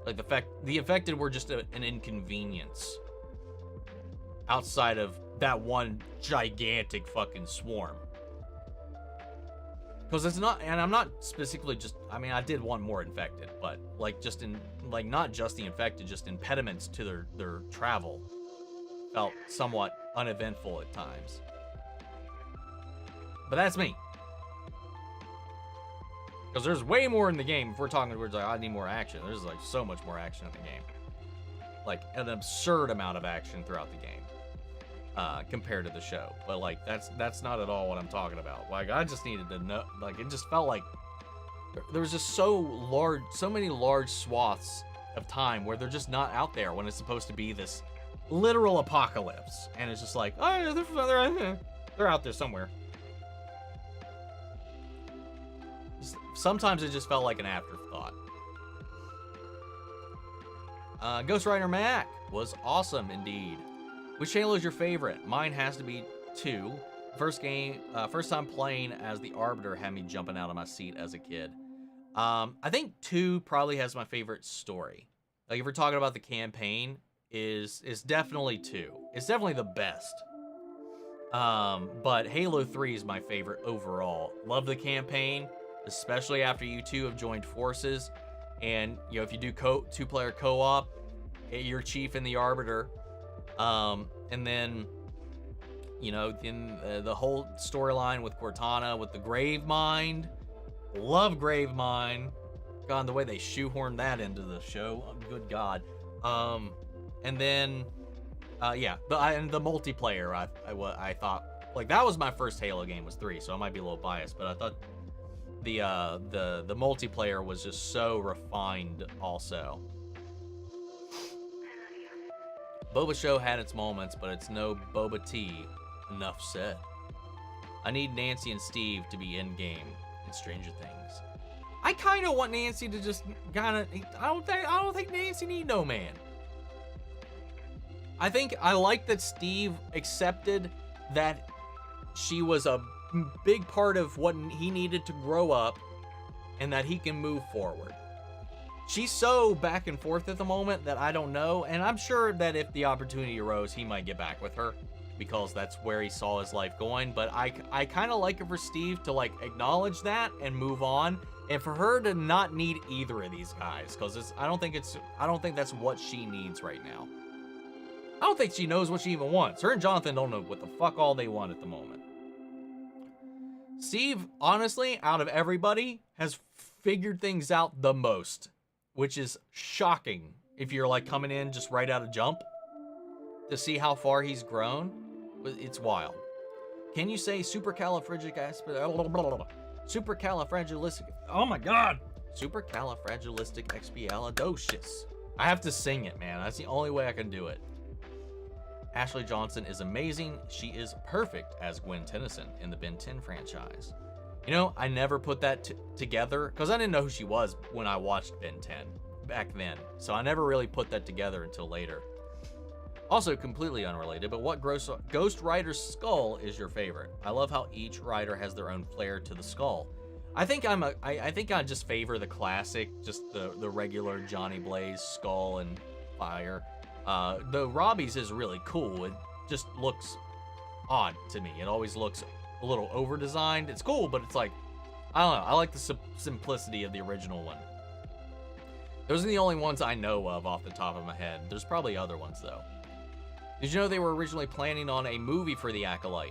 Like the infected were just an inconvenience outside of that one gigantic fucking swarm. Because it's not, and I'm not specifically I mean, I did one more infected, but like not just the infected, just impediments to their travel felt somewhat uneventful at times. But that's me. Because there's way more in the game. If we're talking, we're like, I need more action. There's like so much more action in the game. Like an absurd amount of action throughout the game. Compared to the show. But like that's not at all what I'm talking about. Like I just needed to know, like it just felt like there was just so many large swaths of time where they're just not out there when it's supposed to be this literal apocalypse. And it's just like, oh, they're out there somewhere. Sometimes it just felt like an afterthought. Ghost Rider Mac was awesome indeed. Which Halo is your favorite? Mine has to be 2. First time playing as the Arbiter had me jumping out of my seat as a kid. I think 2 probably has my favorite story. Like if we're talking about the campaign, is definitely 2. It's definitely the best. But Halo 3 is my favorite overall. Love the campaign, especially after you two have joined forces. And you know, if you do 2-player co-op, you're Chief and the Arbiter. And then, you know, in the whole storyline with Cortana, with the Gravemind. Love Gravemind. God, the way they shoehorned that into the show. Oh, good God. And then, yeah, the multiplayer, I thought, like, that was my first Halo game, was 3, so I might be a little biased, but I thought the multiplayer was just so refined also. Boba Show had its moments, but it's no Boba Tea. Enough said. I need Nancy and Steve to be in game in Stranger Things. I kind of want Nancy to just kind of. I don't think Nancy need no man. I like that Steve accepted that she was a big part of what he needed to grow up, and that he can move forward. She's so back and forth at the moment that I don't know, and I'm sure that if the opportunity arose, he might get back with her, because that's where he saw his life going. But I kind of like it for Steve to like acknowledge that and move on, and for her to not need either of these guys, because I don't think that's what she needs right now. I don't think she knows what she even wants. Her and Jonathan don't know what the fuck all they want at the moment. Steve, honestly, out of everybody, has figured things out the most, which is shocking if you're like coming in just right out of jump. To see how far he's grown, it's wild. Can you say supercalifragilistic? Oh my god! Supercalifragilisticexpialidocious. I have to sing it, man. That's the only way I can do it. Ashley Johnson is amazing. She is perfect as Gwen Tennyson in the Ben 10 franchise. You know, I never put that together because I didn't know who she was when I watched Ben 10 back then. So I never really put that together until later. Also, completely unrelated, but what Ghost Rider's skull is your favorite? I love how each rider has their own flair to the skull. I think I just favor the classic, just the regular Johnny Blaze skull and fire. The Robbie's is really cool. It just looks odd to me. It always looks a little over-designed. It's cool, but it's like, I don't know. I like the simplicity of the original one. Those are the only ones I know of off the top of my head. There's probably other ones, though. Did you know they were originally planning on a movie for The Acolyte?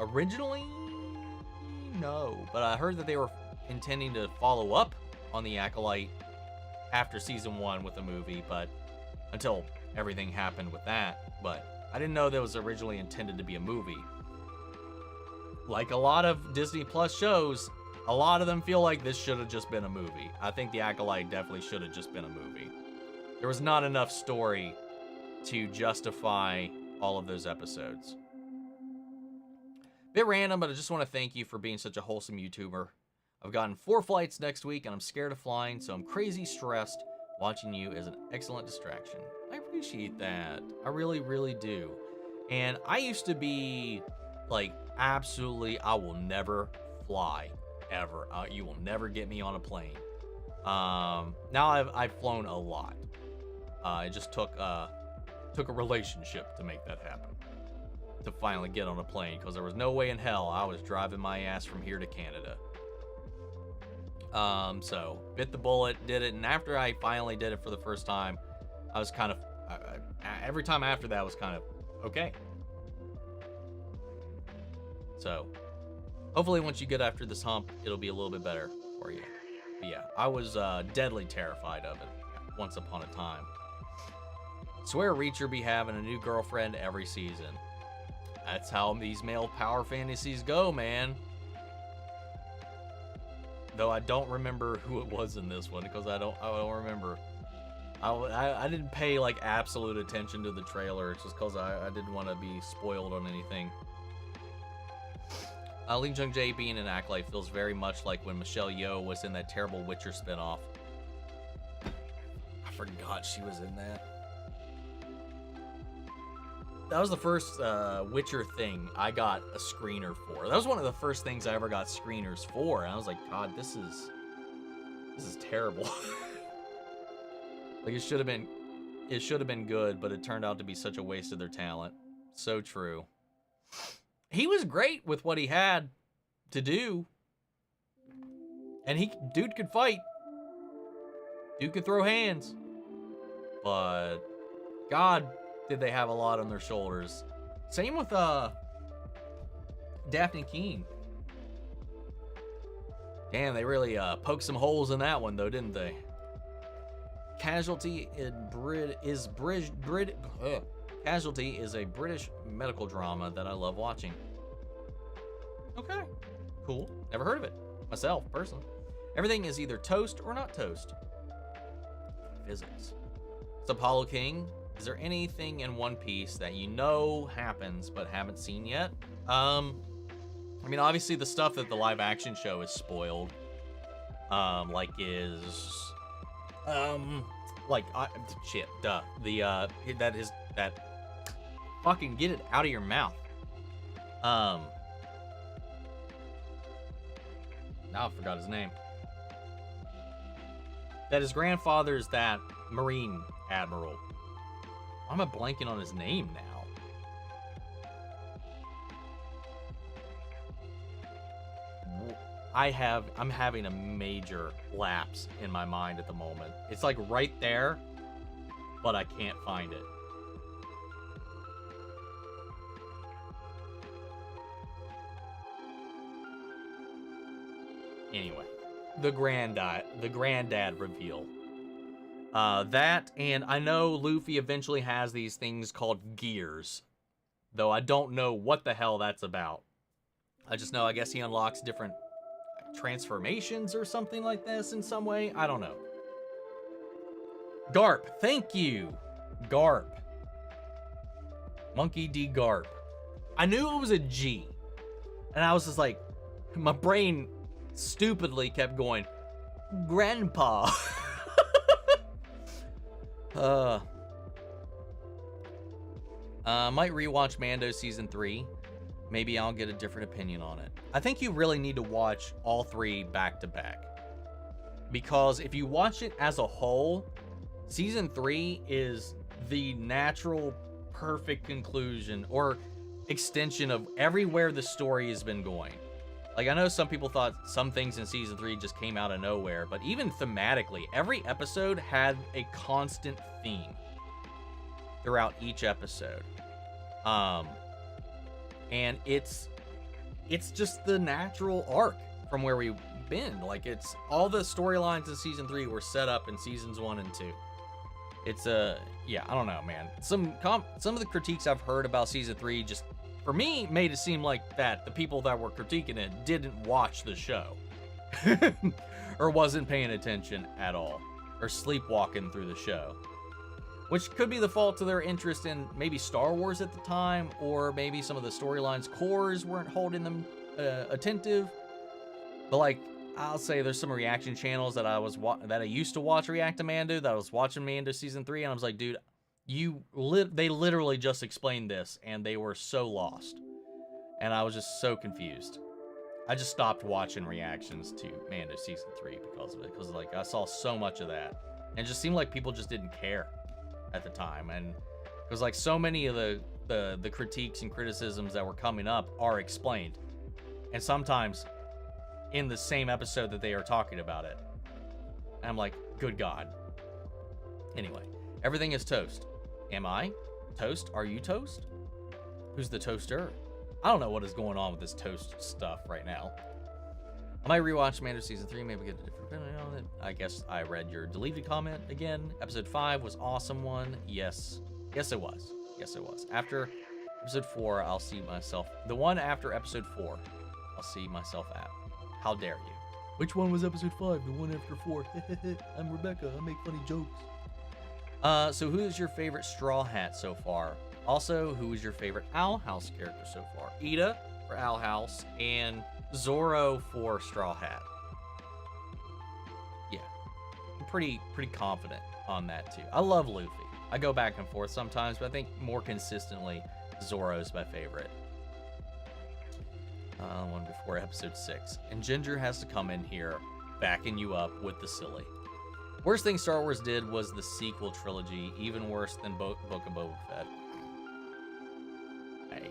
Originally? No. But I heard that they were intending to follow up on The Acolyte after season 1 with a movie, but until everything happened with that. But I didn't know that was originally intended to be a movie. Like a lot of Disney Plus shows, a lot of them feel like this should have just been a movie. I think The Acolyte definitely should have just been a movie. There was not enough story to justify all of those episodes. Bit random, but I just want to thank you for being such a wholesome YouTuber. I've gotten 4 flights next week, and I'm scared of flying, so I'm crazy stressed. Watching you is an excellent distraction. I appreciate that. I really, really do. And I used to be like, absolutely, I will never fly, ever. You will never get me on a plane. Now I've flown a lot. It just took a relationship to make that happen. To finally get on a plane, because there was no way in hell I was driving my ass from here to Canada. So bit the bullet, did it, and after I finally did it for the first time, I was kind of, every time after that was kind of, okay. So, hopefully once you get after this hump, it'll be a little bit better for you. But yeah, I was deadly terrified of it once upon a time. Swear Reacher be having a new girlfriend every season. That's how these male power fantasies go, man. Though I don't remember who it was in this one, because I don't remember. I didn't pay like absolute attention to the trailer, just because I didn't want to be spoiled on anything. Lee Jung Jae being an Acolyte feels very much like when Michelle Yeoh was in that terrible Witcher spinoff. I forgot she was in that. That was the first Witcher thing I got a screener for. That was one of the first things I ever got screeners for, and I was like, God, this is terrible. Like, it should have been good, but it turned out to be such a waste of their talent. So true. He was great with what he had to do, and dude could fight. Dude could throw hands, but God, did they have a lot on their shoulders. Same with Daphne Keane. Damn, they really poked some holes in that one though, didn't they? Casualty Casualty is a British medical drama that I love watching. Okay, cool. Never heard of it. myself, personally. Everything is either toast or not toast. Physics. So, Apollo King, is there anything in One Piece that you know happens but haven't seen yet? I mean, obviously the stuff that the live action show is spoiled. Fucking get it out of your mouth. Now I forgot his name. That his grandfather is that Marine Admiral. Why am I blanking on his name now? I'm having a major lapse in my mind at the moment. It's like right there, but I can't find it. Anyway, the granddad reveal. That, and I know Luffy eventually has these things called gears, though I don't know what the hell that's about. I just know, I guess he unlocks different transformations or something like this in some way. I don't know. Garp, thank you. Garp. Monkey D. Garp. I knew it was a G. And I was just like, my brain stupidly kept going, Grandpa. Might rewatch Mando season 3. Maybe I'll get a different opinion on it. I think you really need to watch all 3 back to back. Because if you watch it as a whole, season 3 is the natural, perfect conclusion or extension of everywhere the story has been going. Like, I know some people thought some things in season 3 just came out of nowhere, but even thematically, every episode had a constant theme throughout each episode. And it's just the natural arc from where we've been. Like, it's all the storylines in season 3 were set up in seasons 1 and 2. It's yeah, I don't know, man. Some of the critiques I've heard about season 3 just, for me, made it seem like that the people that were critiquing it didn't watch the show. Or wasn't paying attention at all. Or sleepwalking through the show. Which could be the fault of their interest in maybe Star Wars at the time, or maybe some of the storylines cores weren't holding them attentive. But like, I'll say there's some reaction channels that I used to watch react to Mando, that I was watching Mando season 3, and I was like, dude, they literally just explained this, and they were so lost. And I was just so confused. I just stopped watching reactions to Mando season 3 because of it, because like I saw so much of that, and it just seemed like people just didn't care at the time. And it was like so many of the critiques and criticisms that were coming up are explained, and sometimes in the same episode that they are talking about it. And I'm like, good God. Anyway, everything is toast. Am I toast? Are you toast? Who's the toaster? I don't know what is going on with this toast stuff right now. I might rewatch Mando season 3, maybe get a different opinion on it. I guess I read your deleted comment again. Episode 5 was awesome one. Yes. Yes, it was. Yes, it was. After episode 4, I'll see myself. The one after episode 4, I'll see myself at. How dare you? Which one was episode 5? The one after 4. I'm Rebecca. I make funny jokes. So who is your favorite Straw Hat so far? Also, who is your favorite Owl House character so far? Ida for Owl House and Zoro for Straw Hat. Yeah, I'm pretty confident on that too. I love Luffy. I go back and forth sometimes, but I think more consistently, Zoro's my favorite. One before episode 6. And Ginger has to come in here, backing you up with the silly. Worst thing Star Wars did was the sequel trilogy, even worse than Book of Boba Fett. Hey,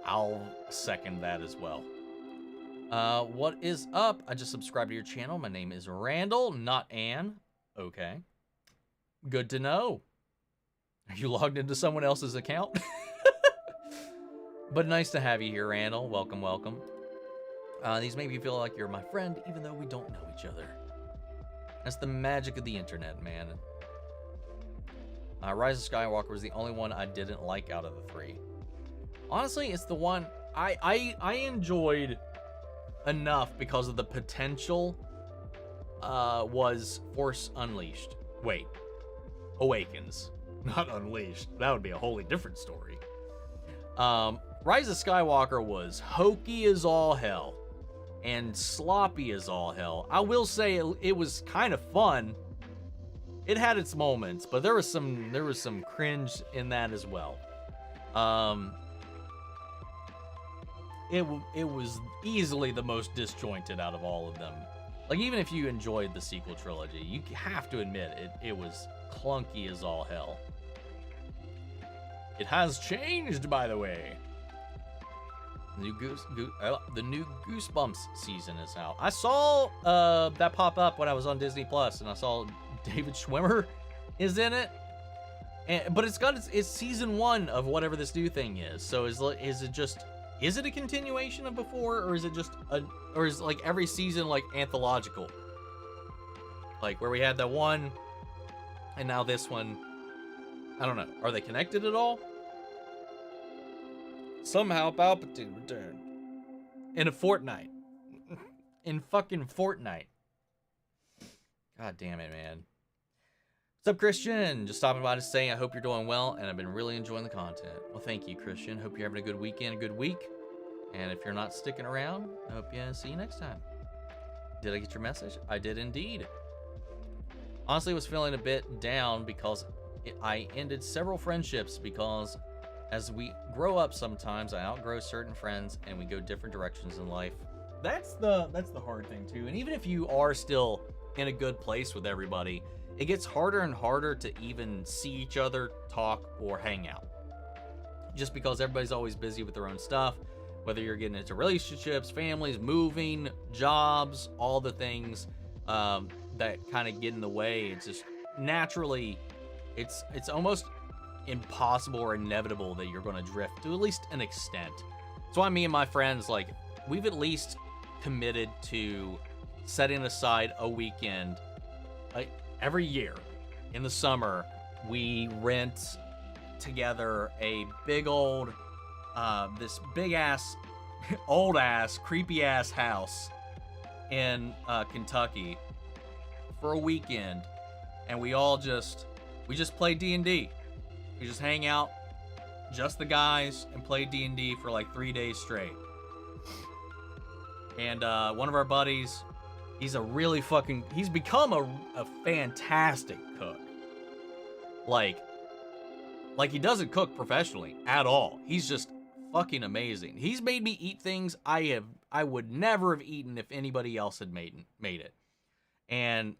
I'll second that as well. What is up? I just subscribed to your channel. My name is Randall, not Ann. Okay. Good to know. Are you logged into someone else's account? But nice to have you here, Randall. Welcome, welcome. These make me feel like you're my friend, even though we don't know each other. That's the magic of the internet, man. Rise of Skywalker was the only one I didn't like out of the 3. Honestly, it's the one I enjoyed enough because of the potential was Force Unleashed. Wait, Awakens, not Unleashed. That would be a wholly different story. Rise of Skywalker was hokey as all hell and sloppy as all hell. I will say it was kind of fun. It had its moments, but there was some cringe in that as well. It was easily the most disjointed out of all of them. Like, even if you enjoyed the sequel trilogy, you have to admit it was clunky as all hell. It has changed, by the way. The new Goosebumps season is out. I saw that pop up when I was on Disney Plus, and I saw David Schwimmer is in it. But it's season 1 of whatever this new thing is. So is it a continuation of before, or is it just or is like every season like anthological? Like where we had that one, and now this one. I don't know. Are they connected at all? Somehow Palpatine returned. In a fortnight. In fucking Fortnite. God damn it, man. What's up, Christian? Just stopping by to say I hope you're doing well, and I've been really enjoying the content. Well, thank you, Christian. Hope you're having a good weekend, a good week. And if you're not sticking around, I hope you see you next time. Did I get your message? I did indeed. Honestly, I was feeling a bit down because I ended several friendships because as we grow up, sometimes I outgrow certain friends and we go different directions in life. That's the hard thing too. And even if you are still in a good place with everybody, it gets harder and harder to even see each other, talk, or hang out. Just because everybody's always busy with their own stuff, whether you're getting into relationships, families, moving, jobs, all the things that kind of get in the way. It's just naturally, it's almost impossible or inevitable that you're going to drift to at least an extent. So me and my friends, like, we've at least committed to setting aside a weekend every year in the summer. We rent together a big old this big ass old ass creepy ass house in Kentucky for a weekend, and we just play D&D. We just hang out, just the guys, and play D&D for like 3 days straight. And one of our buddies, he's become a fantastic cook. Like he doesn't cook professionally at all. He's just fucking amazing. He's made me eat things I would never have eaten if anybody else had made it. And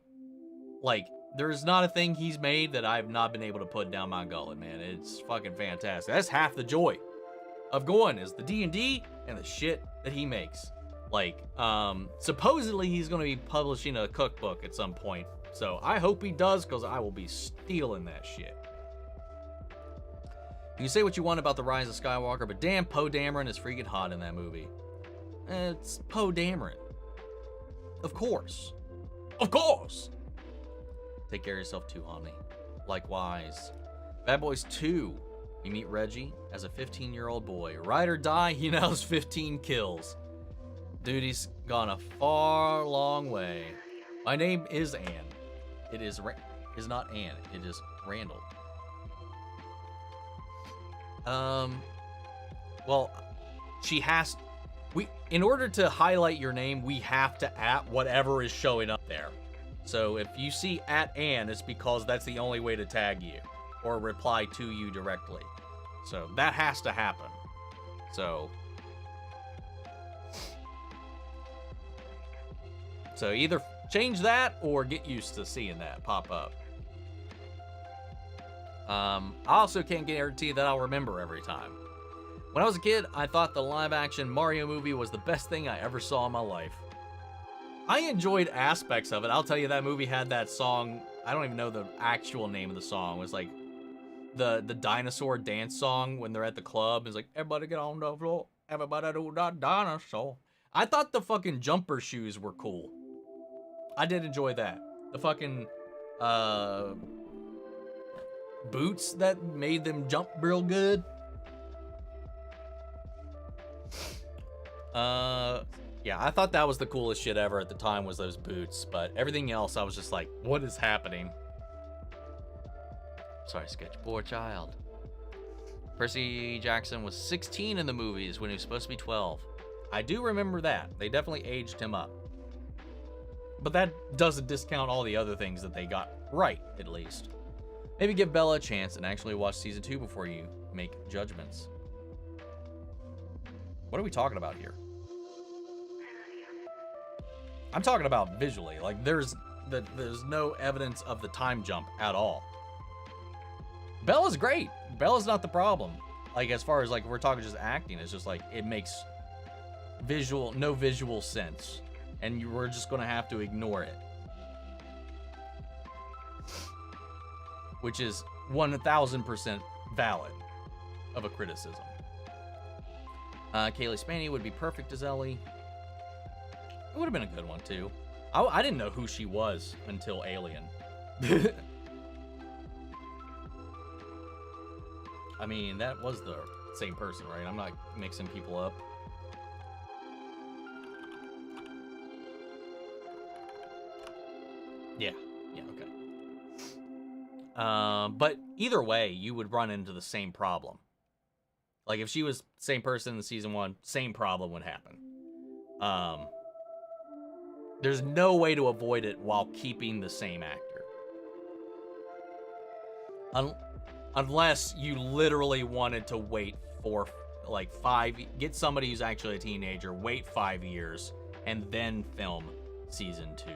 like, there's not a thing he's made that I've not been able to put down my gullet, man. It's fucking fantastic. That's half the joy of going, is the D&D and the shit that he makes. Like, supposedly he's going to be publishing a cookbook at some point. So I hope he does, because I will be stealing that shit. You can say what you want about the Rise of Skywalker, but damn, Poe Dameron is freaking hot in that movie. It's Poe Dameron. Of course. Of course! Take care of yourself too, homie. Likewise. Bad Boys 2. We meet Reggie as a 15-year-old boy. Ride or die, he now has 15 kills. Dude, he's gone a far long way. My name is Ann. It is not Ann. It is Randall. Well, in order to highlight your name, we have to at whatever is showing up there. So if you see @Ann, it's because that's the only way to tag you or reply to you directly. So that has to happen. So either change that or get used to seeing that pop up. I also can't guarantee that I'll remember every time. When I was a kid, I thought the live-action Mario movie was the best thing I ever saw in my life. I enjoyed aspects of it. I'll tell you, that movie had that song. I don't even know the actual name of the song. It was like the dinosaur dance song when they're at the club. It's like, everybody get on the floor. Everybody do that dinosaur. I thought the fucking jumper shoes were cool. I did enjoy that. The fucking boots that made them jump real good. Yeah, I thought that was the coolest shit ever at the time, was those boots, but everything else I was just like, what is happening? Sorry, Sketch. Poor child. Percy Jackson was 16 in the movies when he was supposed to be 12. I do remember that. They definitely aged him up. But that doesn't discount all the other things that they got right, at least. Maybe give Bella a chance and actually watch season 2 before you make judgments. What are we talking about here? I'm talking about visually. Like, there's no evidence of the time jump at all. Bella's great. Bella's not the problem. Like, as far as, like, we're talking just acting, it's just like, it makes no visual sense. And we're just going to have to ignore it. Which is 1000% valid of a criticism. Kaylee Spaney would be perfect as Ellie. It would have been a good one, too. I didn't know who she was until Alien. I mean, that was the same person, right? I'm not mixing people up. Yeah, okay. But either way, you would run into the same problem. Like, if she was same person in season 1, same problem would happen. There's no way to avoid it while keeping the same actor. Unless you literally wanted to wait for, like, get somebody who's actually a teenager, wait 5 years, and then film season 2.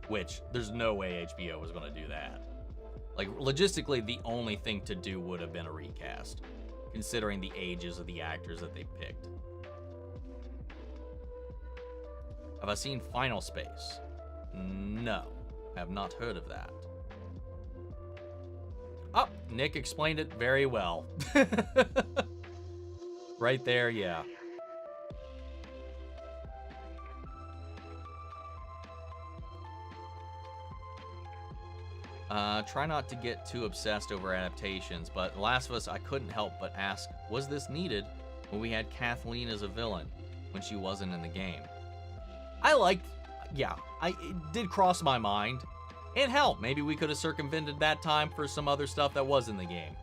Which, there's no way HBO was going to do that. Like, logistically, the only thing to do would have been a recast, considering the ages of the actors that they picked. Have I seen Final Space? No, I have not heard of that. Oh, Nick explained it very well. Right there, yeah. Try not to get too obsessed over adaptations, but The Last of Us, I couldn't help but ask, was this needed when we had Kathleen as a villain when she wasn't in the game? It did cross my mind. And hell, maybe we could have circumvented that time for some other stuff that was in the game.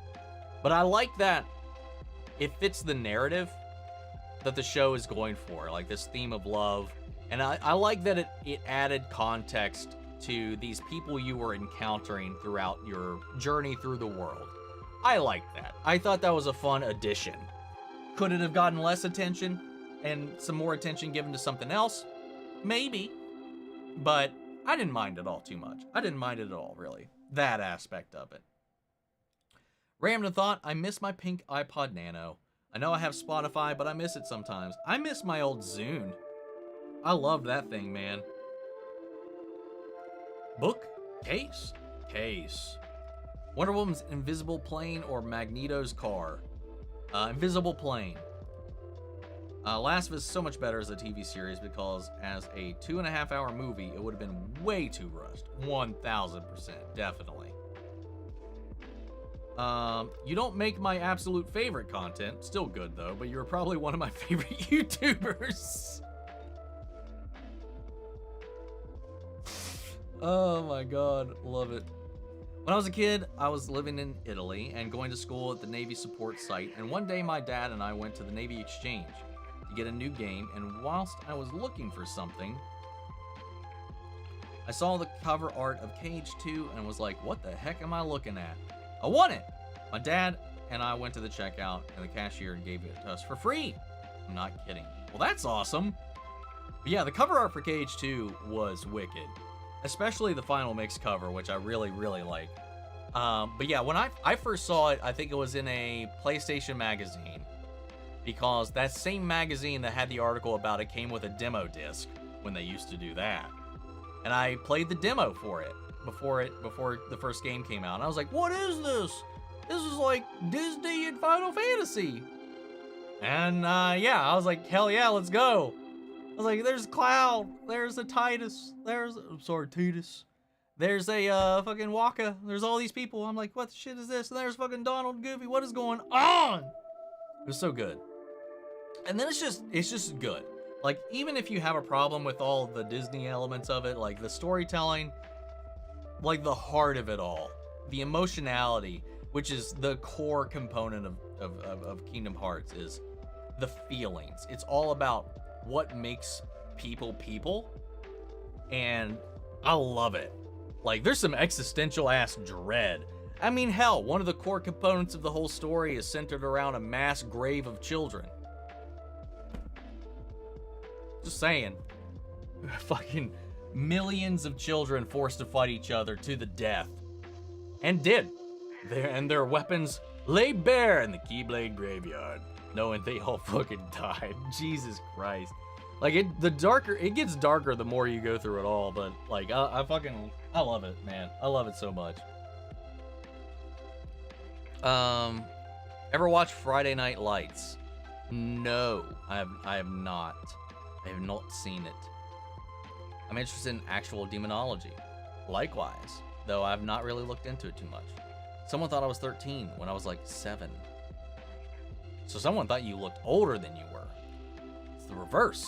But I like that it fits the narrative that the show is going for, like this theme of love. And I like that it added context to these people you were encountering throughout your journey through the world. I liked that. I thought that was a fun addition. Could it have gotten less attention and some more attention given to something else? Maybe. But I didn't mind it all too much. I didn't mind it at all, really. That aspect of it. Random thought, I miss my pink iPod Nano. I know I have Spotify, but I miss it sometimes. I miss my old Zune. I love that thing, man. Book? Case? Case. Wonder Woman's invisible plane or Magneto's car? Invisible plane. Last of Us is so much better as a TV series because as a 2.5-hour movie, it would have been way too rushed. 1000%, definitely. You don't make my absolute favorite content. Still good, though, but you're probably one of my favorite YouTubers. Oh my god, love it. When I was a kid, I was living in Italy and going to school at the Navy support site, and one day my dad and I went to the Navy Exchange to get a new game, and whilst I was looking for something, I saw the cover art of KH2 and was like, what the heck am I looking at? I want it! My dad and I went to the checkout, and the cashier gave it to us for free. I'm not kidding. Well, that's awesome. But yeah, the cover art for KH2 was wicked. Especially the final mix cover, which I really, really like. But yeah, when I first saw it, I think it was in a PlayStation magazine. Because that same magazine that had the article about it came with a demo disc when they used to do that. And I played the demo for it before the first game came out. And I was like, what is this? This is like Disney and Final Fantasy. And yeah, I was like, hell yeah, let's go. I was like, there's Cloud, there's a Titus, Titus. There's a fucking Waka, there's all these people. I'm like, what the shit is this? And there's fucking Donald Goofy, what is going on? It was so good. And then it's just good. Like, even if you have a problem with all the Disney elements of it, like the storytelling, like the heart of it all, the emotionality, which is the core component of Kingdom Hearts, is the feelings. It's all about what makes people, and I love it. Like, there's some existential ass dread. I mean, hell, one of the core components of the whole story is centered around a mass grave of children. Just saying. Fucking millions of children forced to fight each other to the death. And did. And their weapons lay bare in the Keyblade graveyard, knowing they all fucking died. Jesus Christ. Like, it gets darker the more you go through it all, but, like, I love it, man. I love it so much. Ever watch Friday Night Lights? No, I have not. I have not seen it. I'm interested in actual demonology. Likewise, though I've not really looked into it too much. Someone thought I was 13 when I was like 7. So someone thought you looked older than you were. It's the reverse.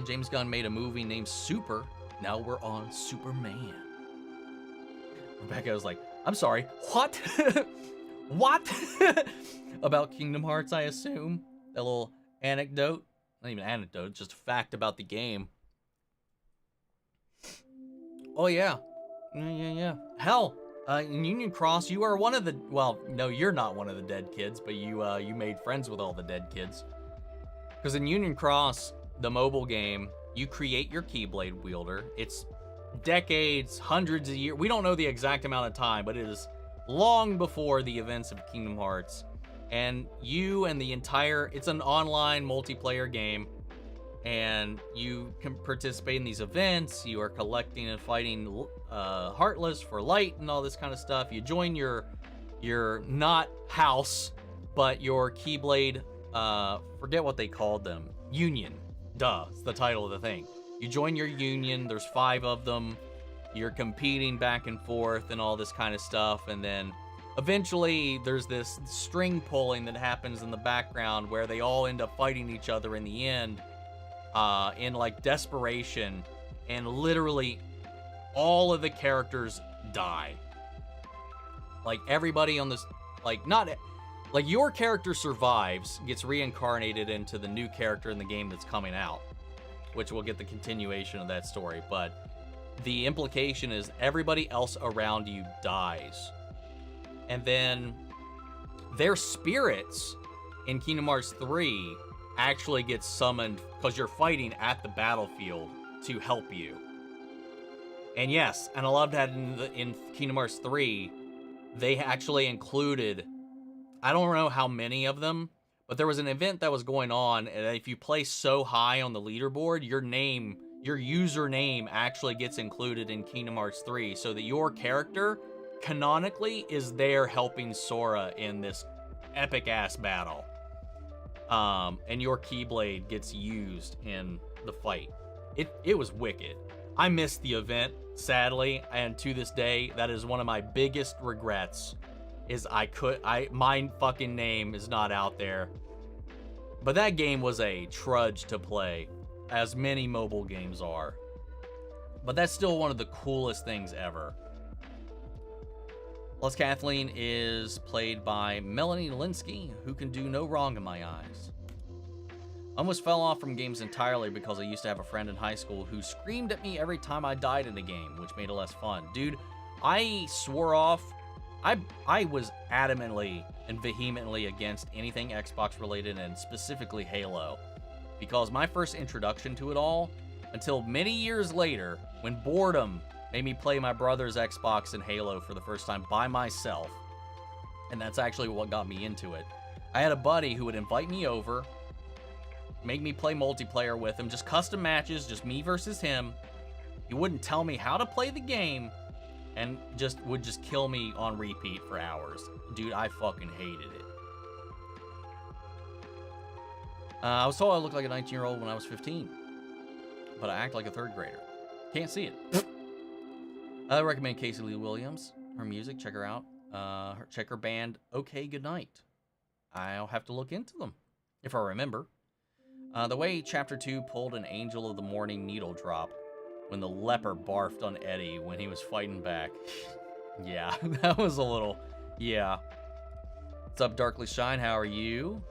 James Gunn made a movie named Super. Now we're on Superman. Rebecca was like, I'm sorry, what? What? About Kingdom Hearts, I assume? That little anecdote? Not even anecdote, just a fact about the game. Oh, yeah. Yeah. Hell, in Union Cross, you are one of the... Well, no, you're not one of the dead kids, but you made friends with all the dead kids. Because in Union Cross, the mobile game, you create your Keyblade wielder. It's decades, hundreds of years. We don't know the exact amount of time, but it is long before the events of Kingdom Hearts. And you and the entire... It's an online multiplayer game. And you can participate in these events. You are collecting and fighting Heartless for light and all this kind of stuff. You join your not house, but your Keyblade, forget what they called them. Union. Duh, it's the title of the thing. You join your union, there's 5 of them. You're competing back and forth and all this kind of stuff. And then eventually there's this string pulling that happens in the background where they all end up fighting each other in the end. In like desperation, and literally all of the characters die. Like everybody on this, like your character survives, gets reincarnated into the new character in the game that's coming out, which will get the continuation of that story. But the implication is everybody else around you dies. And then their spirits in Kingdom Hearts 3 actually gets summoned because you're fighting at the battlefield to help you. And yes, and I love that in Kingdom Hearts 3, they actually included, I don't know how many of them, but there was an event that was going on, and if you place so high on the leaderboard, your username actually gets included in Kingdom Hearts 3, so that your character canonically is there helping Sora in this epic-ass battle. And your Keyblade gets used in the fight. It was wicked. I missed the event, sadly, and to this day, that is one of my biggest regrets, is my fucking name is not out there. But that game was a trudge to play, as many mobile games are. But that's still one of the coolest things ever. Plus, Kathleen is played by Melanie Linsky, who can do no wrong in my eyes. I almost fell off from games entirely because I used to have a friend in high school who screamed at me every time I died in a game, which made it less fun. Dude, I swore off. I was adamantly and vehemently against anything Xbox related, and specifically Halo, because my first introduction to it all, until many years later, when boredom made me play my brother's Xbox and Halo for the first time by myself. And that's actually what got me into it. I had a buddy who would invite me over, make me play multiplayer with him, just custom matches, just me versus him. He wouldn't tell me how to play the game, and would just kill me on repeat for hours. Dude, I fucking hated it. I was told I looked like a 19-year-old when I was 15, but I act like a 3rd grader. Can't see it. I recommend Casey Lee Williams. Her music, check her out. Check her band, Okay Goodnight. I'll have to look into them, if I remember. The way Chapter 2 pulled an Angel of the Morning needle drop when the leper barfed on Eddie when he was fighting back. Yeah, that was a little... Yeah. What's up, Darkly Shine? How are you?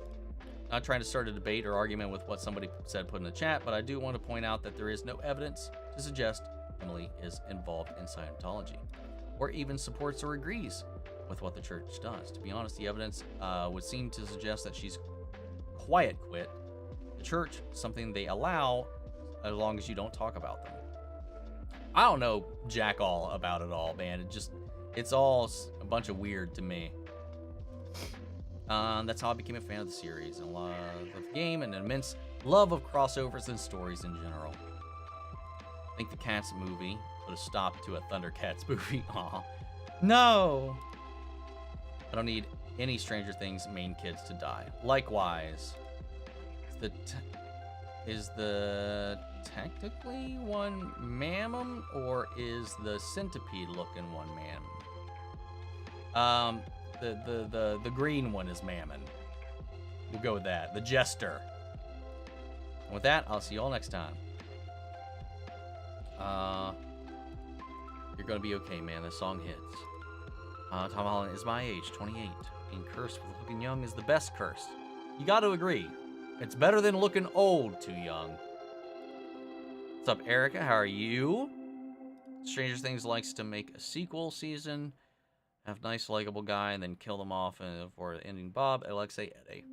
Not trying to start a debate or argument with what somebody said put in the chat, but I do want to point out that there is no evidence to suggest Emily is involved in Scientology, or even supports or agrees with what the church does. To be honest, the evidence would seem to suggest that she's quiet quit the church, something they allow as long as you don't talk about them. I don't know jack all about it all, man. It's all a bunch of weird to me. That's how I became a fan of the series and love of the game and an immense love of crossovers and stories in general. I think the Cats movie put a stop to a Thundercats movie. Aw. No! I don't need any Stranger Things main kids to die. Likewise, is the technically one Mammon, or is the centipede looking one Mammon? The green one is Mammon. We'll go with that. The Jester. And with that, I'll see you all next time. You're gonna be okay, man. This song hits. Tom Holland is my age, 28. Being cursed with looking young is the best curse. You gotta agree. It's better than looking old too young. What's up, Erica? How are you? Stranger Things likes to make a sequel season, have nice, likable guy, and then kill them off for ending Bob, Alexei, Eddie.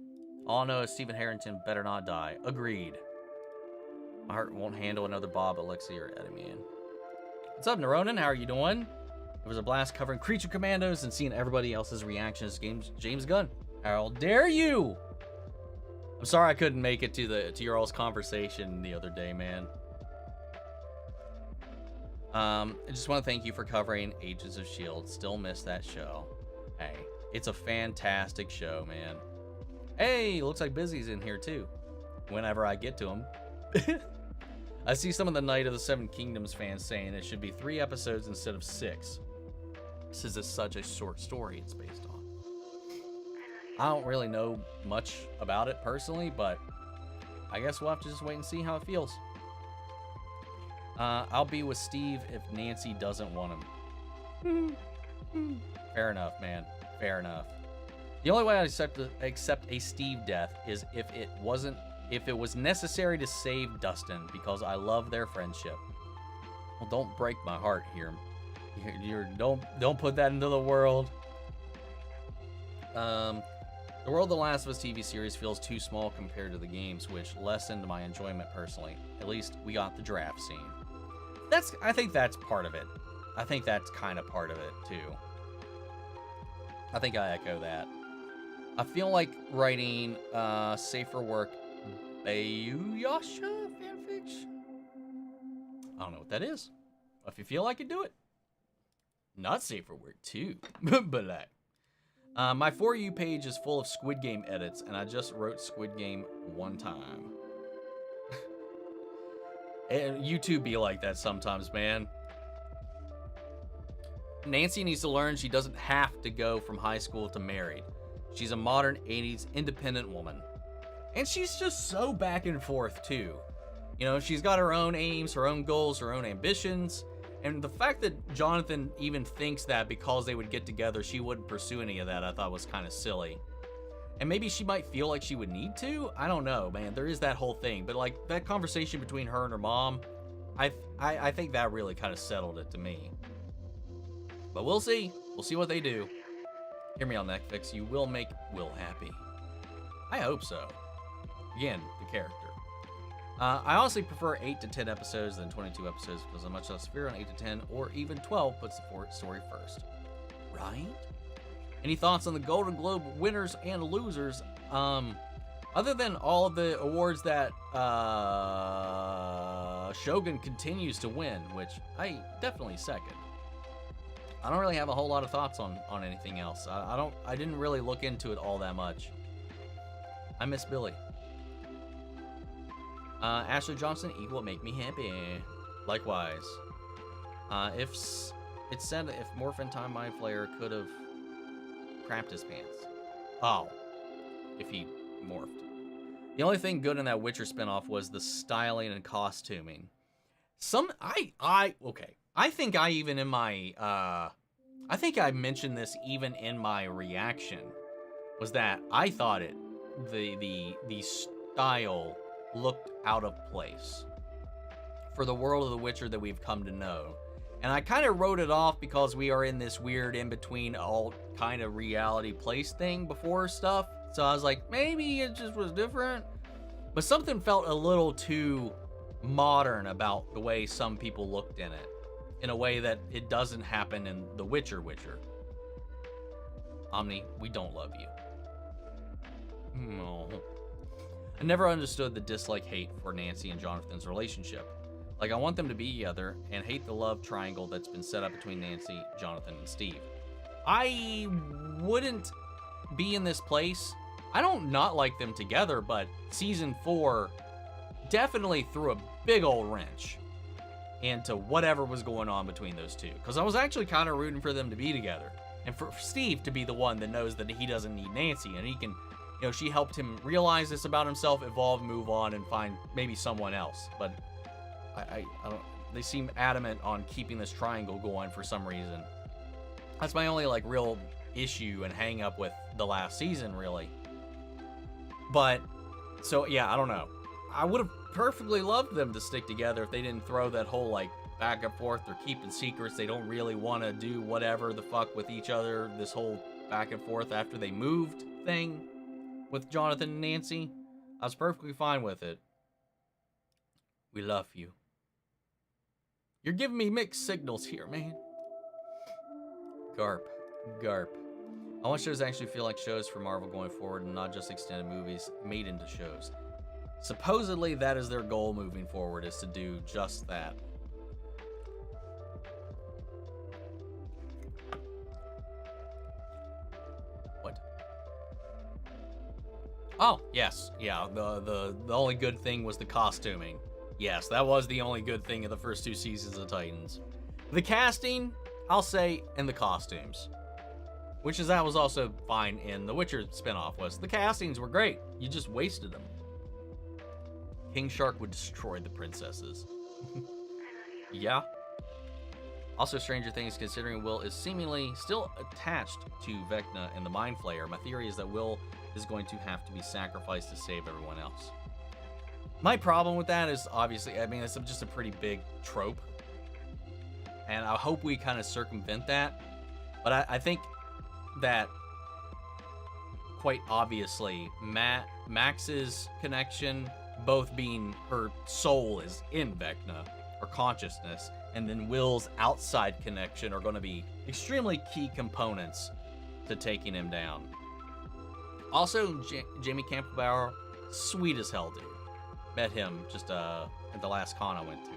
All I know is Stephen Harrington better not die. Agreed. My heart won't handle another Bob, Alexei, or Eddie, man. What's up, Neuronin? How are you doing? It was a blast covering Creature Commandos and seeing everybody else's reactions to James Gunn. How dare you? I'm sorry I couldn't make it to your all's conversation the other day, man. I just want to thank you for covering Agents of S.H.I.E.L.D. Still miss that show. Hey, it's a fantastic show, man. Hey, looks like Busy's in here too. Whenever I get to him. I see some of the Night of the Seven Kingdoms fans saying it should be 3 episodes instead of 6. This is such a short story it's based on. I don't really know much about it personally, but I guess we'll have to just wait and see how it feels. I'll be with Steve if Nancy doesn't want him. Fair enough, man. Fair enough. The only way I accept a Steve death is if it was necessary to save Dustin, because I love their friendship. Well, don't break my heart here. Don't put that into the world. The World of the Last of Us TV series feels too small compared to the games, which lessened my enjoyment personally. At least we got the draft scene. I think that's part of it. I think that's kind of part of it too. I think I echo that. I feel like writing Safer Work Bayuyasha fanfiction. I don't know what that is. If you feel like it, do it. Not Safer Work too, but like. My For You page is full of Squid Game edits, and I just wrote Squid Game one time. And YouTube be like that sometimes, man. Nancy needs to learn she doesn't have to go from high school to married. She's a modern 80s independent woman. And she's just so back and forth, too. You know, she's got her own aims, her own goals, her own ambitions. And the fact that Jonathan even thinks that because they would get together, she wouldn't pursue any of that, I thought was kind of silly. And maybe she might feel like she would need to? I don't know, man. There is that whole thing. But, like, that conversation between her and her mom, I think that really kind of settled it to me. But we'll see. We'll see what they do. Hear me on Netflix. You will make Will happy. I hope so. Again, the character. I honestly prefer 8 to 10 episodes than 22 episodes because I'm much less fear on 8 to 10 or even 12 puts the story first. Right? Any thoughts on the Golden Globe winners and losers? Other than all of the awards that Shogun continues to win, which I definitely second. I don't really have a whole lot of thoughts on anything else. I didn't really look into it all that much. I miss Billy. Ashley Johnson equal make me happy. Likewise. If it said if Morphin Time Mind Flayer could have crapped his pants. Oh. if he morphed. The only thing good in that Witcher spinoff was the styling and costuming. I think I even in my, I think I mentioned this even in my reaction, was that I thought the style looked out of place for the world of The Witcher that we've come to know. And I kind of wrote it off because we are in this weird in-between alt kind of reality place thing before stuff. So I was like, maybe it just was different. But something felt a little too modern about the way some people looked in it, in a way that it doesn't happen in The Witcher. Omni, we don't love you. No. I never understood the dislike-hate for Nancy and Jonathan's relationship. Like, I want them to be together and hate the love triangle that's been set up between Nancy, Jonathan, and Steve. I wouldn't be in this place. I don't not like them together, but season 4 definitely threw a big old wrench into whatever was going on between those two. Because I was actually kind of rooting for them to be together. And for Steve to be the one that knows that he doesn't need Nancy, and he can, you know, she helped him realize this about himself, evolve, move on, and find maybe someone else. But I don't, they seem adamant on keeping this triangle going for some reason. That's my only, like, real issue and hang up with the last season, really. But, so, yeah, I don't know. I would have perfectly loved them to stick together if they didn't throw that whole, like, back and forth. They're keeping secrets. They don't really want to do whatever the fuck with each other. This whole back and forth after they moved thing with Jonathan and Nancy. I was perfectly fine with it. We love you. You're giving me mixed signals here, man. Garp. I want shows to actually feel like shows for Marvel going forward and not just extended movies made into shows. Supposedly, that is their goal moving forward, is to do just that. What? Oh, yes. Yeah, the only good thing was the costuming. Yes, that was the only good thing of the first 2 seasons of Titans. The casting, I'll say, and the costumes. That was also fine in the Witcher spinoff, was the castings were great. You just wasted them. King Shark would destroy the princesses. Yeah. Also, Stranger Things, considering Will is seemingly still attached to Vecna and the Mind Flayer, my theory is that Will is going to have to be sacrificed to save everyone else. My problem with that is, obviously, I mean, it's just a pretty big trope. And I hope we kind of circumvent that. But I think that, quite obviously, Max's connection, both being her soul is in Vecna, or consciousness, and then Will's outside connection are going to be extremely key components to taking him down. Also, Jamie Campbell, sweet as hell, dude. Met him just at the last con I went to.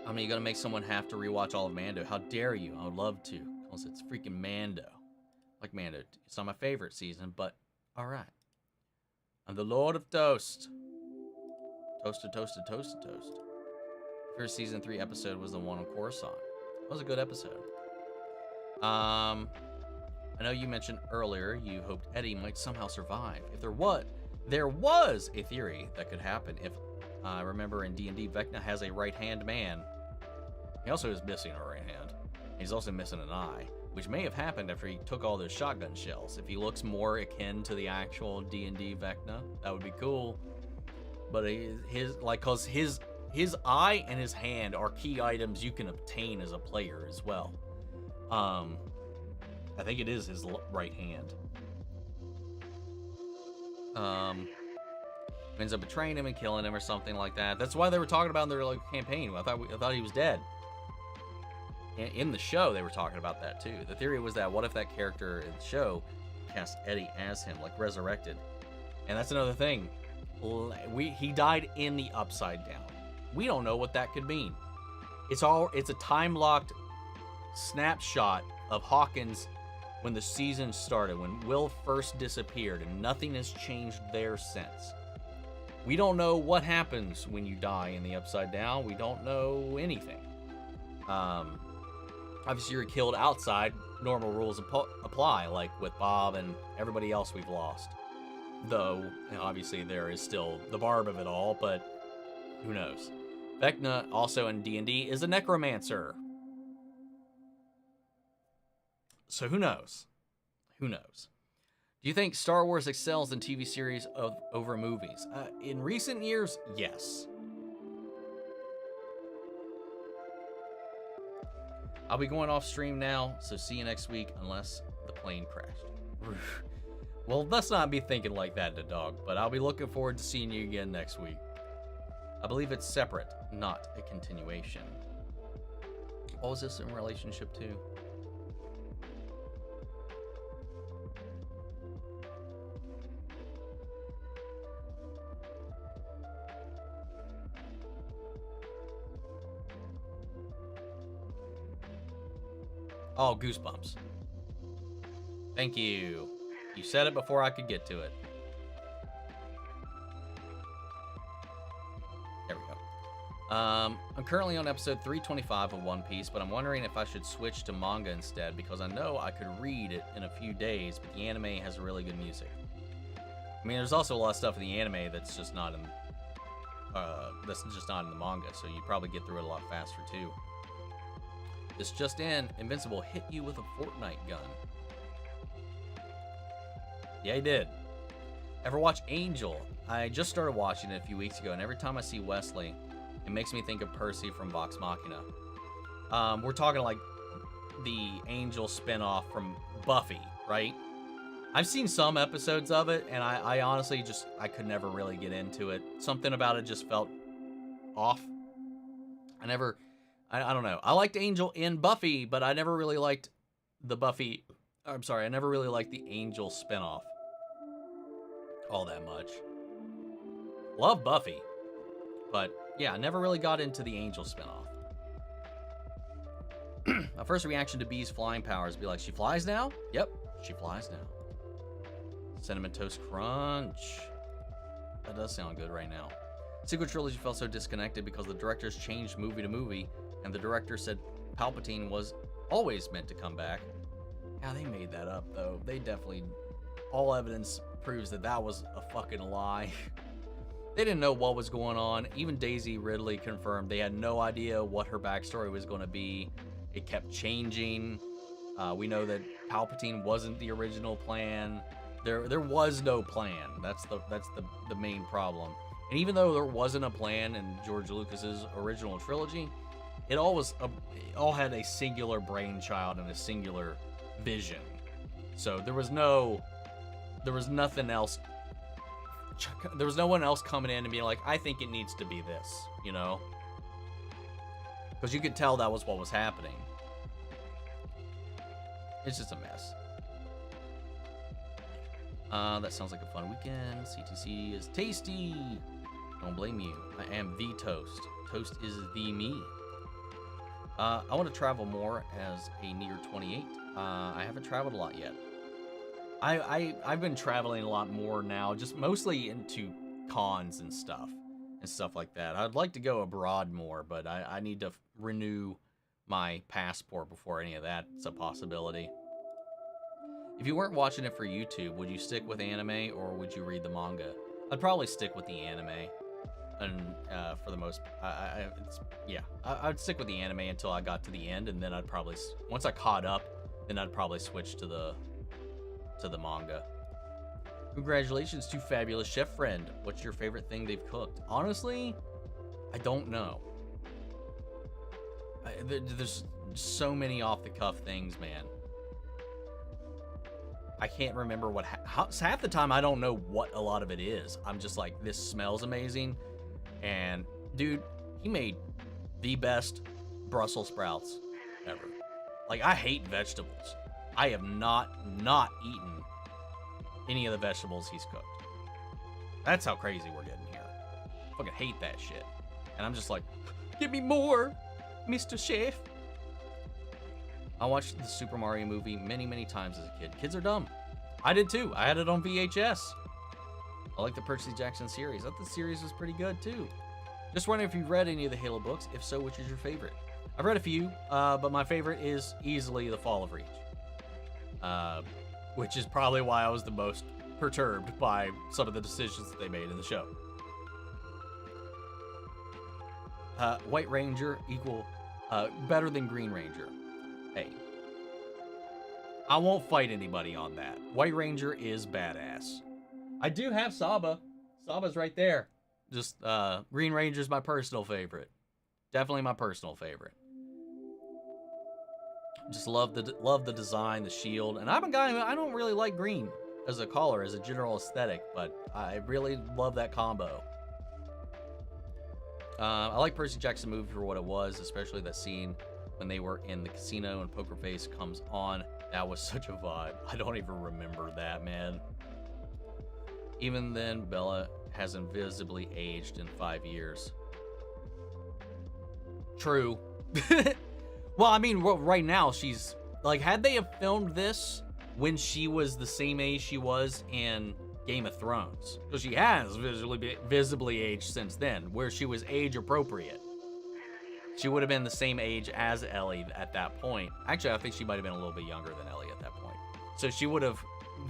I mean, you're gonna make someone have to rewatch all of Mando. How dare you? I would love to, because it's freaking Mando. Like Mando, it's not my favorite season, but all right. I'm the Lord of Toast. Toasted. First season 3 episode was the one on Coruscant. That was a good episode. I know you mentioned earlier you hoped Eddie might somehow survive. If there was a theory that could happen. If I remember in D&D, Vecna has a right-hand man. He also is missing a right hand. He's also missing an eye, which may have happened after he took all those shotgun shells. If he looks more akin to the actual D&D Vecna, that would be cool. But cause his eye and his hand are key items you can obtain as a player as well. I think it is his right hand. Ends up betraying him and killing him or something like that. That's why they were talking about in their campaign. I thought he was dead. In the show, they were talking about that too. The theory was that what if that character in the show cast Eddie as him, like resurrected? And that's another thing. He died in the Upside Down. We don't know what that could mean. It's a time-locked snapshot of Hawkins when the season started, when Will first disappeared, and nothing has changed there since. We don't know what happens when you die in the Upside Down. We don't know anything. Obviously, you're killed outside. normal rules apply, like with Bob and everybody else we've lost. Though, obviously, there is still the barb of it all, but who knows? Vecna, also in D&D, is a necromancer. So who knows? Who knows? Do you think Star Wars excels in TV series over movies? In recent years, yes. I'll be going off stream now, so see you next week unless the plane crashed. Well, let's not be thinking like that, the dog, but I'll be looking forward to seeing you again next week. I believe it's separate, not a continuation. What was this in relationship to? Oh, Goosebumps. Thank you. You said it before I could get to it. There we go. I'm currently on episode 325 of One Piece, but I'm wondering if I should switch to manga instead, because I know I could read it in a few days, but the anime has really good music. I mean, there's also a lot of stuff in the anime that's just not in the manga, so you probably get through it a lot faster too. This just in, Invincible hit you with a Fortnite gun. Yeah, he did. Ever watch Angel? I just started watching it a few weeks ago, and every time I see Wesley, it makes me think of Percy from Vox Machina. We're talking like the Angel spinoff from Buffy, right? I've seen some episodes of it, and I honestly I could never really get into it. Something about it just felt off. I don't know. I liked Angel in Buffy, but I never really liked the I never really liked the Angel spinoff all that much. Love Buffy, but yeah, I never really got into the Angel spinoff. My first reaction to Bee's flying powers be like, she flies now? Yep, she flies now. Cinnamon Toast Crunch. That does sound good right now. Sequel trilogy felt so disconnected because the directors changed movie to movie, and the director said Palpatine was always meant to come back. Yeah, they made that up, though. They definitely... All evidence proves that was a fucking lie. They didn't know what was going on. Even Daisy Ridley confirmed they had no idea what her backstory was going to be. It kept changing. We know that Palpatine wasn't the original plan. There was no plan. That's the main problem. And even though there wasn't a plan in George Lucas's original trilogy, it all had a singular brainchild and a singular vision. So there was nothing else. There was no one else coming in and being like, I think it needs to be this, you know? Because you could tell that was what was happening. It's just a mess. That sounds like a fun weekend. CTC is tasty. Don't blame you. I am the Toast. Toast is the me. I want to travel more as a near 28. I haven't traveled a lot yet. I've been traveling a lot more now, just mostly into cons and stuff like that. I'd like to go abroad more, but I need to renew my passport before any of that's a possibility. If you weren't watching it for YouTube, would you stick with anime or would you read the manga? I'd probably stick with the anime, and for the most, I'd stick with the anime until I got to the end, and then I'd probably, once I caught up, then I'd probably switch to the manga. Congratulations to Fabulous Chef Friend. What's your favorite thing they've cooked? Honestly, I don't know. There's so many off-the-cuff things, man. I can't remember half the time I don't know what a lot of it is. I'm just like, this smells amazing. And dude, he made the best Brussels sprouts ever. Like, I hate vegetables. I have not eaten any of the vegetables he's cooked. That's how crazy we're getting here. I fucking hate that shit. And I'm just like, give me more, Mr. Chef. I watched the Super Mario movie many, many times as a kid. Kids are dumb. I did too. I had it on VHS. I like the Percy Jackson series. I thought the series was pretty good too. Just wondering if you've read any of the Halo books. If so, which is your favorite? I've read a few, but my favorite is easily The Fall of Reach. which is probably why I was the most perturbed by some of the decisions that they made in the show. White Ranger equal better than Green Ranger. Hey, I won't fight anybody on that. White Ranger is badass. I do have Saba. Saba's right there. Just Green Ranger's my personal favorite. Definitely my personal favorite. Just love the design, the shield, and I'm a guy who I don't really like green as a color, as a general aesthetic, but I really love that combo. I like Percy Jackson movie for what it was, especially that scene when they were in the casino and Poker Face comes on. That was such a vibe. I don't even remember that, man. Even then, Bella hasn't visibly aged in 5 years. True. Well, I mean, right now she's like, had they have filmed this when she was the same age she was in Game of Thrones, because she has visibly aged since then, where she was age appropriate. She would have been the same age as Ellie at that point. Actually, I think she might have been a little bit younger than Ellie at that point. So she would have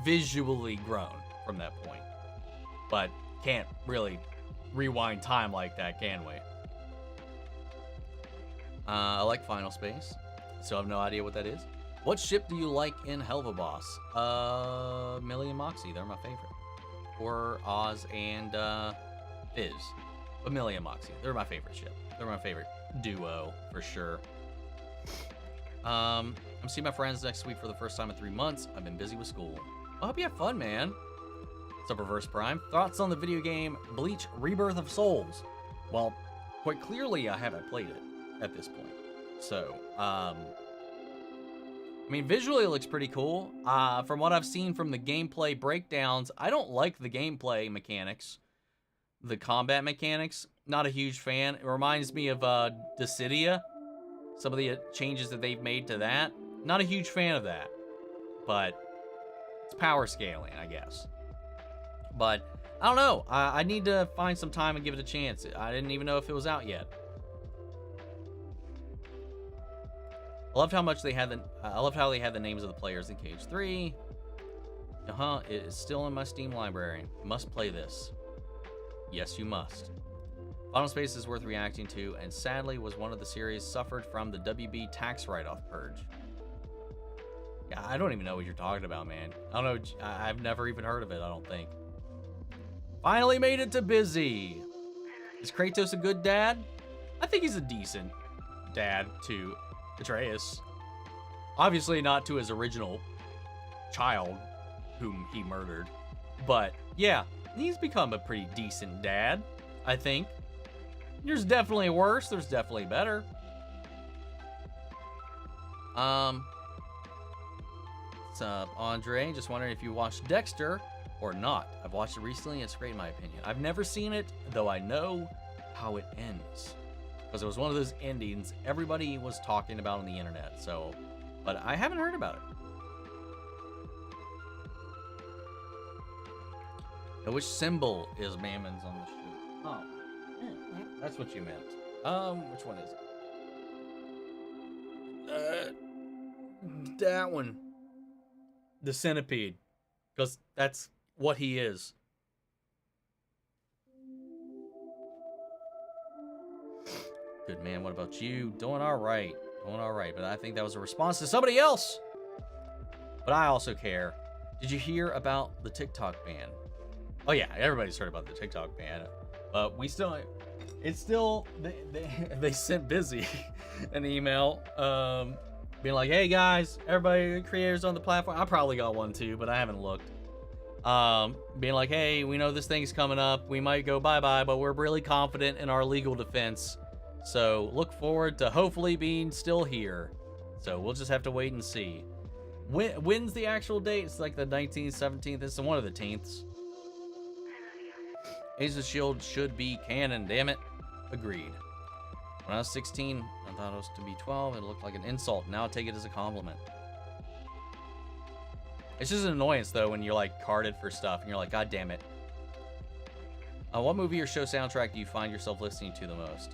visually grown from that point. But can't really rewind time like that, can we? I like Final Space. Still have no idea what that is. What ship do you like in Helva Boss? Millie and Moxie, they're my favorite. Or Oz and Fizz. But Millie and Moxie, they're my favorite ship. They're my favorite duo, for sure. I'm seeing my friends next week for the first time in 3 months. I've been busy with school. I hope you have fun, man. What's up, Reverse Prime? Thoughts on the video game Bleach Rebirth of Souls? Well, quite clearly I haven't played it at this point. So, I mean, visually it looks pretty cool. From what I've seen from the gameplay breakdowns, I don't like the gameplay mechanics. The combat mechanics, not a huge fan. It reminds me of Dissidia. Some of the changes that they've made to that. Not a huge fan of that. But it's power scaling, I guess. But I don't know. I need to find some time and give it a chance. I didn't even know if it was out yet. I loved how much they had I loved how they had the names of the players in Cage 3. It is still in my Steam library. You must play this. Yes, you must. Final Space is worth reacting to, and sadly was one of the series suffered from the WB tax write-off purge. Yeah, I don't even know what you're talking about, man. I don't know. I've never even heard of it, I don't think. Finally made it to Busy. Is Kratos a good dad? I think he's a decent dad to Atreus. Obviously not to his original child, whom he murdered. But yeah, he's become a pretty decent dad, I think. There's definitely worse, there's definitely better. What's up, Andre? Just wondering if you watched Dexter or not. I've watched it recently, it's great in my opinion. I've never seen it, though I know how it ends. Because it was one of those endings everybody was talking about on the internet, so, but I haven't heard about it. Now, which symbol is Mammon's on the shoe? Oh, that's what you meant. Which one is it? That one. The centipede. Because that's what he is. Good man, what about you? Doing all right. Doing all right, but I think that was a response to somebody else. But I also care. Did you hear about the TikTok ban? Oh yeah, everybody's heard about the TikTok ban. But we still, it's still, they sent Busy an email being like, hey guys, everybody, creators on the platform. I probably got one too, but I haven't looked. Being like, hey, we know this thing's coming up. We might go bye-bye, but we're really confident in our legal defense. So look forward to hopefully being still here. So we'll just have to wait and see. When's the actual date? It's like the 19th, 17th. It's one of the 10ths. Agents of S.H.I.E.L.D. should be canon, damn it. Agreed. When I was 16, I thought it was to be 12. It looked like an insult. Now I take it as a compliment. It's just an annoyance, though, when you're, like, carded for stuff, and you're like, God damn it. What movie or show soundtrack do you find yourself listening to the most?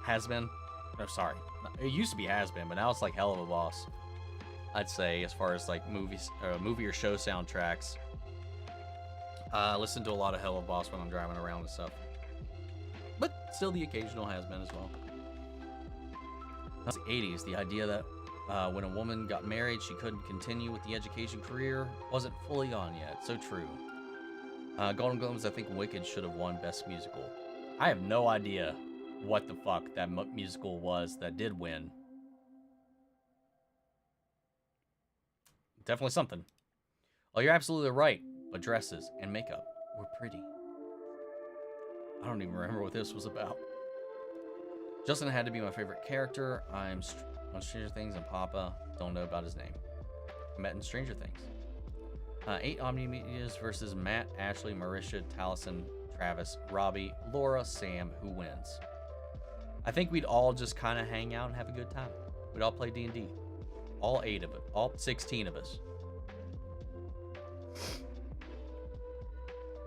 Has Been. No, sorry. It used to be Has Been, but now it's like Hell of a Boss. I'd say, as far as like movie or show soundtracks. Listen to a lot of Hello Boss when I'm driving around and stuff. But still the occasional has been as well. That's the 80s. The idea that when a woman got married, she couldn't continue with the education career wasn't fully on yet. So true. Golden Globes, I think Wicked should have won Best Musical. I have no idea what the fuck that musical was that did win. Definitely something. Oh, you're absolutely right. But dresses and makeup were pretty. I don't even remember what this was about. Justin had to be my favorite character. I'm on Stranger Things and Papa. Don't know about his name. Met in Stranger Things. 8 Omni-Medias versus Matt, Ashley, Marisha, Taliesin, Travis, Robbie, Laura, Sam. Who wins? I think we'd all just kind of hang out and have a good time. We'd all play D&D. All 8 of it. All 16 of us.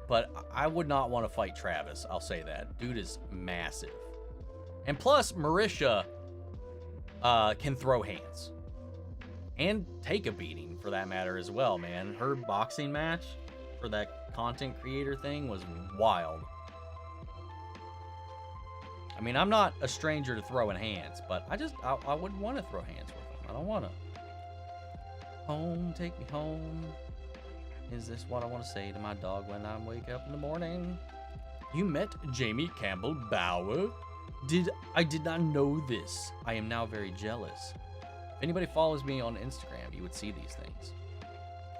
But I would not want to fight Travis. I'll say that. Dude is massive. And plus, Marisha can throw hands. And take a beating, for that matter, as well, man. Her boxing match for that content creator thing was wild. I mean, I'm not a stranger to throwing hands, but I wouldn't want to throw hands with him. I don't want to. Home, take me home. Is this what I want to say to my dog when I wake up in the morning? You met Jamie Campbell Bower? I did not know this. I am now very jealous. If anybody follows me on Instagram, you would see these things.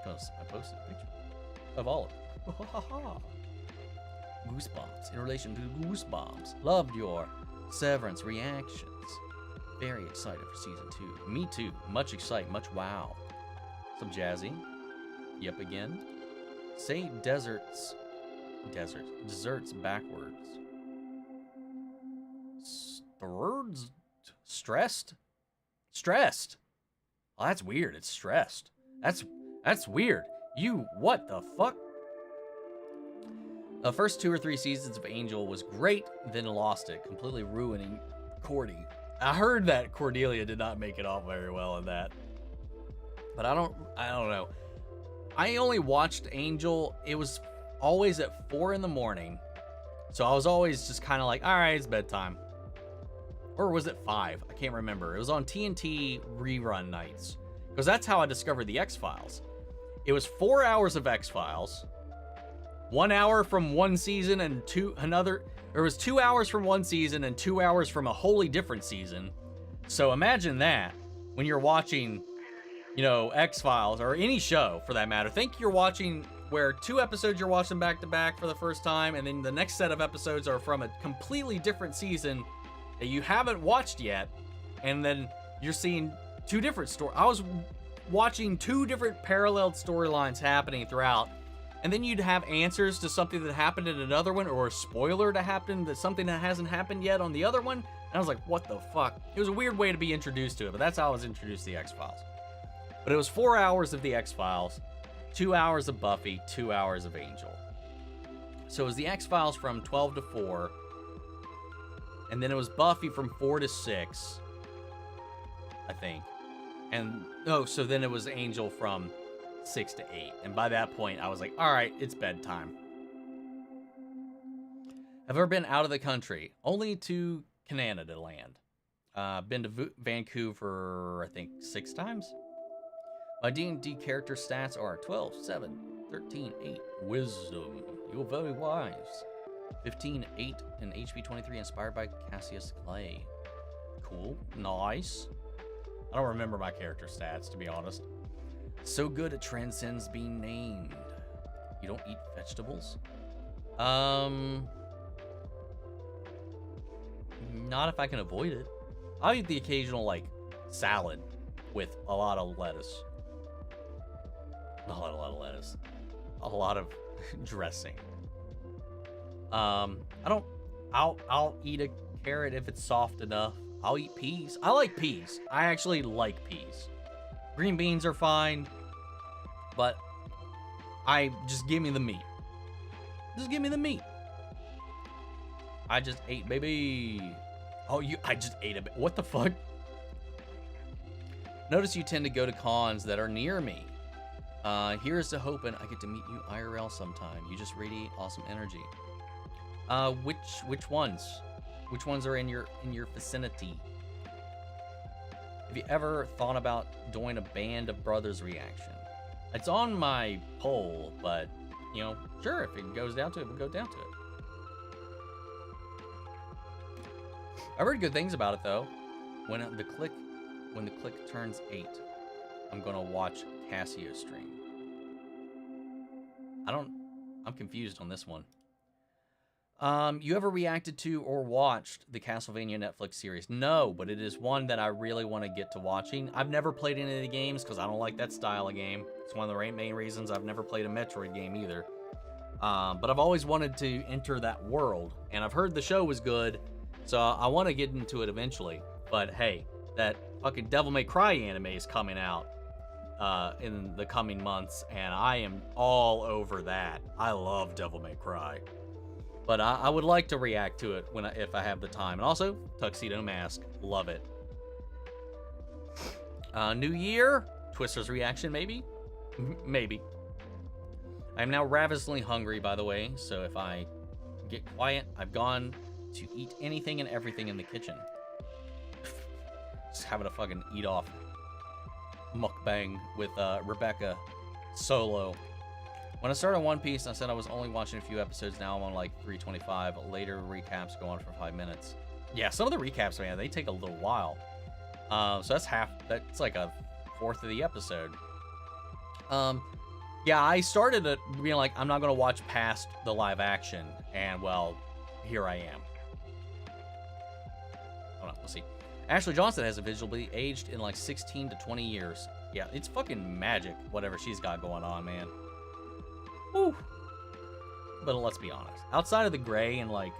Because I posted a picture of all of them. Goosebumps. In relation to Goosebumps. Loved your Severance reactions. Very excited for season 2. Me too. Much excite, much wow. Some jazzy. Yep again. Say desserts backwards. Stressed. Oh, that's weird. It's stressed. That's weird. What the fuck? The first 2 or 3 seasons of Angel was great, then lost it, completely ruining Cordy. I heard that Cordelia did not make it off very well in that. But I don't know. I only watched Angel. It was always at 4 in the morning. So I was always just kind of like, all right, it's bedtime. Or was it 5? I can't remember. It was on TNT rerun nights. Because that's how I discovered the X-Files. It was 4 hours of X-Files. 1 hour from one season and There was 2 hours from one season and 2 hours from a wholly different season. So imagine that when you're watching, X-Files or any show for that matter. Think you're watching where 2 episodes you're watching back to back for the first time, and then the next set of episodes are from a completely different season that you haven't watched yet, and then you're seeing 2 different stories. I was watching 2 different parallel storylines happening throughout, and then you'd have answers to something that happened in another one, or a spoiler to happen that something that hasn't happened yet on the other one. And I was like, what the fuck? It was a weird way to be introduced to it, but that's how I was introduced to the X-Files. But it was 4 hours of the X-Files, 2 hours of Buffy, 2 hours of Angel. So it was the X-Files from 12 to 4, and then it was Buffy from 4 to 6, I think. And, so then it was Angel from 6 to 8. And by that point, I was like, all right, it's bedtime. Have ever been out of the country? Only to Canada land. Been to Vancouver, I think, 6 times. My D&D character stats are 12, 7, 13, 8. Wisdom. You're very wise. 15, 8, and HP 23, inspired by Cassius Clay. Cool. Nice. I don't remember my character stats, to be honest. So good it transcends being named. You don't eat vegetables? Not if I can avoid it. I'll eat the occasional, salad with a lot of lettuce. Not a lot of lettuce. A lot of dressing. I'll eat a carrot if it's soft enough. I'll eat peas. I like peas. I actually like peas. Green beans are fine, but just give me the meat. Just give me the meat. I just ate, baby. I just ate a bit. What the fuck? Notice you tend to go to cons that are near me. Here's to hoping I get to meet you IRL sometime. You just radiate awesome energy. Which ones? Which ones are in your vicinity? Have you ever thought about doing a Band of Brothers reaction? It's on my poll, but you know, sure, if it goes down to it, we'll go down to it. I've heard good things about it though. When the click turns 8, I'm gonna watch Cassio stream. I'm confused on this one. You ever reacted to or watched the Castlevania Netflix series? No, but it is one that I really want to get to watching. I've never played any of the games because I don't like that style of game. It's one of the main reasons I've never played a Metroid game either. But I've always wanted to enter that world, and I've heard the show was good, so I want to get into it eventually. But hey, that fucking Devil May Cry anime is coming out in the coming months, and I am all over that. I love Devil May Cry. But I would like to react to it if I have the time. And also, Tuxedo Mask. Love it. New Year? Twister's reaction, maybe? Maybe. I'm now ravenously hungry, by the way. So if I get quiet, I've gone to eat anything and everything in the kitchen. Just having a fucking eat off mukbang with Rebecca solo. When I started One Piece, I said I was only watching a few episodes. Now I'm on like 325. Later recaps go on for 5 minutes. Yeah, some of the recaps, man, they take a little while. So that's like a fourth of the episode. Yeah, I started it being like, I'm not going to watch past the live action. And well, here I am. Hold on, let's see. Ashley Johnson hasn't visually aged in like 16 to 20 years. Yeah, it's fucking magic, whatever she's got going on, man. Whew. But let's be honest. Outside of the gray and like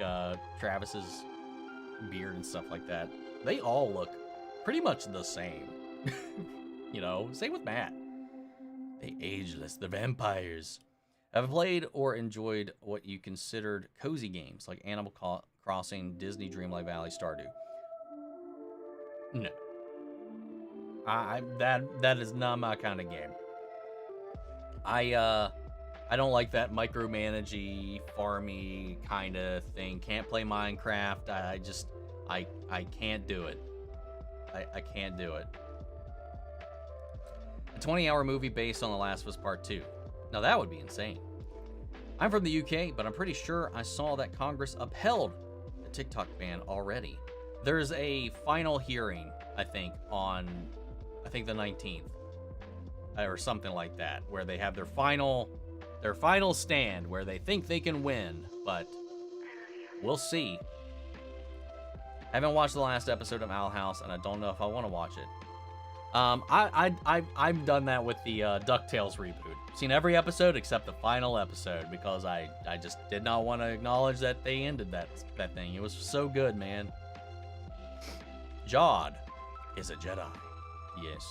Travis's beard and stuff like that, they all look pretty much the same. You know, same with Matt. They ageless. They're vampires. Have played or enjoyed what you considered cozy games like Animal Crossing, Disney Dreamlight Valley, Stardew? No. That is not my kind of game. I don't like that micromanagey, farmy kind of thing. Can't play Minecraft. I can't do it. I can't do it. A 20-hour movie based on The Last of Us Part 2. Now that would be insane. I'm from the UK, but I'm pretty sure I saw that Congress upheld the TikTok ban already. There's a final hearing, I think, on, the 19th. Or something like that, where they have their final stand, where they think they can win, but we'll see. I haven't watched the last episode of Owl House, and I don't know if I want to watch it. I've done that with the DuckTales reboot. Seen every episode except the final episode because I just did not want to acknowledge that they ended that thing. It was so good, man. Jod is a Jedi. Yes.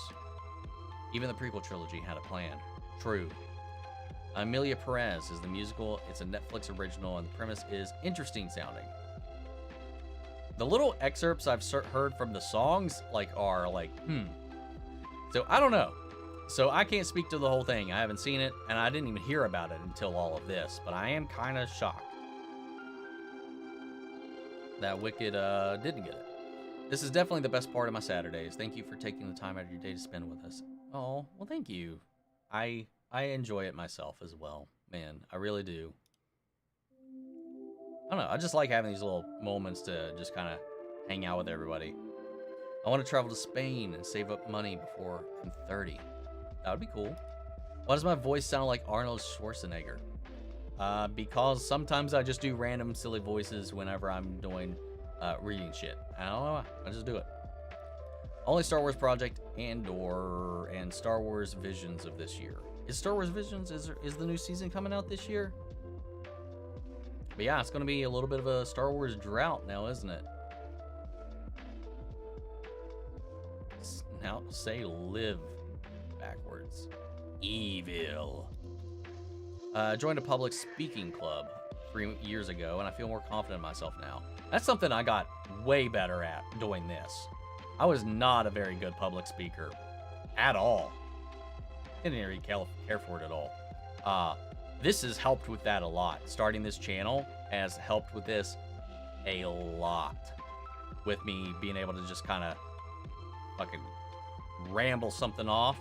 Even the prequel trilogy had a plan. True. Amelia Perez is the musical. It's a Netflix original, and the premise is interesting sounding. The little excerpts I've heard from the songs are like, So I don't know. So I can't speak to the whole thing. I haven't seen it, and I didn't even hear about it until all of this. But I am kind of shocked that Wicked didn't get it. This is definitely the best part of my Saturdays. Thank you for taking the time out of your day to spend with us. Oh, well, thank you. I enjoy it myself as well. Man, I really do. I don't know. I just like having these little moments to just kind of hang out with everybody. I want to travel to Spain and save up money before I'm 30. That would be cool. Why does my voice sound like Arnold Schwarzenegger? Because sometimes I just do random silly voices whenever I'm doing reading shit. I don't know why. I just do it. Only Star Wars Project Andor and Star Wars Visions of this year. Is Star Wars Visions, is the new season coming out this year? But yeah, it's going to be a little bit of a Star Wars drought now, isn't it? Now say live backwards. Evil. Joined a public speaking club 3 years ago, and I feel more confident in myself now. That's something I got way better at doing this. I was not a very good public speaker. at all. Didn't really care for it at all. This has helped with that a lot. Starting this channel has helped with this a lot. With me being able to just kind of fucking ramble something off.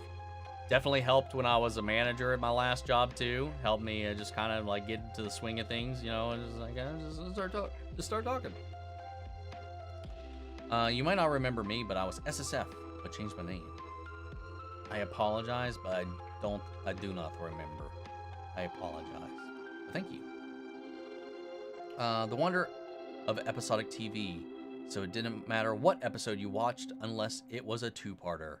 Definitely helped when I was a manager at my last job too. Helped me just kind of like get into the swing of things, you know, and just like just start talking. You might not remember me, but I was SSF, but changed my name. I apologize, but I do not remember. I apologize. But thank you. The wonder of episodic TV. So it didn't matter what episode you watched unless it was a two-parter.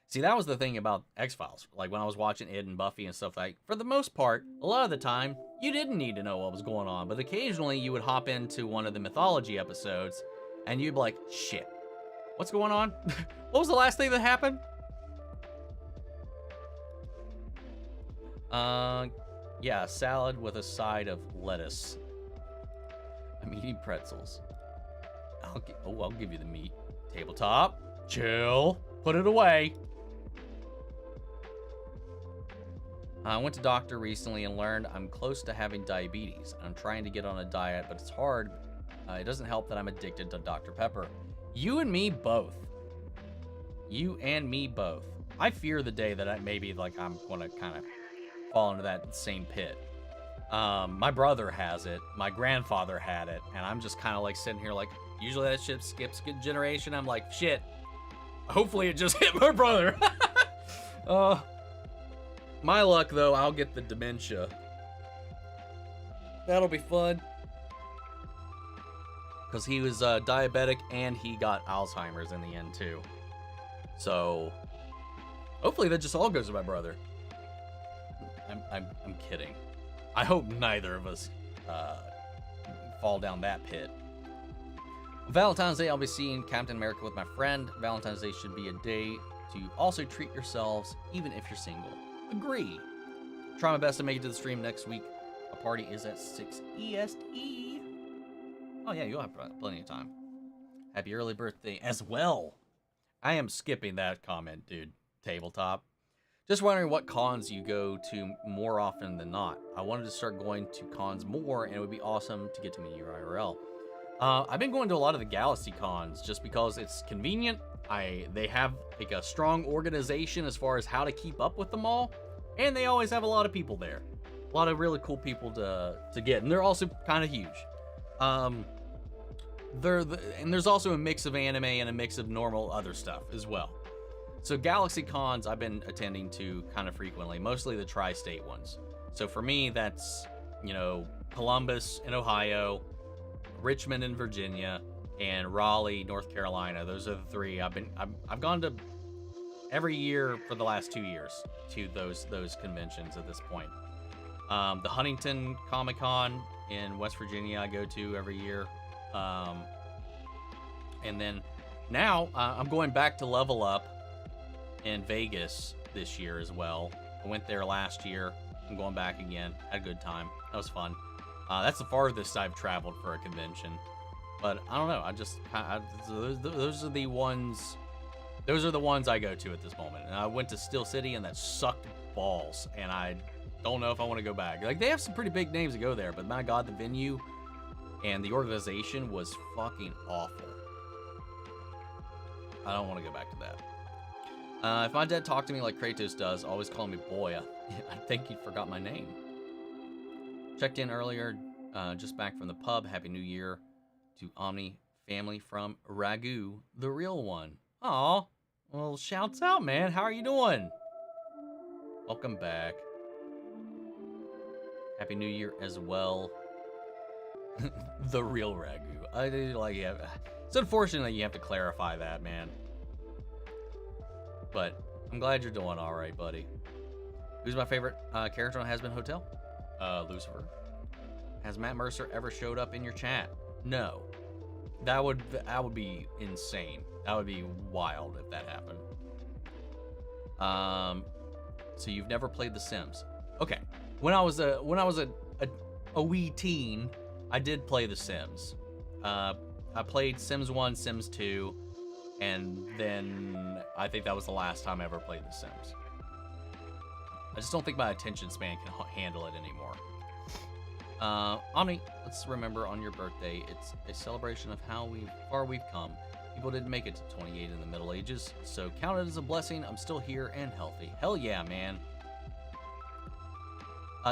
See, that was the thing about X-Files. Like when I was watching Ed and Buffy and stuff, like for the most part, a lot of the time, you didn't need to know what was going on. But occasionally you would hop into one of the mythology episodes and you'd be like, shit, what's going on? What was the last thing that happened? Yeah, salad with a side of lettuce. I'm eating pretzels. I'll give you the meat. Tabletop. Chill. Put it away. I went to doctor recently and learned I'm close to having diabetes. I'm trying to get on a diet, but it's hard. It doesn't help that I'm addicted to Dr. Pepper. You and me both. You and me both. I fear the day that I'm going to kind of fall into that same pit. My brother has it. My grandfather had it. And I'm just kind of like sitting here like, usually that shit skips a generation. I'm like, shit. Hopefully it just hit my brother. My luck, though, I'll get the dementia. That'll be fun. Because he was diabetic and he got Alzheimer's in the end, too. So, hopefully that just all goes to my brother. I'm kidding. I hope neither of us fall down that pit. Valentine's Day, I'll be seeing Captain America with my friend. Valentine's Day should be a day to also treat yourselves, even if you're single. Agree. Try my best to make it to the stream next week. A party is at 6 EST. Oh yeah, you'll have plenty of time. Happy early birthday as well. I am skipping that comment, dude. Tabletop. Just wondering what cons you go to more often than not. I wanted to start going to cons more, and it would be awesome to get to meet you IRL. I've been going to a lot of the Galaxy cons just because it's convenient. They have like a strong organization as far as how to keep up with them all, and they always have a lot of people there. A lot of really cool people to get, and they're also kind of huge. And there's also a mix of anime and a mix of normal other stuff as well. So Galaxy cons I've been attending to kind of frequently, mostly the tri-state ones. So for me, that's, you know, Columbus in Ohio, Richmond in Virginia, and Raleigh, North Carolina. Those are the three. I've gone to every year for the last 2 years to those conventions at this point. The Huntington Comic Con in West Virginia I go to every year. And then now I'm going back to Level Up in Vegas this year as well. I went there last year. I'm going back again. Had a good time. That was fun. That's the farthest I've traveled for a convention. But I don't know. Those are the ones. Those are the ones I go to at this moment. And I went to Steel City, and that sucked balls. And I don't know if I want to go back. Like, they have some pretty big names to go there, but my God, the venue and the organization was fucking awful. I don't want to go back to that. If my dad talked to me like Kratos does, always call me boy, I think he forgot my name. Checked in earlier, just back from the pub. Happy New Year to Omni family from Ragu, the real one. Aw, well, shouts out, man. How are you doing? Welcome back. Happy New Year as well. The real Ragu. Yeah. It's unfortunate that you have to clarify that, man. But I'm glad you're doing all right, buddy. Who's my favorite character on Has Been Hotel? Lucifer. Has Matt Mercer ever showed up in your chat? No. That would be insane. That would be wild if that happened. So you've never played The Sims? Okay. When I was a wee teen, I did play The Sims. I played Sims 1, Sims 2, And then I think that was the last time I ever played The Sims. I just don't think my attention span can handle it anymore. Omni, let's remember on your birthday, it's a celebration of how far we've come. People didn't make it to 28 in the Middle Ages, so count it as a blessing. I'm still here and healthy. Hell yeah, man.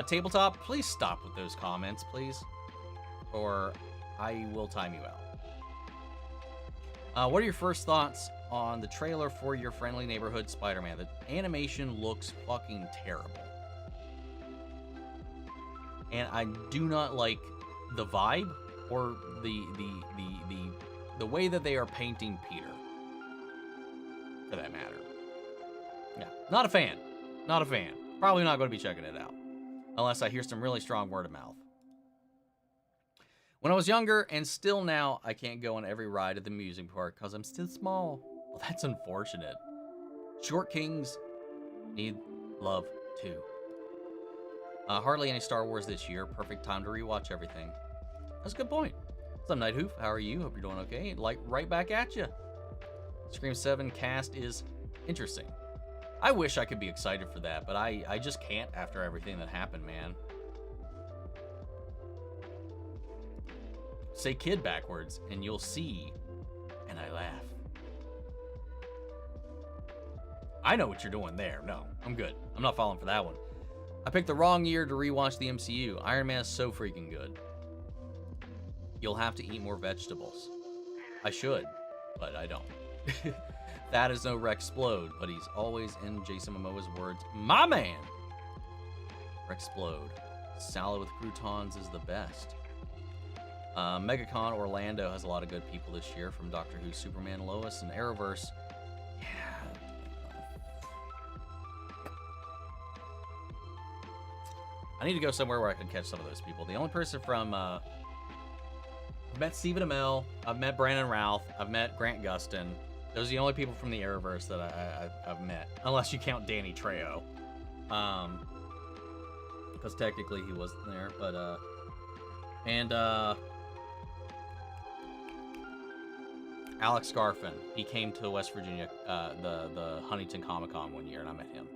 Tabletop, please stop with those comments, please. Or I will time you out. What are your first thoughts on the trailer for Your Friendly Neighborhood Spider-Man? The animation looks fucking terrible. And I do not like the vibe or the way that they are painting Peter. For that matter. Yeah, not a fan. Not a fan. Probably not going to be checking it out. Unless I hear some really strong word of mouth. When I was younger, and still now, I can't go on every ride at the amusement park because I'm still small. Well, that's unfortunate. Short kings need love too. Hardly any Star Wars this year. Perfect time to rewatch everything. That's a good point. What's up, Night Hoof? How are you? Hope you're doing okay. Like, right back at you. Scream 7 cast is interesting. I wish I could be excited for that, but I just can't after everything that happened, man. Say kid backwards, and you'll see. And I laugh. I know what you're doing there. No, I'm good. I'm not falling for that one. I picked the wrong year to rewatch the MCU. Iron Man is so freaking good. You'll have to eat more vegetables. I should, but I don't. That is no Rexplode, but he's always in Jason Momoa's words. My man! Rexplode. Salad with croutons is the best. MegaCon Orlando has a lot of good people this year, from Doctor Who, Superman, Lois, and Arrowverse. Yeah. I need to go somewhere where I can catch some of those people. The only person from... I've met Stephen Amell, I've met Brandon Routh, I've met Grant Gustin. Those are the only people from the Arrowverse that I've met. Unless you count Danny Trejo. Because technically he wasn't there, but... Alex Garfin, he came to West Virginia, the Huntington Comic Con one year, and I met him.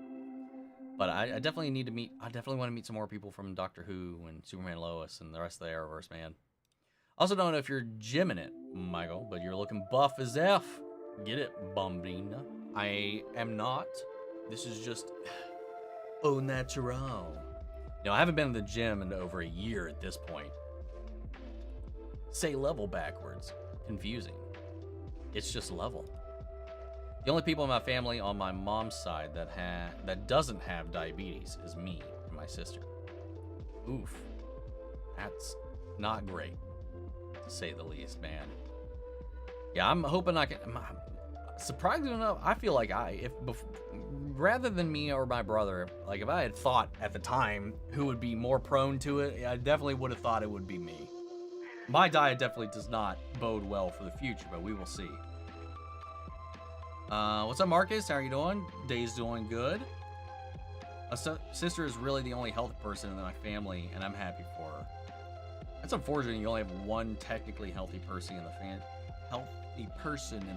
But I definitely need to meet. I definitely want to meet some more people from Doctor Who and Superman, Lois, and the rest of the Arrowverse, man. Also, don't know if you're gymming it, Michael, but you're looking buff as F. Get it, Bumbina? I am not. This is just au natural. You know, I haven't been in the gym in over a year at this point. Say level backwards. Confusing. It's just level. The only people in my family on my mom's side that doesn't have diabetes is me and my sister. Oof. That's not great, to say the least, man. Yeah, I'm hoping I can... Surprisingly enough, I feel like rather than me or my brother, like if I had thought at the time who would be more prone to it, I definitely would have thought it would be me. My diet definitely does not bode well for the future, but we will see. What's up, Marcus? How are you doing? Day's doing good. My sister is really the only healthy person in my family, and I'm happy for her. That's unfortunate. You only have one technically healthy person in the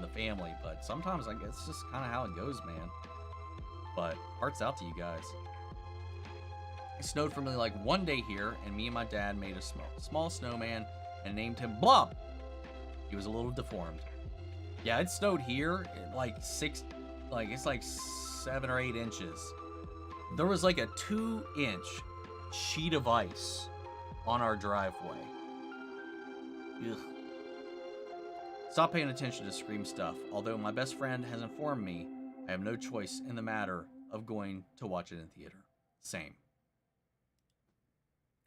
family, but sometimes I guess it's just kind of how it goes, man. But hearts out to you guys. It snowed for me like one day here, and me and my dad made a small snowman and named him Blob. He was a little deformed. Yeah, it snowed here it's like 7 or 8 inches. There was like a 2-inch sheet of ice on our driveway. Ugh. Stop paying attention to Scream stuff. Although my best friend has informed me I have no choice in the matter of going to watch it in theater. Same.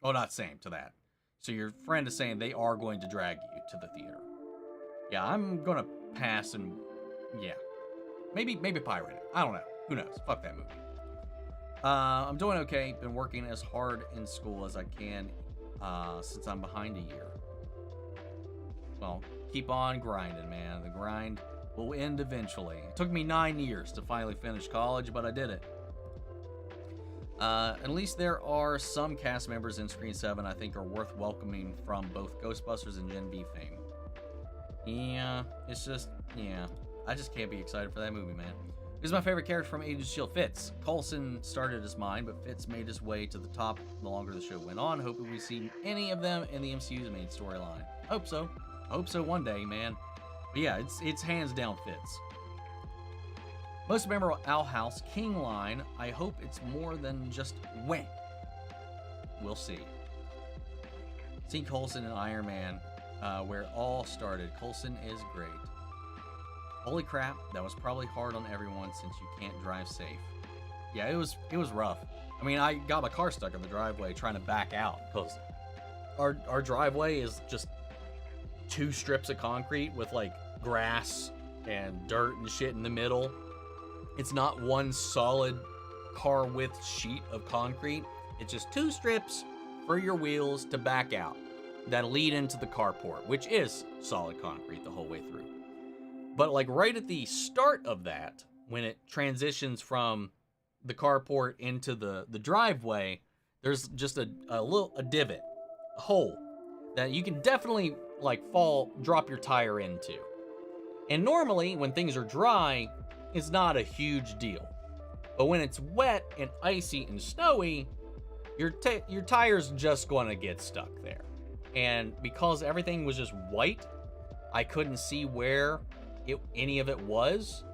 Oh, not same to that. So your friend is saying they are going to drag you to the theater. Yeah, I'm gonna pass and yeah. Maybe pirate it. I don't know. Who knows? Fuck that movie. I'm doing okay. Been working as hard in school as I can since I'm behind a year. Well, keep on grinding, man. The grind will end eventually. It took me 9 years to finally finish college, but I did it. At least there are some cast members in Screen 7 I think are worth welcoming from both Ghostbusters and Gen V fame. Yeah, it's just, yeah. I just can't be excited for that movie, man. Who's my favorite character from Agents of S.H.I.E.L.D.? Fitz. Coulson started as mine, but Fitz made his way to the top the longer the show went on. Hoping we see any of them in the MCU's main storyline. Hope so. Hope so one day, man. But yeah, it's hands down Fitz. Most memorable Owl House King line. I hope it's more than just wham. We'll see. See Coulson and Iron Man, where it all started. Coulson is great. Holy crap, that was probably hard on everyone since you can't drive safe. Yeah, it was rough. I mean, I got my car stuck in the driveway trying to back out because our driveway is just 2 strips of concrete with like grass and dirt and shit in the middle. It's not one solid car width sheet of concrete. It's just 2 strips for your wheels to back out that lead into the carport, which is solid concrete the whole way through. But like right at the start of that, when it transitions from the carport into the driveway, there's just a divot, a hole that you can definitely like drop your tire into. And normally when things are dry, it's not a huge deal. But when it's wet and icy and snowy, your tire's just gonna get stuck there. And because everything was just white, I couldn't see where any of it was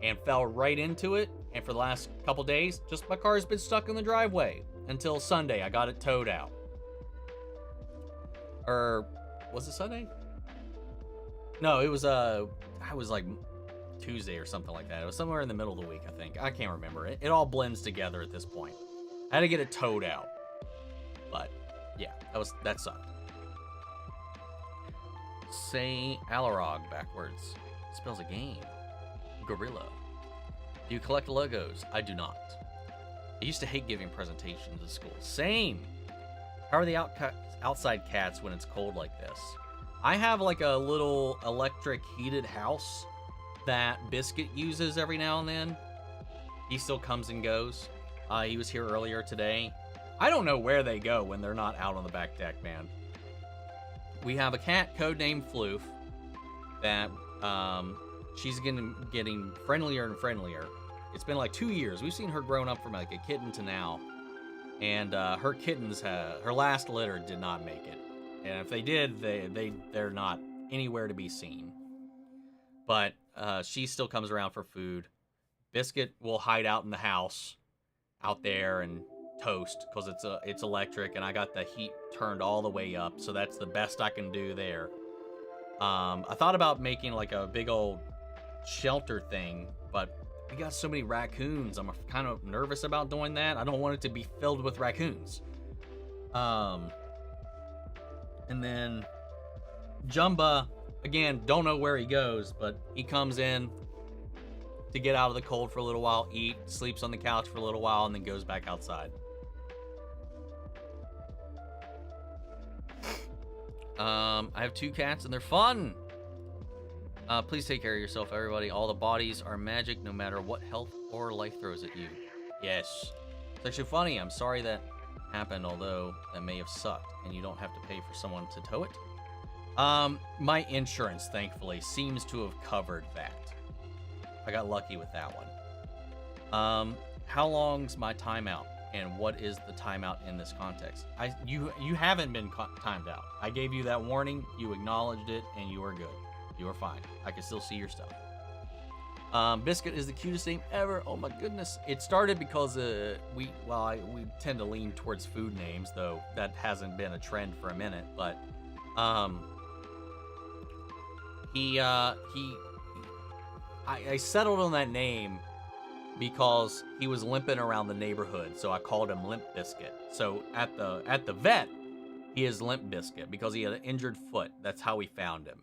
and fell right into it. And for the last couple days, just my car's been stuck in the driveway until Sunday. I got it towed out. Or was it Sunday? No, it was like Tuesday or something like that. It was somewhere in the middle of the week, I think. I can't remember. It all blends together at this point. I had to get it towed out. But yeah, that sucked. Say Alarog backwards. Spells a game. Gorilla. Do you collect Legos? I do not. I used to hate giving presentations at school. Same. How are the outside cats when it's cold like this? I have like a little electric heated house that Biscuit uses every now and then. He still comes and goes. He was here earlier today. I don't know where they go when they're not out on the back deck, man. We have a cat codenamed Floof that she's getting friendlier and friendlier. It's been like 2 years. We've seen her grown up from like a kitten to now. And her kittens, her last litter did not make it. And if they did, they're not anywhere to be seen. But she still comes around for food. Biscuit will hide out in the house out there and toast because it's electric and I got the heat turned all the way up, so that's the best I can do there. I thought about making like a big old shelter thing, but we got so many raccoons. I'm kind of nervous about doing that. I don't want it to be filled with raccoons. And then Jumba, again, don't know where he goes, but he comes in to get out of the cold for a little while, eat, sleeps on the couch for a little while, and then goes back outside. I have 2 cats and they're fun. Please take care of yourself, everybody. All the bodies are magic no matter what health or life throws at you. Yes. It's actually funny. I'm sorry that happened, although that may have sucked and you don't have to pay for someone to tow it. My insurance, thankfully, seems to have covered that. I got lucky with that one. How long's my timeout? And what is the timeout in this context? You haven't been timed out. I gave you that warning, you acknowledged it, and you are good. You are fine. I can still see your stuff. Biscuit is the cutest name ever. Oh my goodness. It started because we tend to lean towards food names, though that hasn't been a trend for a minute. But I settled on that name because he was limping around the neighborhood, so I called him Limp Biscuit. So at the vet, he is Limp Biscuit because he had an injured foot. That's how we found him.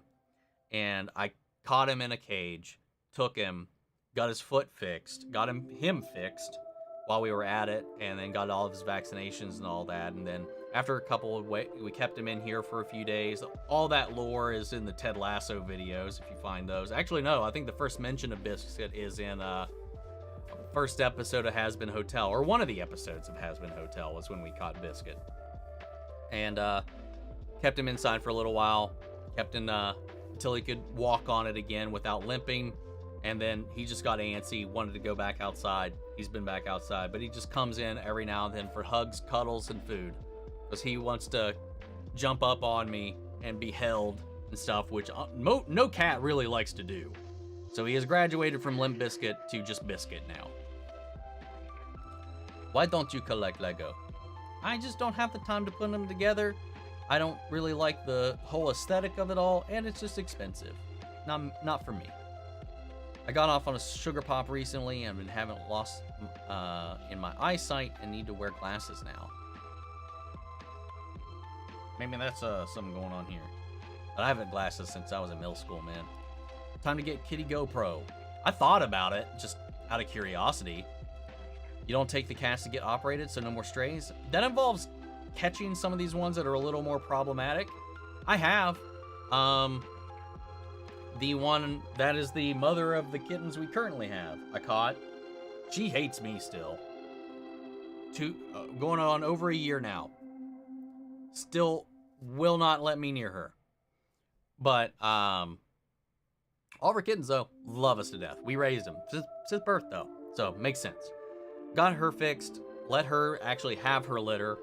And I caught him in a cage, took him, got his foot fixed, got him fixed while we were at it, and then got all of his vaccinations and all that. And then after a couple of we kept him in here for a few days. All that lore is in the Ted Lasso videos, if you find those. Actually, no, I think the first mention of Biscuit is in first episode of Has Been Hotel, or one of the episodes of Has Been Hotel was when we caught Biscuit. And kept him inside for a little while, kept him until he could walk on it again without limping. And then he just got antsy, wanted to go back outside. He's been back outside, but he just comes in every now and then for hugs, cuddles, and food. Because he wants to jump up on me and be held and stuff, which no cat really likes to do. So he has graduated from Limp Biscuit to just Biscuit now. Why don't you collect Lego? I just don't have the time to put them together. I don't really like the whole aesthetic of it all, and it's just expensive. Not for me. I got off on a sugar pop recently and haven't lost in my eyesight and need to wear glasses now. Maybe that's something going on here. But I haven't had glasses since I was in middle school, man. Time to get Kitty GoPro. I thought about it, just out of curiosity. You don't take the cats to get operated, so no more strays. That involves catching some of these ones that are a little more problematic. I have. The one that is the mother of the kittens we currently have, I caught. She hates me still. Going on over a year now. Still will not let me near her. But, all of our kittens, though, love us to death. We raised them since birth, though. So, makes sense. Got her fixed. Let her actually have her litter.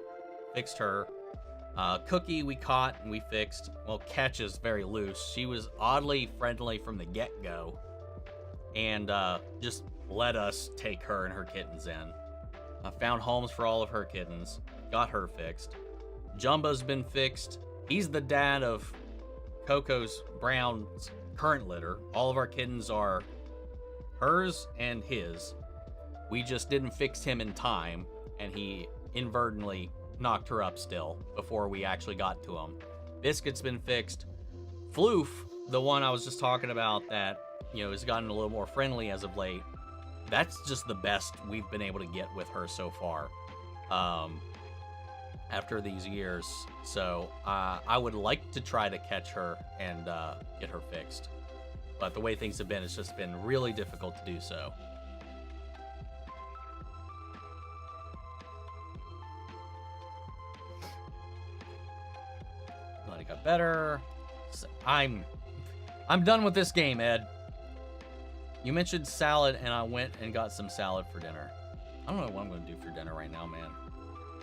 Fixed her. Cookie we caught and we fixed. Well, Catch is very loose. She was oddly friendly from the get-go. And just let us take her and her kittens in. I found homes for all of her kittens. Got her fixed. Jumba's been fixed. He's the dad of Coco's Brown's current litter. All of our kittens are hers and his. We just didn't fix him in time, and he inadvertently knocked her up still before we actually got to him. Biscuit's been fixed. Floof, the one I was just talking about that, has gotten a little more friendly as of late. That's just the best we've been able to get with her so far. After these years. So I would like to try to catch her and get her fixed. But the way things have been, it's just been really difficult to do so. Bloody got better. I'm done with this game, Ed. You mentioned salad, and I went and got some salad for dinner. I don't know what I'm going to do for dinner right now, man.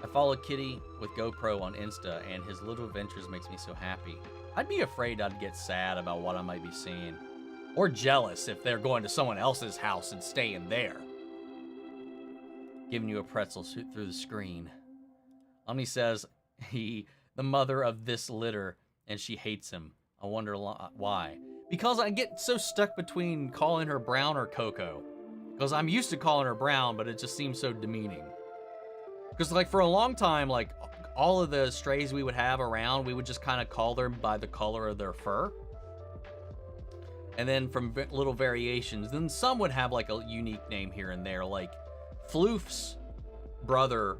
I follow Kitty with GoPro on Insta, and his little adventures makes me so happy. I'd be afraid I'd get sad about what I might be seeing. Or jealous if they're going to someone else's house and staying there. Giving you a pretzel through the screen. Omni says the mother of this litter, and she hates him. I wonder why. Because I get so stuck between calling her Brown or Coco. Because I'm used to calling her Brown, but it just seems so demeaning. Because, like, for a long time, like, all of the strays we would have around, we would just kind of call them by the color of their fur. And then from little variations, then some would have, like, a unique name here and there. Like, Floof's brother,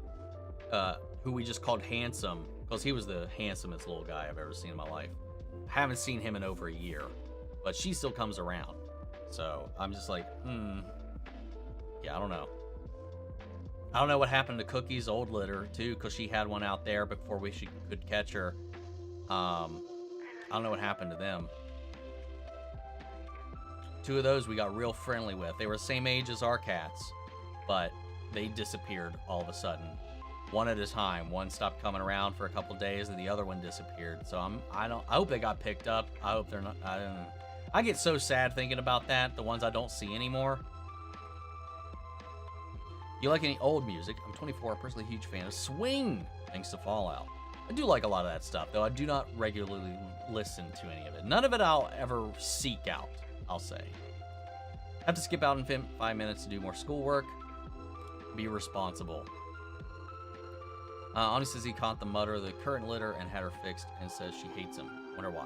who we just called Handsome, because he was the handsomest little guy I've ever seen in my life. Haven't seen him in over a year, but she still comes around. So, I'm just like, yeah, I don't know. I don't know what happened to Cookie's old litter, too, because she had one out there before we could catch her. I don't know what happened to them. Two of those we got real friendly with. They were the same age as our cats, but they disappeared all of a sudden. One at a time. One stopped coming around for a couple days, and the other one disappeared. So I hope they got picked up. I hope they're not. I don't know. I get so sad thinking about that. The ones I don't see anymore. You like any old music? I'm 24, personally a huge fan of swing, thanks to Fallout. I do like a lot of that stuff, though I do not regularly listen to any of it. None of it I'll ever seek out, I'll say. Have to skip out in 5 minutes to do more schoolwork. Be responsible. Ani says he caught the mother of the current litter and had her fixed and says she hates him. Wonder why.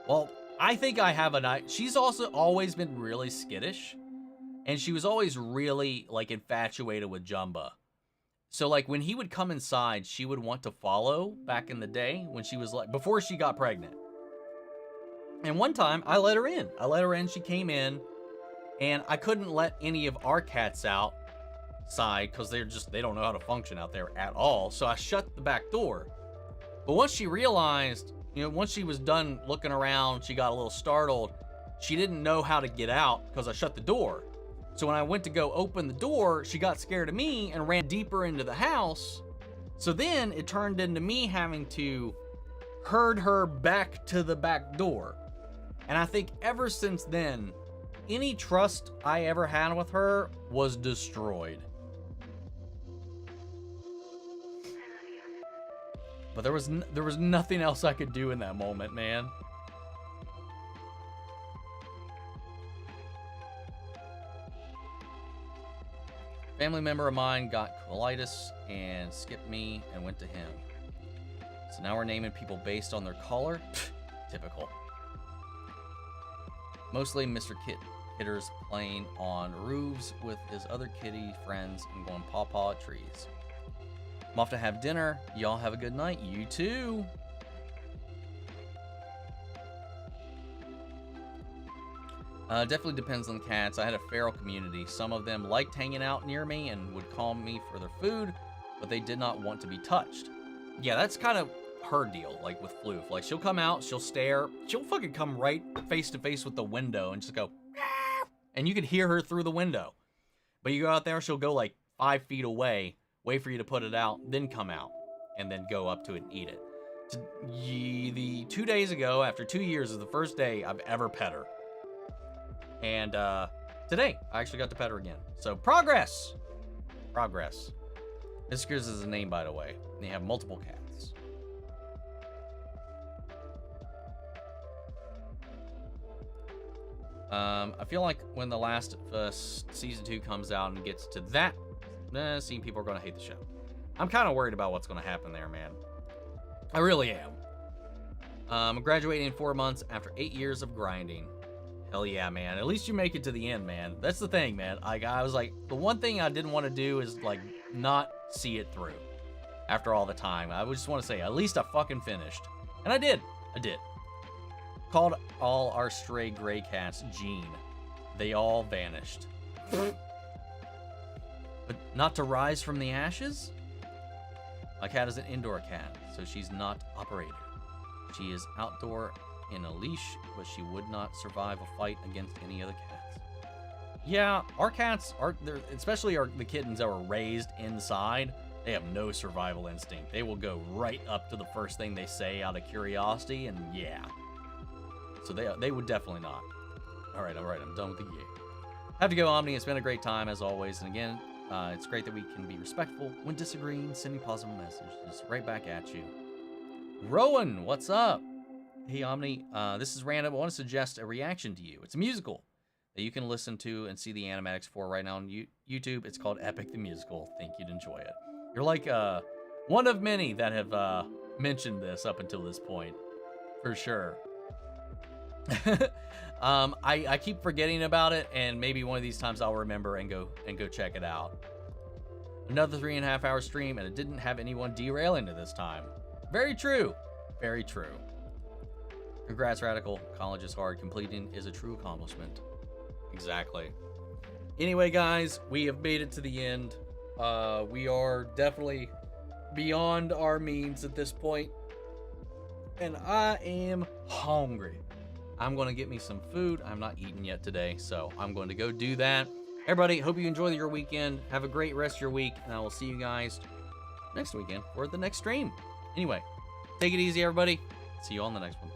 Well, I think I have she's also always been really skittish. And she was always really, like, infatuated with Jumba. So, like, when he would come inside, she would want to follow back in the day when she was, like, before she got pregnant. And one time, I let her in. She came in, and I couldn't let any of our cats outside because they don't know how to function out there at all. So I shut the back door. But once she realized, once she was done looking around, she got a little startled. she didn't know how to get out because I shut the door. So when I went to go open the door, she got scared of me and ran deeper into the house. So then it turned into me having to herd her back to the back door. And I think ever since then, any trust I ever had with her was destroyed. But there was nothing else I could do in that moment, man. Family member of mine got colitis and skipped me and went to him. So now we're naming people based on their color. Typical. Mostly Mr. Kitter's playing on roofs with his other kitty friends and going paw-paw at trees. I'm off to have dinner. Y'all have a good night. You too. Definitely depends on the cats. I had a feral community. Some of them liked hanging out near me and would call me for their food, but they did not want to be touched. Yeah, that's kind of her deal, like with Floof. Like, she'll come out, she'll stare, she'll fucking come right face to face with the window and just go, "Meow," and you could hear her through the window. But you go out there, she'll go like 5 feet away, wait for you to put it out, then come out, and then go up to it and eat it. The 2 days ago, after 2 years, is the first day I've ever pet her. And today, I actually got to pet her again. So, progress! Progress. Whiskers is a name, by the way. They have multiple cats. I feel like when the last season 2 comes out and gets to that scene, people are going to hate the show. I'm kind of worried about what's going to happen there, man. I really am. I'm graduating in 4 months after 8 years of grinding. Hell yeah, man. At least you make it to the end, man. That's the thing, man. I was like, the one thing I didn't want to do is, like, not see it through after all the time. I just want to say, at least I fucking finished. And I did. I did. Called all our stray gray cats Gene. They all vanished. But not to rise from the ashes? My cat is an indoor cat, so she's not operated. She is outdoor in a leash, but she would not survive a fight against any other cats. Yeah, our cats are, especially the kittens that were raised inside, they have no survival instinct. They will go right up to the first thing they say out of curiosity, and yeah. So they would definitely not. All right, I'm done with the geek. Have to go, Omni. It's been a great time, as always. And again, it's great that we can be respectful when disagreeing, sending positive messages right back at you. Rowan, what's up? Hey, Omni, this is random. I want to suggest a reaction to you. It's a musical that you can listen to and see the animatics for right now on YouTube. It's called Epic the Musical. Think you'd enjoy it. You're like one of many that have mentioned this up until this point, for sure. I keep forgetting about it, and maybe one of these times I'll remember and go check it out. Another 3.5 hour stream, and it didn't have anyone derailing it this time. Very true. Very true. Congrats, Radical. College is hard. Completing is a true accomplishment. Exactly. Anyway, guys, we have made it to the end. We are definitely beyond our means at this point, and I am hungry. I'm going to get me some food. I'm not eating yet today, so I'm going to go do that. Everybody, hope you enjoy your weekend. Have a great rest of your week, and I will see you guys next weekend for the next stream. Anyway, take it easy, everybody. See you on the next one.